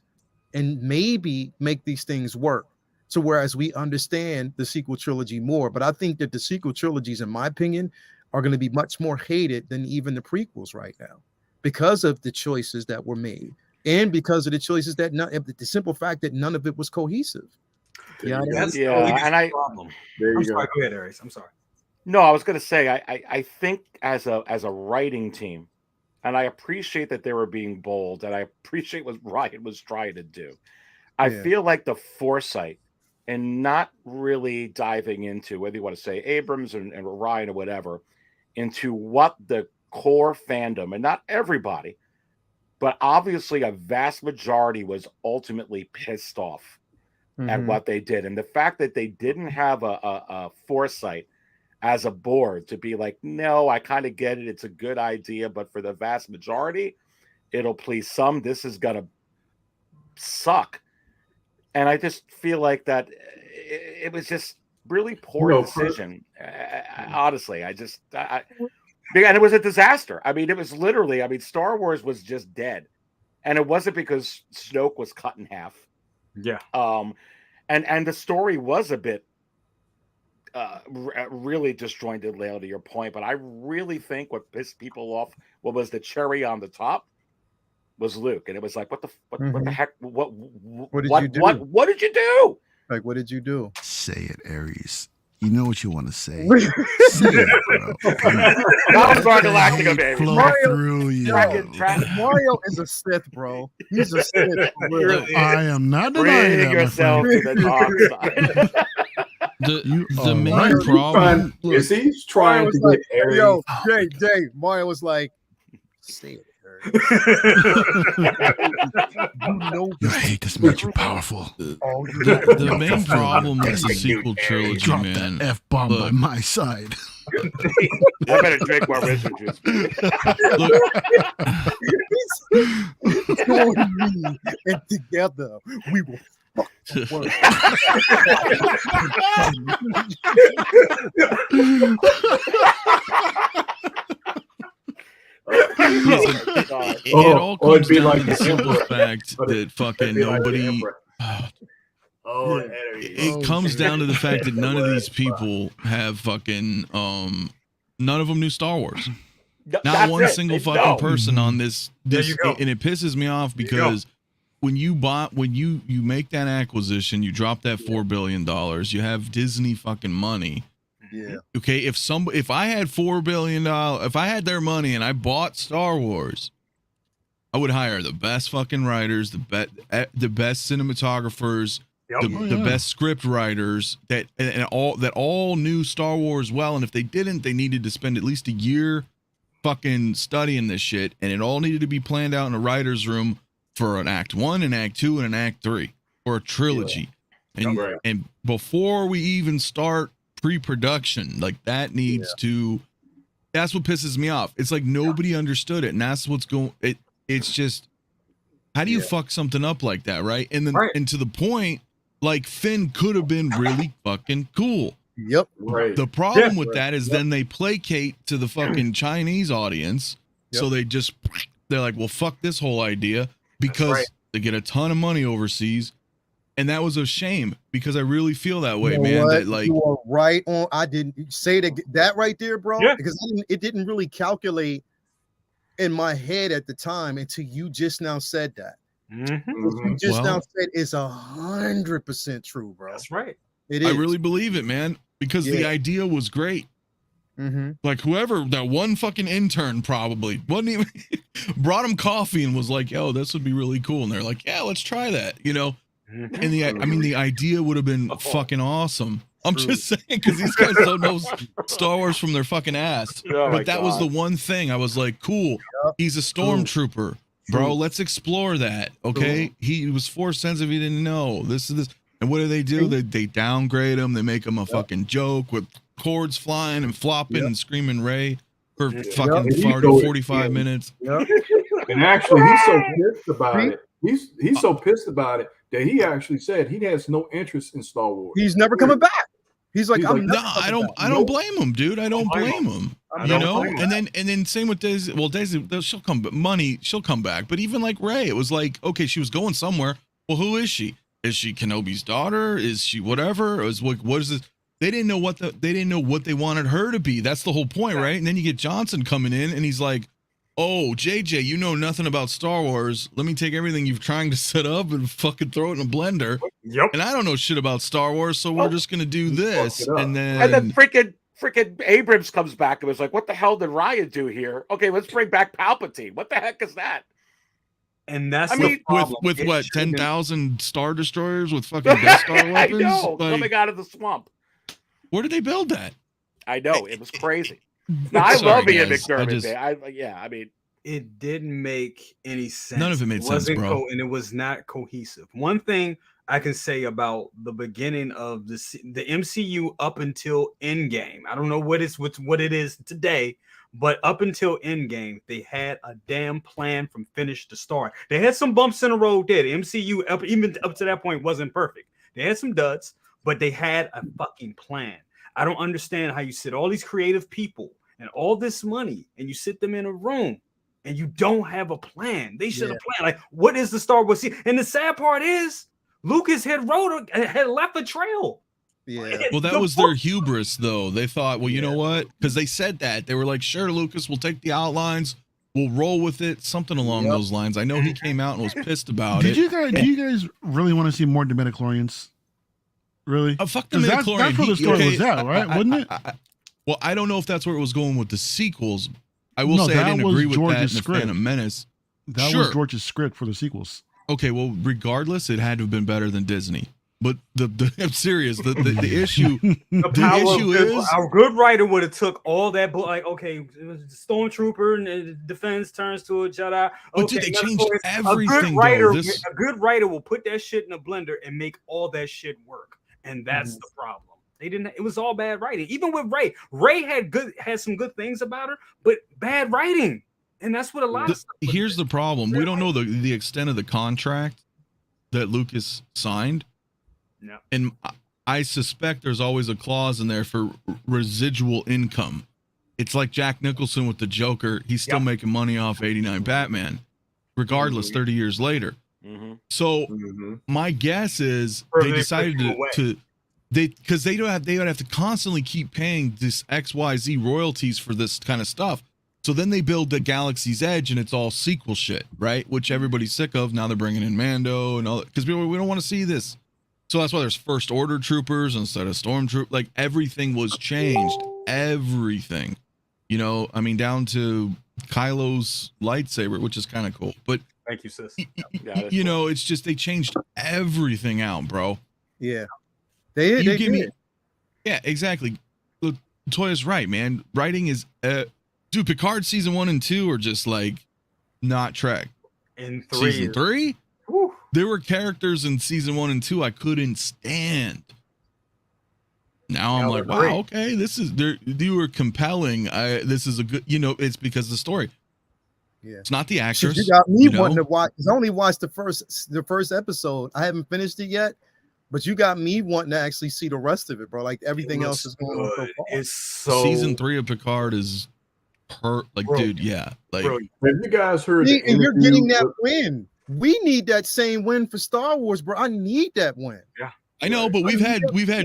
and maybe make these things work. So whereas we understand the sequel trilogy more, but I think that the sequel trilogies, in my opinion, are going to be much more hated than even the prequels right now because of the choices that were made and because of the choices that the simple fact that none of it was cohesive. Yeah, and problem. I'm sorry. Go ahead, Aries. I'm sorry. No, I was going to say I think as a writing team, and I appreciate that they were being bold, and I appreciate what Ryan was trying to do. I feel like the foresight and not really diving into whether you want to say Abrams and Ryan or whatever, into what the core fandom, and not everybody, but obviously a vast majority was ultimately pissed off at what they did. And the fact that they didn't have a foresight as a board to be like, no, I kind of get it. It's a good idea, but for the vast majority, it'll please some. This is going to suck. And I just feel like that it was just really poor decision. Honestly, and it was a disaster. I mean, it was literally, Star Wars was just dead. And it wasn't because Snoke was cut in half. Yeah. And the story was a bit really disjointed, Lale, to your point. But I really think what pissed people off, what was the cherry on the top, was Luke. And it was like, what the heck? What did you do? What did you do? Like, what did you do? Say it, Aries. You know what you want to say. Say it, bro. That was Galactica, baby. Mario is a Sith, bro. He's a Sith. I am not denying Bring yourself to the dark side. The main problem is he's trying to get Aries. Yo, Jay, Mario was like, say it. Your hate has made you powerful. The main problem with the sequel trilogy, Drop man. that F-bomb by my side. I better drink more wisdom juice. And together we will fuck the world. It all comes down to the simple fact that fucking nobody. It comes down to the fact that none of these people have fucking none of them knew Star Wars. Not one single fucking person on this and it pisses me off because when you make that acquisition, you drop that $4 billion, you have Disney fucking money, Yeah. Okay, if I had $4 billion, if I had their money and I bought Star Wars, I would hire the best fucking writers, the best cinematographers, the best script writers that all knew Star Wars well. And if they didn't, they needed to spend at least a year fucking studying this shit, and it all needed to be planned out in a writer's room for an act 1, an act 2, and an act 3, or a trilogy. And before we even start pre-production, like that needs to, that's what pisses me off. It's like nobody understood it, and that's what's going, it's just, how do you fuck something up like that, right? And then and to the point, like Finn could have been really fucking cool. Yep. Right. The problem with that is then they placate to the fucking Chinese audience. So they're like, well, fuck this whole idea, because they get a ton of money overseas. And that was a shame, because I really feel that way, man. That, like, you are right on. I didn't say that right there, bro, because it didn't really calculate in my head at the time until you just now said that. You just now said it's 100% true, bro. That's right. It is. I really believe it, man, because the idea was great. Like whoever, that one fucking intern probably wasn't even brought him coffee and was like, yo, this would be really cool. And they're like, yeah, let's try that, you know? And the idea would have been fucking awesome. I'm just saying, because these guys don't know Star Wars from their fucking ass. But that was the one thing I was like, cool. He's a stormtrooper, bro. Let's explore that. Okay, he was force sensitive. He didn't know this. And what do? They downgrade him. They make him a fucking joke with cords flying and flopping and screaming Ray for fucking 45 minutes. And actually, he's so pissed about it. He's so pissed about it that he actually said he has no interest in Star Wars. He's never coming back. He's like, I don't blame him, dude. I don't blame him. You know, and then same with Daisy. Well, Daisy, she'll come, but she'll come back. But even like Ray, it was like, okay, she was going somewhere. Well, who is she? Is she Kenobi's daughter? Is she whatever? What is this? They didn't know what they wanted her to be. That's the whole point, right? And then you get Johnson coming in, and he's like, oh, JJ, you know nothing about Star Wars. Let me take everything you've trying to set up and fucking throw it in a blender. And I don't know shit about Star Wars, so we're just gonna do this. And then freaking Abrams comes back and was like, what the hell did Ryan do here? Okay, let's bring back Palpatine. What the heck is that? And that's with what, 10,000 Star Destroyers with fucking Death Star weapons? I know, coming out of the swamp. Where did they build that? I know, it was crazy. Now, I love Ian guys. McDermott. It didn't make any sense. None of it made sense, bro. And it was not cohesive. One thing I can say about the beginning of the MCU up until Endgame, I don't know what it is today, but up until Endgame, they had a damn plan from finish to start. They had some bumps in the road there. The MCU, even up to that point, wasn't perfect. They had some duds, but they had a fucking plan. I don't understand how you sit all these creative people and all this money and you sit them in a room and you don't have a plan. They should have planned. Like, what is the Star Wars? And the sad part is Lucas had left a trail. Well, that was their hubris, though. They thought, well, you know what? Because they said that. They were like, sure, Lucas, we'll take the outlines. We'll roll with it. Something along those lines. I know he came out and was pissed about it. Do you guys really want to see more midichlorians? Really? Fuck the midichlorian. That's where the story was at, right? Wasn't it? Well, I don't know if that's where it was going with the sequels. I will say I didn't agree with that in the Phantom Menace. That was George's script for the sequels. Okay, well, regardless, it had to have been better than Disney. But I'm serious. The issue, is our good writer would have took all that, like, okay, it was Stormtrooper and the defense turns to a Jedi. But dude, they changed everything. A good writer will put that shit in a blender and make all that shit work, and that's the problem. They didn't. It was all bad writing. Even with Ray, had some good things about her, but bad writing, and that's what a lot of stuff. Here's the problem: we don't know the extent of the contract that Lucas signed. Yeah. And I suspect there's always a clause in there for residual income. It's like Jack Nicholson with the Joker. He's still making money off 89 Batman, regardless, 30 years later. So my guess is they decided because they would have to constantly keep paying this XYZ royalties for this kind of stuff. So then they build the Galaxy's Edge and it's all sequel shit, right? Which everybody's sick of. Now they're bringing in Mando and all that because we don't want to see this. So that's why there's first order troopers instead of stormtroop. Like everything was changed. Everything. You know, I mean, down to Kylo's lightsaber, which is kind of cool. But Thank you, sis. you know, it's just they changed everything out, bro. Yeah. They did. Yeah, exactly. Look, Toya's right, man. Writing is dude, Picard season 1 and 2 are just like not Trek. In 3. Season 3? Whew. There were characters in season 1 and 2 I couldn't stand. Now I'm like, wow, okay, you were compelling. This is a good, you know, it's because of the story. Yeah. It's not the actors. You got me wanting to watch. I only watched the first episode. I haven't finished it yet, but you got me wanting to actually see the rest of it, bro. Like everything else is going on so far. It's so season 3 of Picard is dude, yeah. Like, have you guys heard? And you're getting that win. We need that same win for Star Wars, bro. I need that win. Yeah. I know, but we've had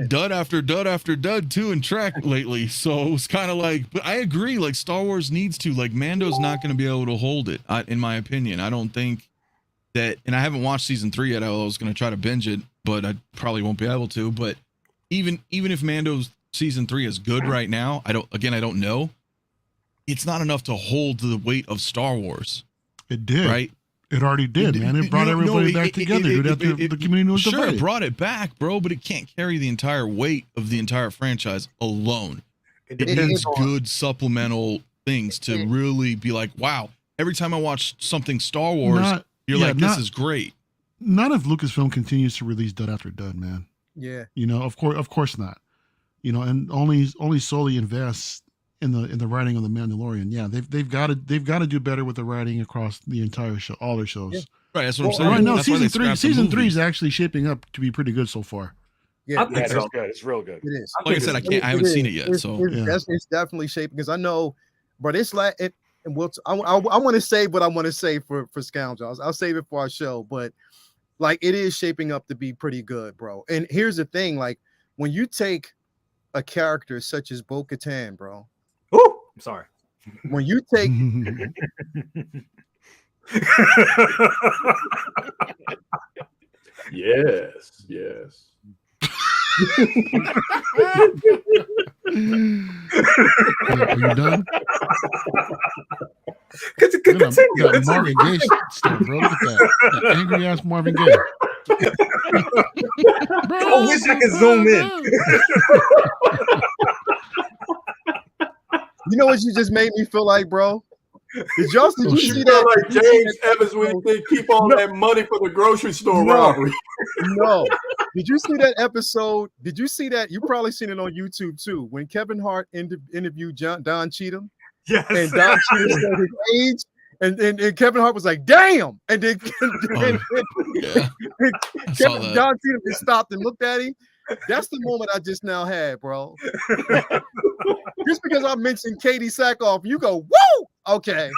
dud after dud after dud too in Trek lately. So it's kind of like, but I agree. Like Star Wars needs to, like Mando's not going to be able to hold it, in my opinion. I don't think that, and I haven't watched season 3 yet. I was going to try to binge it, but I probably won't be able to. But even if Mando's season 3 is good right now, I don't know. It's not enough to hold the weight of Star Wars. It did, right? It already did, man. It brought everybody back together, dude. After the community was divided. Sure, it brought it back, bro, but it can't carry the entire weight of the entire franchise alone. It needs good supplemental things to really be like, wow. Every time I watch something Star Wars, this is great. Not if Lucasfilm continues to release dud after dud, man. Yeah. You know, of course not. You know, and only solely invests in the writing of the Mandalorian. Yeah, they've got to do better with the writing across the entire show, all their shows. Yeah. Right, that's what I'm saying. Right now, That's season three is actually shaping up to be pretty good so far. Yeah, I think it's so. good. It's real good. It is. Like I said, I haven't seen it yet. It's definitely shaping, because I know, but it's like it. And I want to say what I want to say for Scoundrels. I'll save it for our show, but like it is shaping up to be pretty good, bro. And here's the thing: like when you take a character such as Bo-Katan, bro. Oh, I'm sorry. When you take yes. Are you done? Continue. Got Marvin Gaye stuff, bro. Look at that angry ass Marvin Gaye. I wish I could zoom in. You know what you just made me feel like, bro? Did you see that? Like James Evans when they keep all that money for the grocery store robbery. No. Did you see that episode? Did you see that? You probably seen it on YouTube too. When Kevin Hart interviewed Don Cheadle. Yes. And Don Cheadle said his age. And Kevin Hart was like, damn. And then Don Cheadle just stopped and looked at him. That's the moment I just now had, bro. Just because I mentioned Katie Sackhoff, you go, woo! Okay.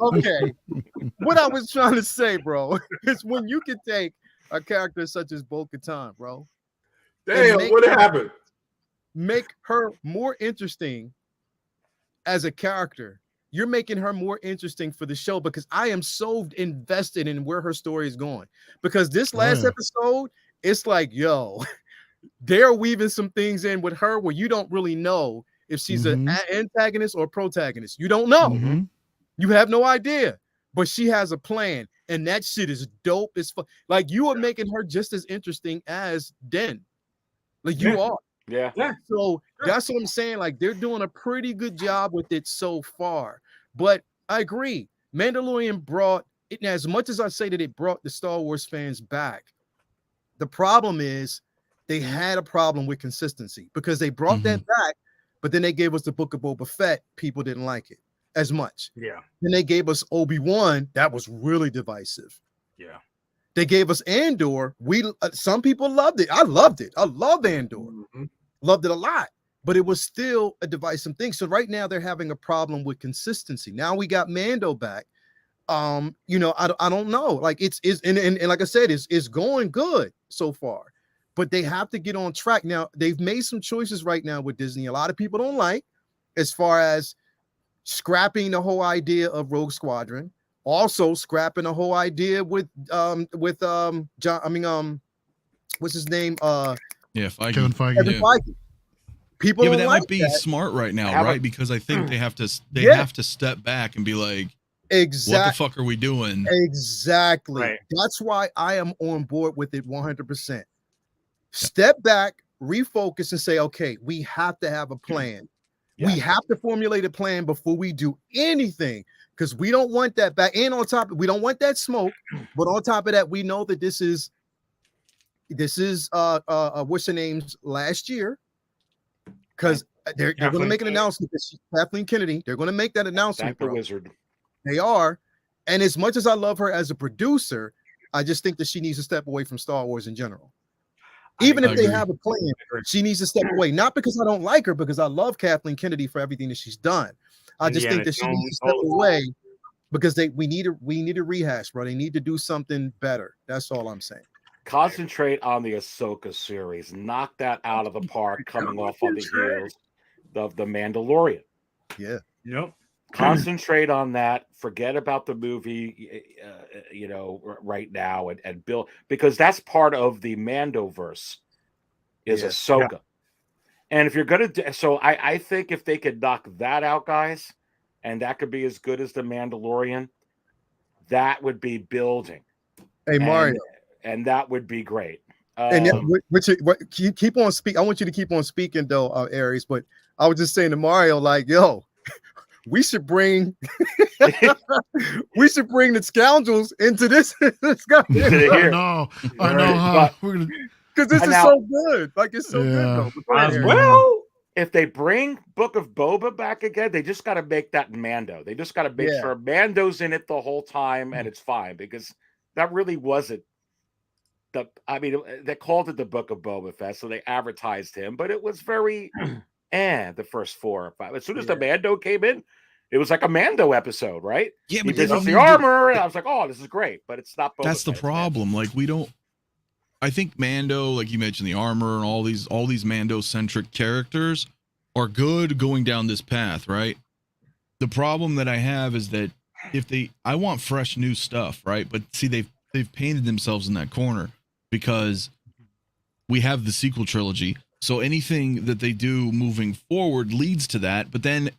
Okay. What I was trying to say, bro, is when you can take a character such as Bo-Katan, bro. Damn, what happened? Make her more interesting as a character. You're making her more interesting for the show, because I am so invested in where her story is going. Because this last episode, it's like, yo, they're weaving some things in with her where you don't really know if she's an antagonist or protagonist. You don't know. You have no idea. But she has a plan, and that shit is dope as fuck. Like, you are making her just as interesting as Den. Like, you are. Yeah. So that's what I'm saying. Like, they're doing a pretty good job with it so far. But I agree. Mandalorian brought it, as much as I say that it brought the Star Wars fans back. The problem is they had a problem with consistency, because they brought that back, but then they gave us the Book of Boba Fett. People didn't like it as much. Yeah. Then they gave us Obi-Wan. That was really divisive. Yeah. They gave us Andor. Some people loved it. I loved it. I love Andor. Loved it a lot. But it was still a divisive thing. So right now they're having a problem with consistency. Now we got Mando back. You know, I don't know. Like it's and like I said, it's going good so far. But they have to get on track. Now, they've made some choices right now with Disney. A lot of people don't like, as far as scrapping the whole idea of Rogue Squadron. Also scrapping the whole idea with what's his name? Yeah, Feige. Kevin Feige. Kevin Yeah. Feige. People Yeah, but don't that like might be that. smart right now, Have a- right? Because I think they have to Yeah. have to step back and be like, what the Exactly. fuck are we doing? Exactly. Right. That's why I am on board with it 100%. Step back, refocus, and say, okay, we have to have a plan. Yeah. We have to formulate a plan before we do anything, because we don't want that back. And on top, we don't want that smoke. But on top of that, we know that this is what's her name's last year, because they're going to make an announcement. Kathleen Kennedy. They're going to make that announcement. Thank the wizard. They are. And as much as I love her as a producer, I just think that she needs to step away from Star Wars in general. Even if they have a plan, she needs to step away. Not because I don't like her, because I love Kathleen Kennedy for everything that she's done. I just think that she needs to step away because we need a rehash, bro. They need to do something better. That's all I'm saying. Concentrate on the Ahsoka series. Knock that out of the park, coming off on the heels of the Mandalorian. Yeah. Yep. Concentrate on that. Forget about the movie, right now, and build, because that's part of the Mandoverse. Is Ahsoka, and if you're gonna do so, I think if they could knock that out, guys, and that could be as good as the Mandalorian, that would be building. Hey, Mario, and that would be great. And you keep on speak. I want you to keep on speaking though, Aries. But I was just saying to Mario, like, yo, we should bring the scoundrels into this. I know, huh? Because this is so good. Like, it's so good though. Well, if they bring Book of Boba back again, they just got to make that Mando. They just got to make sure Mando's in it the whole time, and it's fine, because that really wasn't they called it the Book of Boba Fett, so they advertised him, but it was very the first 4 or 5. As soon as the Mando came in, it was like a Mando episode, right? Yeah, he but did the armor, and I was like, oh, this is great, but it's not Boba That's the Fett, problem. Like, we don't. I think Mando, like you mentioned, the armor and all these Mando-centric characters are good going down this path, right? The problem that I have is that I want fresh new stuff, right? But see, they've painted themselves in that corner because we have the sequel trilogy. So anything that they do moving forward leads to that. But then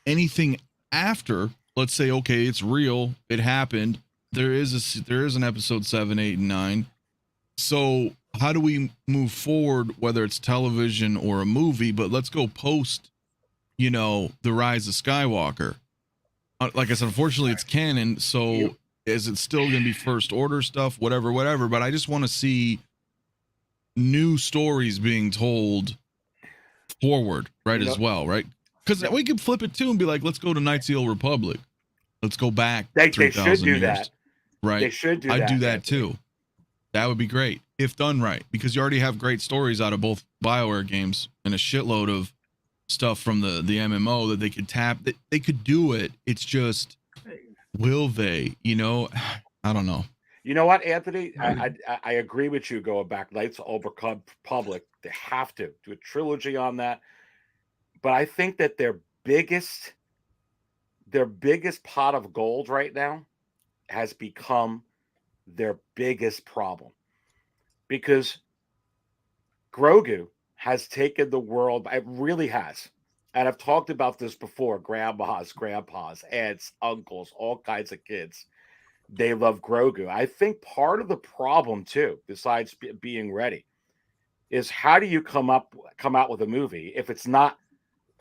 anything after, let's say, okay, it's real, it happened. There is an episode 7, 8, and 9. So how do we move forward, whether it's television or a movie? But let's go post, the Rise of Skywalker. Like I said, unfortunately, it's canon. So is it still going to be first order stuff? Whatever. But I just want to see new stories being told forward, right? As well, right? Because we could flip it too and be like, let's go to Knights of the Old Republic. Let's go back. They should do years, that. Right. They should do that. I'd do that too. That would be great if done right, because you already have great stories out of both BioWare games and a shitload of stuff from the MMO that they could tap. They could do it. It's just, will they? I don't know. You know what, Anthony? I agree with you. Going back, Knights of the Old Republic, they have to do a trilogy on that. But I think that their biggest pot of gold right now has become their biggest problem, because Grogu has taken the world. It really has. And I've talked about this before. Grandmas, grandpas, aunts, uncles, all kinds of kids. They love Grogu. I think part of the problem too, besides being ready, is how do you come out with a movie if it's not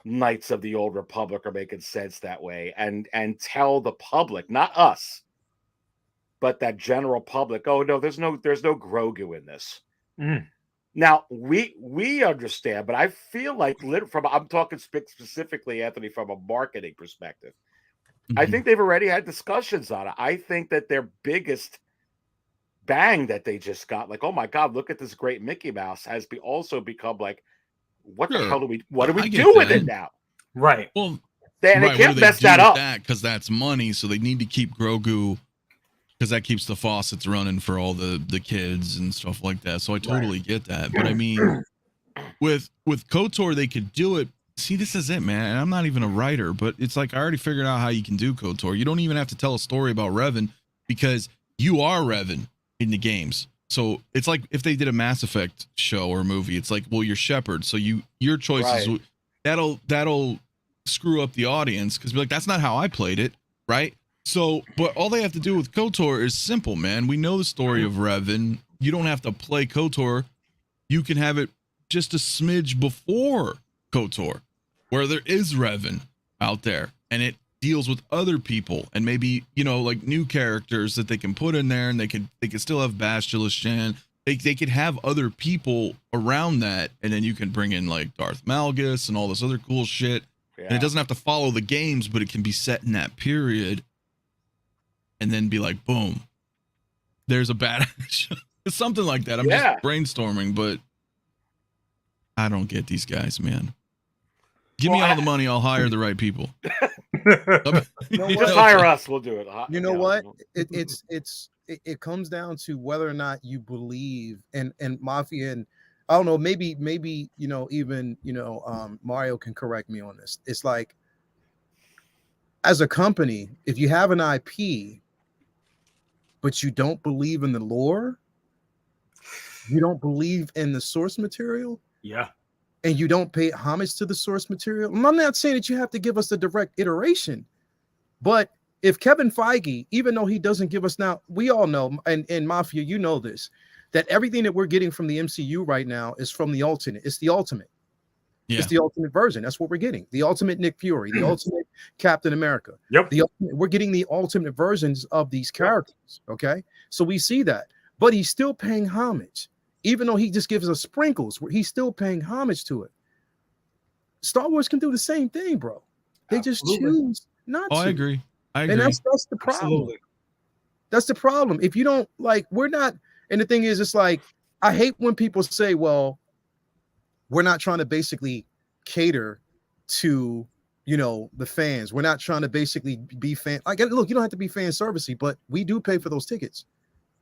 Knights of the Old Republic or making sense that way, and tell the public, not us, but that general public, oh no, there's no Grogu in this. Now we understand, but I feel like I'm talking specifically, Anthony, from a marketing perspective. I think they've already had discussions on it. I think that their biggest bang that they just got, like, oh my God, look at this great Mickey Mouse, has also become like, what the hell do we do with it now? Right. Well, they can't mess that up. Because that's money, so they need to keep Grogu, because that keeps the faucets running for all the kids and stuff like that. So I totally get that. But I mean, with KOTOR, they could do it. See, this is it, man. And I'm not even a writer, but it's like I already figured out how you can do KOTOR. You don't even have to tell a story about Revan, because you are Revan in the games. So it's like if they did a Mass Effect show or movie, it's like, well, you're Shepard, so your choices Right. that'll screw up the audience because be like, that's not how I played it, right? So, but all they have to do with KOTOR is simple, man. We know the story of Revan. You don't have to play KOTOR. You can have it just a smidge before KOTOR, where there is Revan out there, and it deals with other people, and maybe, you know, like new characters that they can put in there, and they can still have Bastila Shan. They could have other people around that, and then you can bring in like Darth Malgus and all this other cool shit. Yeah. And it doesn't have to follow the games, but it can be set in that period, and then be like, boom, there's a bad something like that. I'm just brainstorming, but I don't get these guys, man. Give me all the money, I'll hire the right people. Just hire us, we'll do it. You know what? It comes down to whether or not you believe and Mafia, and I don't know, maybe you know, even you know, Mario can correct me on this. It's like, as a company, if you have an IP but you don't believe in the lore, you don't believe in the source material, and you don't pay homage to the source material. I'm not saying that you have to give us the direct iteration, but if Kevin Feige, even though he doesn't give us, now we all know, and Mafia, you know this, that everything that we're getting from the MCU right now is from the alternate. It's the ultimate. Yeah. It's the ultimate version. That's what we're getting. The ultimate Nick Fury, the ultimate Captain America. We're getting the ultimate versions of these characters. Okay. So we see that, but he's still paying homage. Even though he just gives us sprinkles, he's still paying homage to it. Star Wars can do the same thing, bro. They just choose not to. I agree. And that's the problem. Absolutely. That's the problem. If you don't like, we're not. And the thing is, it's like, I hate when people say, well, we're not trying to basically cater to, you know, the fans. We're not trying to basically be fan. I get it. Look, you don't have to be fan servicey, but we do pay for those tickets.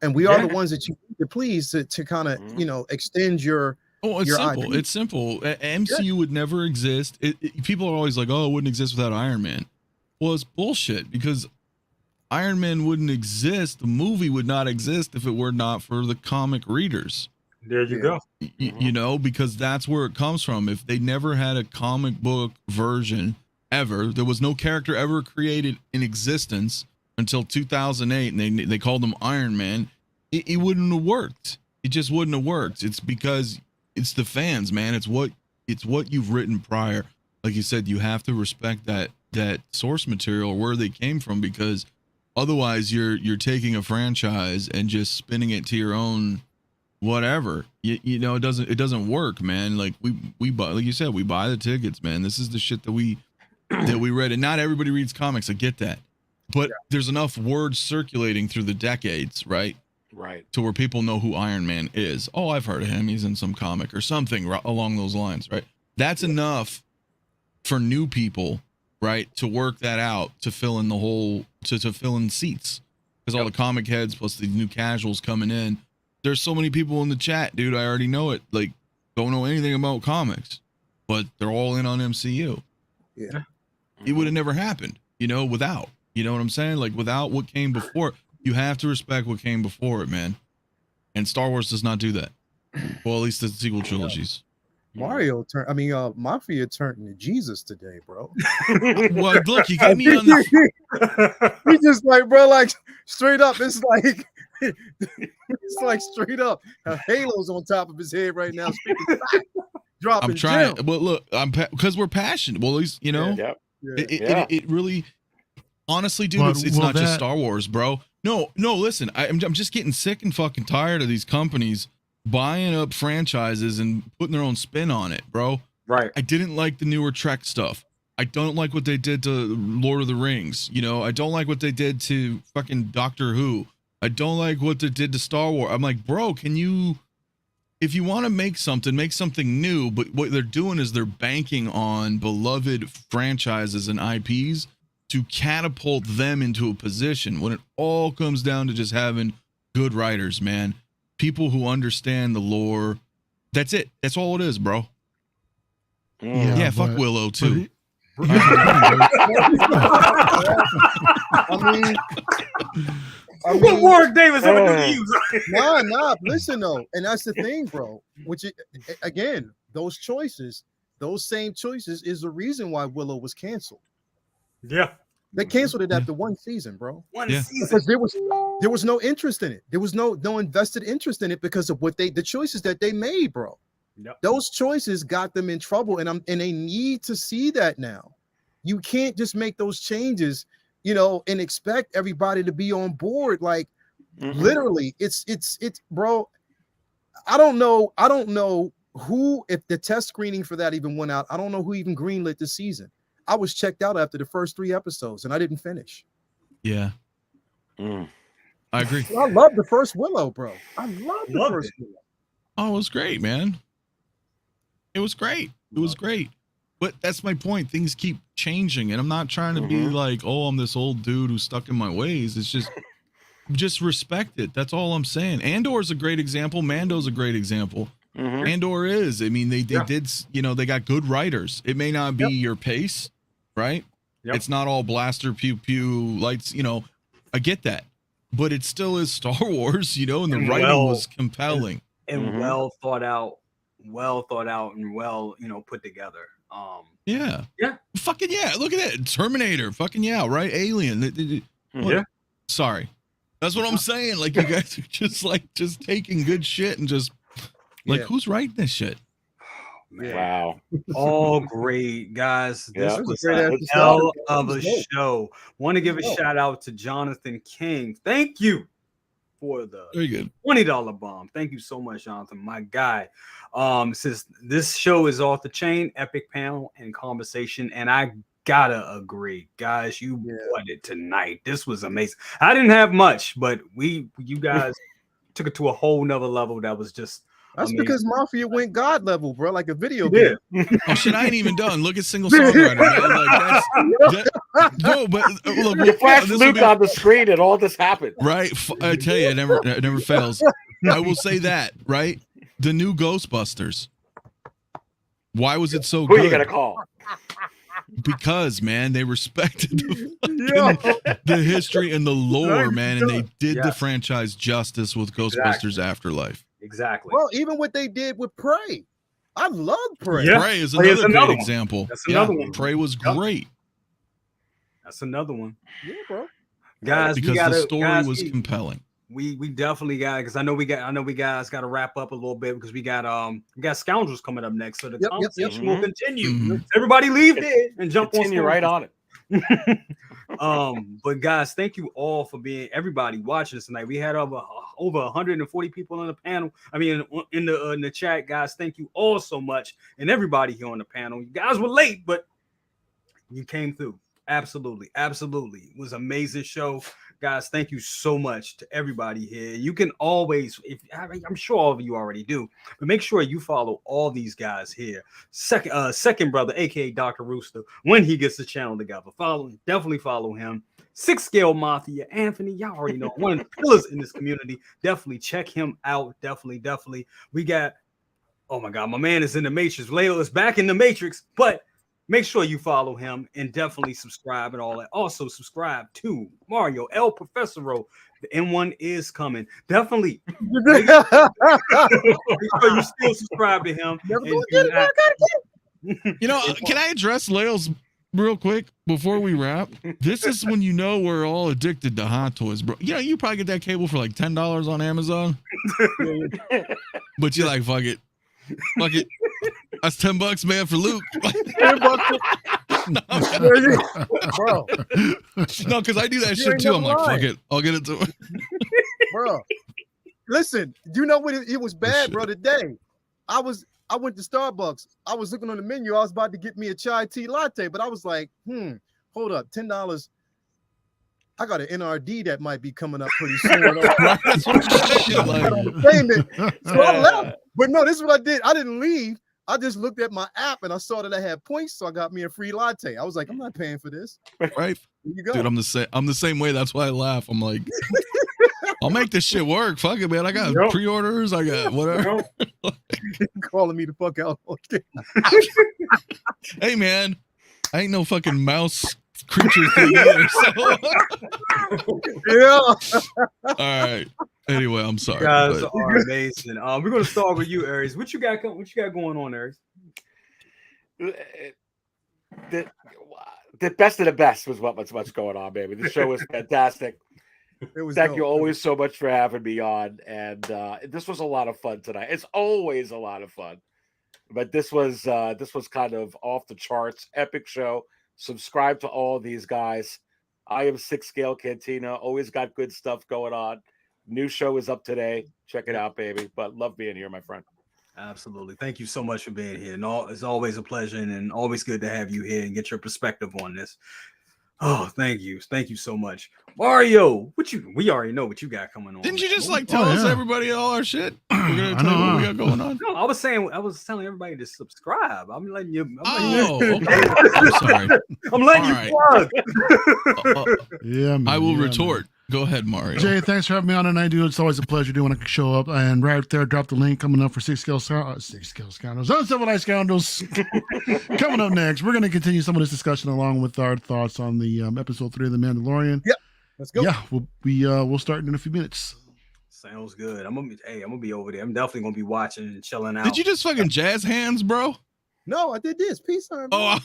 And we are the ones that you need to please to kind of, you know, extend your. Oh, it's your simple. IP. It's simple. MCU would never exist. People are always like, oh, it wouldn't exist without Iron Man. Well, it's bullshit, because Iron Man wouldn't exist. The movie would not exist if it were not for the comic readers. There you go. You know, because that's where it comes from. If they never had a comic book version ever, there was no character ever created in existence until 2008, and they called him Iron Man, it wouldn't have worked. It just wouldn't have worked. It's because it's the fans, man. It's what you've written prior. Like you said, you have to respect that source material, where they came from, because otherwise you're taking a franchise and just spinning it to your own whatever. You know, it doesn't work, man. Like we buy, like you said, we buy the tickets, man. This is the shit that we read, and not everybody reads comics. I get that, but there's enough words circulating through the decades, right, to where people know who Iron Man is. Oh, I've heard of him, he's in some comic or something along those lines, right? That's enough for new people, right, to work that out, to fill in the whole, to fill in seats, because all the comic heads plus the new casuals coming in. There's so many people in the chat, dude. I already know it. Like, don't know anything about comics, but they're all in on MCU. Yeah, it would have never happened, you know, without. You know what I'm saying? Like, without what came before, you have to respect what came before it, man. And Star Wars does not do that. Well, at least the sequel trilogies. Mafia turned into Jesus today, bro. Well, look, you got me on the. We just like, bro, like straight up. It's like straight up. Halo's on top of his head right now. Dropping. I'm trying. Gem. Well, look, because we're passionate. Well, at least, you know, it really, honestly, dude, it's not just Star Wars, bro. No, listen, I'm just getting sick and fucking tired of these companies buying up franchises and putting their own spin on it, bro. Right. I didn't like the newer Trek stuff. I don't like what they did to Lord of the Rings. You know, I don't like what they did to fucking Doctor Who. I don't like what they did to Star Wars. I'm like, bro, can you, if you want to make something new, but what they're doing is they're banking on beloved franchises and IPs to catapult them into a position, when it all comes down to just having good writers, man. People who understand the lore. That's it. That's all it is, bro. Yeah, fuck Willow too. I mean, I What mean, Warwick Davis ever do to you? nah. Listen though, and that's the thing, bro. Which again, those choices, those same choices, is the reason why Willow was canceled. Yeah. They canceled it after one season, bro. One Yeah. season. Because there was no interest in it. There was no invested interest in it because of the choices that they made, bro. Yep. Those choices got them in trouble, and they need to see that now. You can't just make those changes, and expect everybody to be on board. Like literally, it's bro. I don't know who, if the test screening for that even went out. I don't know who even greenlit the season. I was checked out after the first 3 episodes, and I didn't finish. Yeah. I agree. I love the first Willow, bro. I love the first Willow. Oh, it was great, man. It was great. It was great. But that's my point. Things keep changing, and I'm not trying to be like, oh, I'm this old dude who's stuck in my ways. It's just respect it. That's all I'm saying. Andor's a great example. Mando's a great example. Andor is. I mean, they did, they got good writers. It may not be your pace, right? Yep. It's not all blaster, pew, pew, lights, I get that. But it still is Star Wars, and the writing was compelling. And well thought out, and well, put together. Yeah. Yeah. Fucking yeah. Look at that. Terminator. Fucking yeah, right? Alien. Yeah. Sorry. That's what I'm saying. Like, you guys are just taking good shit and just who's writing this shit? Man. Wow. All great, guys. This was great a episode. hell of a show. Want to give a shout out to Jonathan King. Thank you for the Very good. $20 bomb. Thank you so much, Jonathan, my guy. Since this show is off the chain, epic panel and conversation, and I gotta agree, guys, you bought it tonight. This was amazing. I didn't have much, but you guys took it to a whole nother level that was just That's amazing. because Mafia went God level, bro, like a video game. Oh shit, I ain't even done. Look at Single Songwriter, man. Like no, but look, You flash this will Luke be- on the screen and all this happened. Right? I tell you, it never fails. I will say that, right? The new Ghostbusters. Why was it so Who good? are you gonna call? Because, man, they respected the history and the lore, man, and they did the franchise justice with Ghostbusters Afterlife. Exactly. Well, even what they did with Prey. I love Prey. Yeah. Prey is Prey is another another great one. example. That's another one. Prey was great That's another one. Yeah, bro. Guys, because the story was we compelling. definitely got, because I know we guys got to wrap up a little bit because we got Scoundrels coming up next, so the conversation will continue. Mhm. Everybody leave there and jump Continue on right on it. But guys, thank you all for everybody watching us tonight. We had over 140 people on the panel. I mean, in the chat, guys. Thank you all so much, and everybody here on the panel. You guys were late, but you came through. Absolutely. It was an amazing show. Guys, thank you so much to everybody here. You can always, I'm sure all of you already do, but make sure you follow all these guys here. Second brother, aka Dr. Rooster, when he gets the channel together. Definitely follow him. Scale Mafia, Anthony, y'all already know, one of the pillars in this community. Definitely check him out. Definitely. We got, oh my God, my man is in the Matrix. Leo is back in the Matrix, but make sure you follow him and definitely subscribe and all that. Also, subscribe to Mario El Professoro. The M1 is coming. Definitely. Make sure you still subscribe to him. Can I address Leo's real quick before we wrap? This is when you know we're all addicted to Hot Toys, bro. You probably get that cable for like $10 on Amazon, but you're like, fuck it. That's $10, man, for Luke. Bro. No, because I do that shit too. I'm like, fuck it, I'll get it to him. Bro, listen, you know what? It was bad, bro. Today, I went to Starbucks. I was looking on the menu. I was about to get me a chai tea latte, but I was like, hold up, $10. I got an NRD that might be coming up pretty soon. That's what I'm saying, So I left. But no, this is what I did. I didn't leave. I just looked at my app and I saw that I had points, so I got me a free latte. I was like, I'm not paying for this. Right? Here you go. Dude, I'm the same way. That's why I laugh. I'm like, I'll make this shit work. Fuck it, man. I got pre-orders. I got whatever. Calling me the fuck out. Hey, man, I ain't no fucking mouse creature thing either. So. Yeah. All right. Anyway, I'm sorry. You guys but- are amazing. We're gonna start with you, Aries. What you got going on, Aries? The best of the best was what's going on, baby. The show was fantastic. It was Thank dope. you always so much for having me on. And this was a lot of fun tonight. It's always a lot of fun. But this was kind of off the charts, epic show. Subscribe to all these guys. I am 6 Scale Cantina. Always got good stuff going on. New show is up today. Check it out, baby. But love being here, my friend. Absolutely. Thank you so much for being here. And it's always a pleasure and always good to have you here and get your perspective on this. Oh, thank you. Thank you so much. Mario, we already know what you got coming on. Didn't you just tell us everybody all our shit? We're gonna tell you what we got going on. No, I was telling everybody to subscribe. I'm letting you. Okay. I'm sorry. I'm letting you plug. Yeah, man. I will Yeah, retort. man. Go ahead, Mario. Jay, thanks for having me on tonight, dude. It's always a pleasure doing when I can show up. And right there, drop the link coming up for 6 Scale Scoundrels. Uncivilized Scoundrels. Coming up next, we're going to continue some of this discussion along with our thoughts on the episode 3 of The Mandalorian. Yep. Let's go. Yeah, we'll start in a few minutes. Sounds good. I'm gonna be over there. I'm definitely gonna be watching and chilling out. Did you just fucking jazz hands, bro? No, I did this. Peace sign. Oh,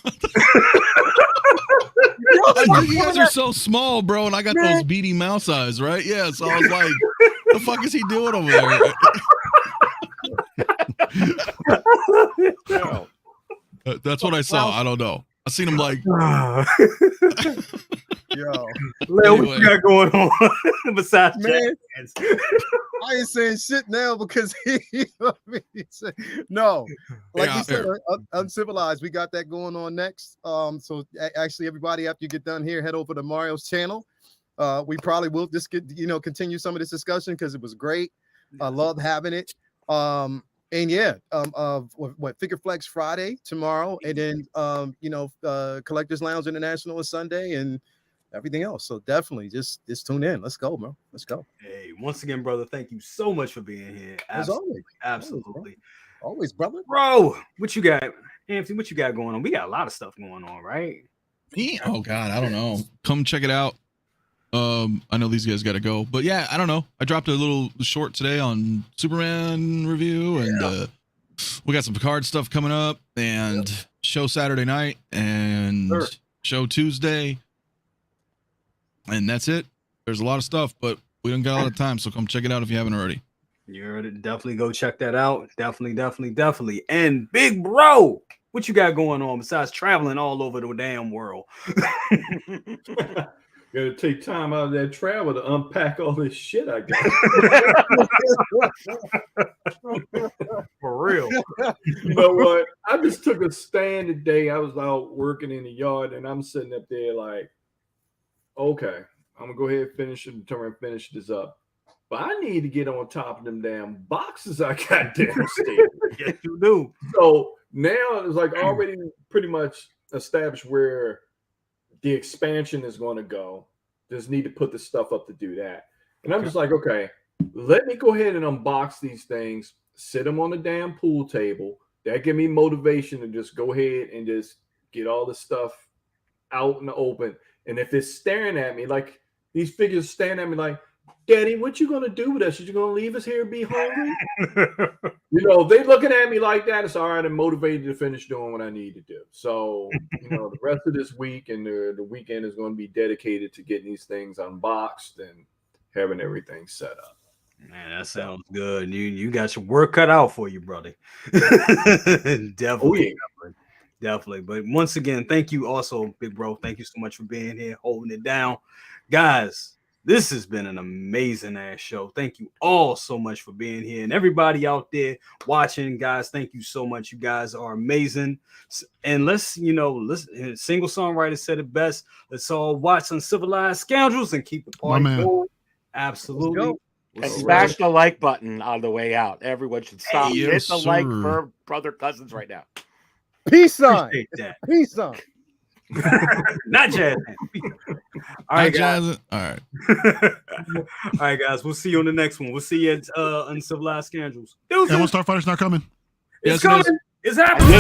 you guys are so small, bro, and I got those beady mouse eyes, right? Yeah, so I was like, the fuck is he doing over there? That's what I saw. I don't know. I seen him like. Yo, Leo, what you got going on besides man, jazz? I ain't saying shit now because no, like Yeah, we said, Uncivilized. We got that going on next. So actually, everybody, after you get done here, head over to Mario's channel. We probably will just continue some of this discussion because it was great. I love having it. And yeah, what Figure Flex Friday tomorrow, and then Collectors Lounge International is Sunday, and everything else. So definitely just tune in. Let's go, bro. Let's go. Hey, once again, brother, thank you so much for being here. As always. Absolutely. Always, brother. Bro, what you got? Anthony, what you got going on? We got a lot of stuff going on, right? Me? Oh God, I don't know. Come check it out. I know these guys got to go, but yeah, I don't know. I dropped a little short today on Superman review, and we got some Picard stuff coming up, and show Saturday night, and show Tuesday, and that's it. There's a lot of stuff, but we don't got a lot of time, so come check it out if you haven't already. You heard it. Definitely go check that out. Definitely. And big bro, what you got going on besides traveling all over the damn world? Gotta take time out of that travel to unpack all this shit I got. For real. You know what? I just took a stand today. I was out working in the yard, and I'm sitting up there like, okay, I'm gonna go ahead and finish this up. But I need to get on top of them damn boxes I got downstairs. Yes, you do. So now it's like already pretty much established where the expansion is going to go. Just need to put the stuff up to do that. And I'm just like, okay, let me go ahead and unbox these things, sit them on the damn pool table. That give me motivation to just go ahead and just get all the stuff out in the open. And if it's staring at me, like these figures staring at me like, Daddy, what you gonna do with us? You gonna leave us here and be hungry? They looking at me like that. It's all right. I'm motivated to finish doing what I need to do. So, the rest of this week and the weekend is going to be dedicated to getting these things unboxed and having everything set up. Man, that sounds good. You got your work cut out for you, brother. Definitely. Definitely. But once again, thank you also, big bro. Thank you so much for being here, holding it down. Guys, this has been an amazing ass show. Thank you all so much for being here. And everybody out there watching, guys, thank you so much. You guys are amazing. And let's, listen, single songwriter said it best. Let's all watch Uncivilized Scoundrels and keep the party going. Absolutely. And smash the like button on the way out. Everyone should stop. Hit the like for brother cousins right now. Peace sign. Peace sign. Not jazz. All right, guys. All right. All right, guys. We'll see you on the next one. We'll see you at Uncivilized Scoundrels. And one Starfighter's not coming. It's coming. It's happening.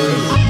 Later.